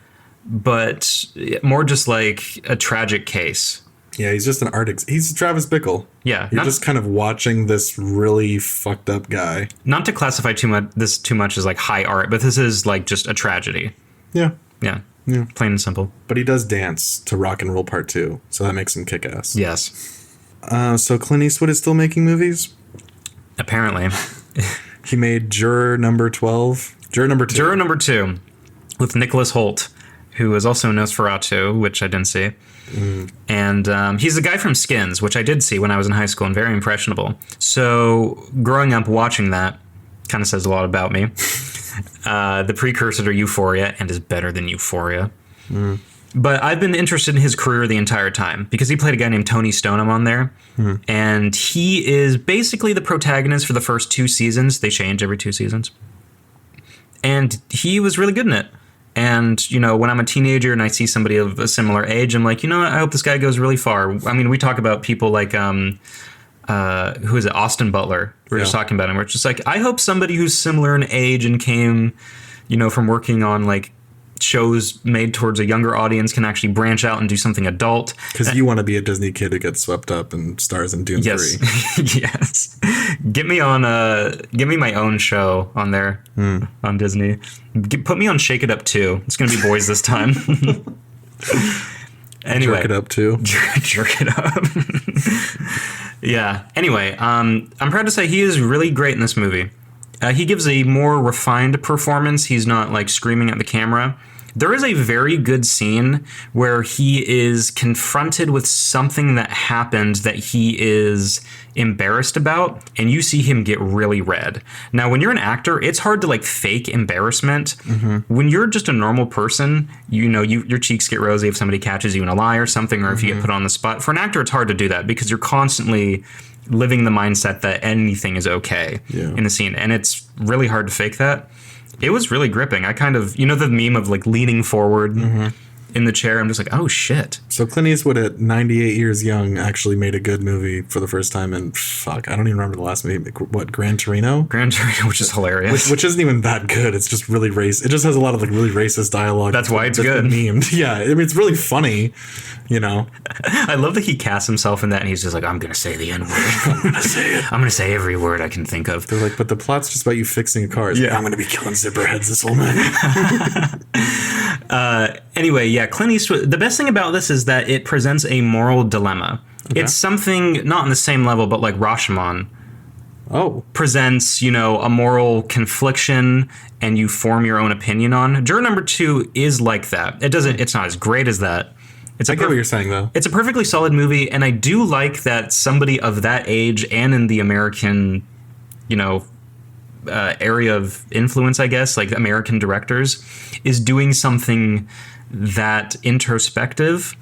Speaker 2: But more just like a tragic case.
Speaker 1: Yeah, he's just an he's Travis Bickle.
Speaker 2: Yeah.
Speaker 1: You're just kind of watching this really fucked up guy.
Speaker 2: Not to classify too much as like high art, but this is like just a tragedy.
Speaker 1: Yeah.
Speaker 2: Yeah.
Speaker 1: Yeah.
Speaker 2: Plain and simple.
Speaker 1: But he does dance to Rock and Roll Part 2, so that makes him kick ass.
Speaker 2: Yes.
Speaker 1: So Clint Eastwood is still making movies?
Speaker 2: Apparently.
Speaker 1: He made Juror Number 12. Juror Number 2.
Speaker 2: Juror Number 2 with Nicholas Hoult, who is also Nosferatu, which I didn't see. And he's the guy from Skins, which I did see when I was in high school and very impressionable. So growing up watching that kind of says a lot about me. The precursor to Euphoria, and is better than Euphoria. But I've been interested in his career the entire time because he played a guy named Tony Stoneham on there. And he is basically the protagonist for the first 2 seasons. They change every 2 seasons. And he was really good in it. And, you know, when I'm a teenager and I see somebody of a similar age, I'm like, you know what? I hope this guy goes really far. I mean, we talk about people like, who is it? Austin Butler. We were just talking about him. We're just like, I hope somebody who's similar in age and came, you know, from working on like shows made towards a younger audience can actually branch out and do something adult.
Speaker 1: Because you want to be a Disney kid who gets swept up and stars in Dune 3.
Speaker 2: Yes. Get me my own show on there on Disney. Put me on Shake It Up 2. It's going to be boys this time. Anyway.
Speaker 1: Jerk It Up 2.
Speaker 2: Jerk It Up. Yeah. Anyway, I'm proud to say he is really great in this movie. He gives a more refined performance. He's not like screaming at the camera. There is a very good scene where he is confronted with something that happened that he is embarrassed about, and you see him get really red. Now, when you're an actor, it's hard to like fake embarrassment. When you're just a normal person, you know, your cheeks get rosy if somebody catches you in a lie or something, or if you get put on the spot. For an actor, it's hard to do that because you're constantly living the mindset that anything is okay in the scene. And it's really hard to fake that. It was really gripping. I kind of, you know, the meme of like leaning forward in the chair. I'm just like, oh shit.
Speaker 1: So Clint Eastwood at 98 years young actually made a good movie for the first time. And fuck, I don't even remember the last movie. What, Gran Torino?
Speaker 2: Gran Torino, which is hilarious.
Speaker 1: Which isn't even that good. It's just really racist. It just has a lot of like really racist dialogue.
Speaker 2: That's why it's good.
Speaker 1: Memed. Yeah, I mean, it's really funny, you know.
Speaker 2: I love that he casts himself in that and he's just like, I'm going to say the N-word. I'm going to say it. I'm going to say every word I can think of.
Speaker 1: They're like, but the plot's just about you fixing cars. Yeah. I'm going to be killing zipperheads this whole night.
Speaker 2: Anyway, yeah, Clint Eastwood, the best thing about this is that it presents a moral dilemma. Okay. It's something not on the same level, but like Rashomon presents, you know, a moral confliction and you form your own opinion on. Juror Number 2 is like that. It's not as great as that.
Speaker 1: I get what you're saying, though.
Speaker 2: It's a perfectly solid movie, and I do like that somebody of that age and in the American, you know, area of influence, I guess, like American directors, is doing something that introspective.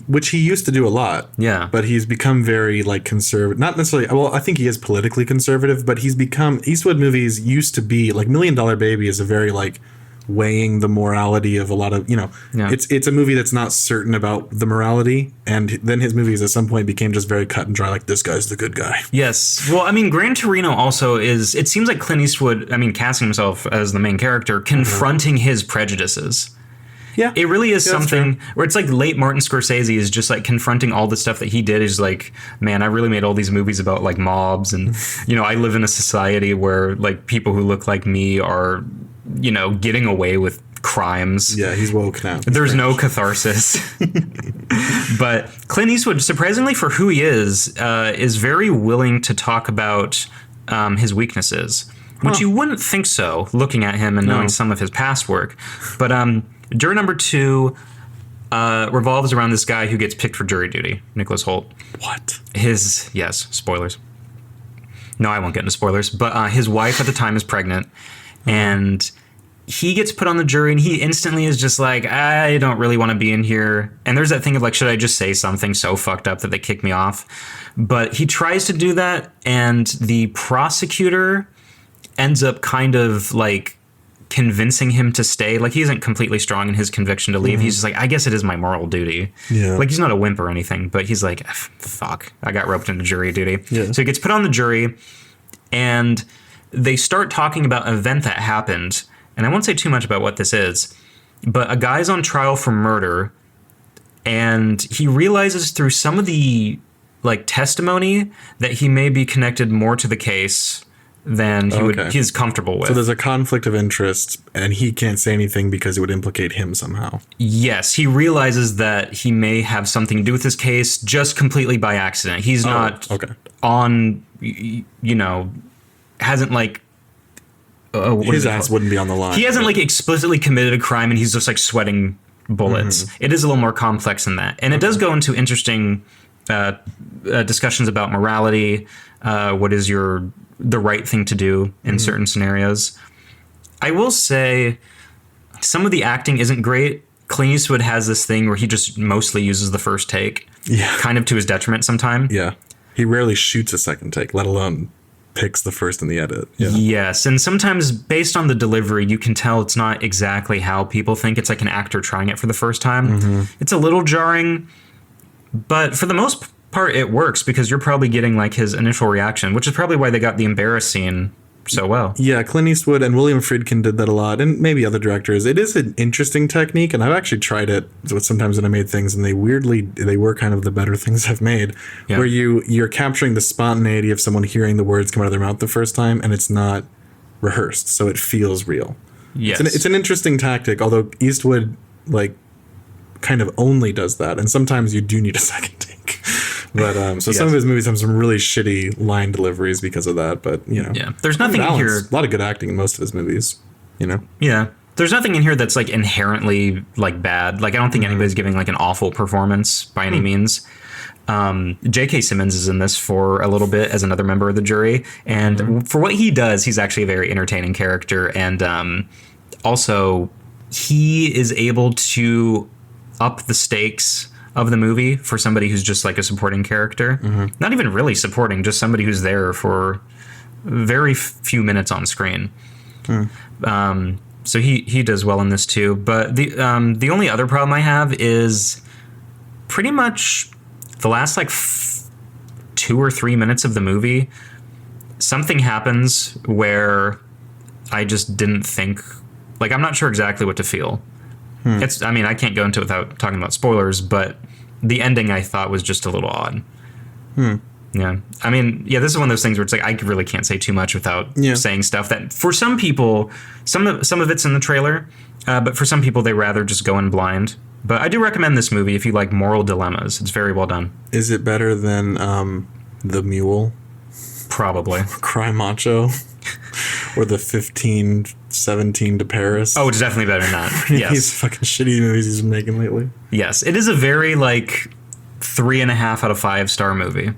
Speaker 1: Which he used to do a lot.
Speaker 2: Yeah.
Speaker 1: But he's become very, like, conservative. Not necessarily... Well, I think he is politically conservative, but he's become... Eastwood movies used to be... Like, $1 Million Baby is a very, like, weighing the morality of a lot of... You know, it's a movie that's not certain about the morality, and then his movies at some point became just very cut and dry, like, this guy's the good guy.
Speaker 2: Yes. Well, I mean, Gran Torino also is... It seems like Clint Eastwood, I mean, casting himself as the main character, confronting his prejudices.
Speaker 1: Yeah.
Speaker 2: It really is something where it's like late Martin Scorsese is just like confronting all the stuff that he did. Is like, man, I really made all these movies about like mobs and, you know, I live in a society where like people who look like me are, you know, getting away with crimes.
Speaker 1: Yeah, he's woke now.
Speaker 2: There's no catharsis. But Clint Eastwood, surprisingly for who he is very willing to talk about his weaknesses, which you wouldn't think so looking at him and knowing some of his past work. But Juror Number 2 revolves around this guy who gets picked for jury duty, Nicholas Hoult.
Speaker 1: What?
Speaker 2: Yes, spoilers. No, I won't get into spoilers. But his wife at the time is pregnant, and he gets put on the jury and he instantly is just like, I don't really want to be in here. And there's that thing of like, should I just say something so fucked up that they kick me off? But he tries to do that, and the prosecutor ends up kind of like convincing him to stay. Like, he isn't completely strong in his conviction to leave. He's just like, I guess it is my moral duty. Yeah. Like, he's not a wimp or anything, but he's like, fuck, I got roped into jury duty. Yeah. So he gets put on the jury, and they start talking about an event that happened. And I won't say too much about what this is, but a guy's on trial for murder, and he realizes through some of the like testimony that he may be connected more to the case than he's comfortable with.
Speaker 1: So there's a conflict of interest, and he can't say anything because it would implicate him somehow.
Speaker 2: Yes, he realizes that he may have something to do with this case just completely by accident. He's not on, hasn't like...
Speaker 1: his ass wouldn't be on the line.
Speaker 2: He hasn't like explicitly committed a crime, and he's just like sweating bullets. Mm-hmm. It is a little more complex than that. And it does go into interesting discussions about morality. What is the right thing to do in certain scenarios? I will say some of the acting isn't great. Clint Eastwood has this thing where he just mostly uses the first take, kind of to his detriment sometimes.
Speaker 1: Yeah. He rarely shoots a second take, let alone picks the first in the edit. Yeah.
Speaker 2: Yes, and sometimes based on the delivery, you can tell it's not exactly how people think. It's like an actor trying it for the first time. Mm-hmm. It's a little jarring, but for the most part, it works because you're probably getting like his initial reaction, which is probably why they got the embarrassed scene so well.
Speaker 1: Yeah, Clint Eastwood and William Friedkin did that a lot, and maybe other directors. It is an interesting technique, and I've actually tried it sometimes when I made things, and they were kind of the better things I've made, where you're capturing the spontaneity of someone hearing the words come out of their mouth the first time, and it's not rehearsed, so it feels real. Yes. It's an interesting tactic, although Eastwood like kind of only does that, and sometimes you do need a second take. But some of his movies have some really shitty line deliveries because of that. But
Speaker 2: there's nothing in here.
Speaker 1: A lot of good acting in most of his movies.
Speaker 2: Yeah, there's nothing in here that's like inherently like bad. Like I don't think anybody's giving like an awful performance by any means. J.K. Simmons is in this for a little bit as another member of the jury, and for what he does, he's actually a very entertaining character, and also he is able to up the stakes of the movie for somebody who's just like a supporting character. Not even really supporting, just somebody who's there for very few minutes on screen. So he does well in this too. But the only other problem I have is pretty much the last like 2 or 3 minutes of the movie, something happens where I just didn't think, like I'm not sure exactly what to feel. I can't go into it without talking about spoilers, but the ending I thought was just a little odd. Yeah. This is one of those things where it's like I really can't say too much without saying stuff that for some people, some of it's in the trailer, but for some people they rather just go in blind. But I do recommend this movie if you like moral dilemmas. It's very well done.
Speaker 1: Is it better than The Mule?
Speaker 2: Probably.
Speaker 1: Cry Macho? Or the 15-17 to Paris?
Speaker 2: Oh, it's definitely better than that. Yes.
Speaker 1: These fucking shitty movies he's been making lately.
Speaker 2: Yes. It is a very, 3.5 out of 5 star movie.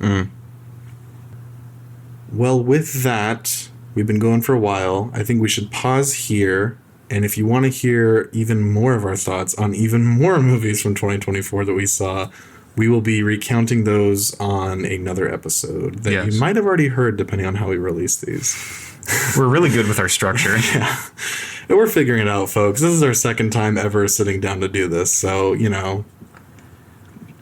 Speaker 1: Well, with that, we've been going for a while. I think we should pause here. And if you want to hear even more of our thoughts on even more movies from 2024 that we saw, we will be recounting those on another episode that you might have already heard, depending on how we release these.
Speaker 2: We're really good with our structure.
Speaker 1: Yeah. We're figuring it out, folks. This is our second time ever sitting down to do this. So,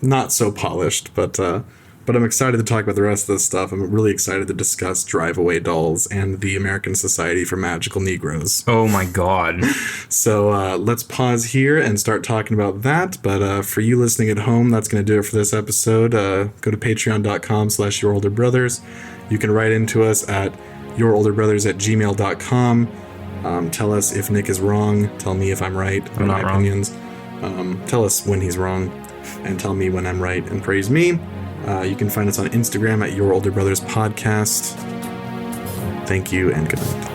Speaker 1: not so polished, but I'm excited to talk about the rest of this stuff. I'm really excited to discuss Drive Away Dolls and the American Society for Magical Negroes.
Speaker 2: Oh my God.
Speaker 1: So let's pause here and start talking about that. But for you listening at home, that's going to do it for this episode. Go to patreon.com/yourolderbrothers. You can write into us at yourolderbrothers@gmail.com. Tell us if Nick is wrong. Tell me if I'm right.
Speaker 2: I'm not wrong.
Speaker 1: Opinions. Tell us when he's wrong and tell me when I'm right and praise me. You can find us on Instagram at Your Older Brothers Podcast. Thank you and good night.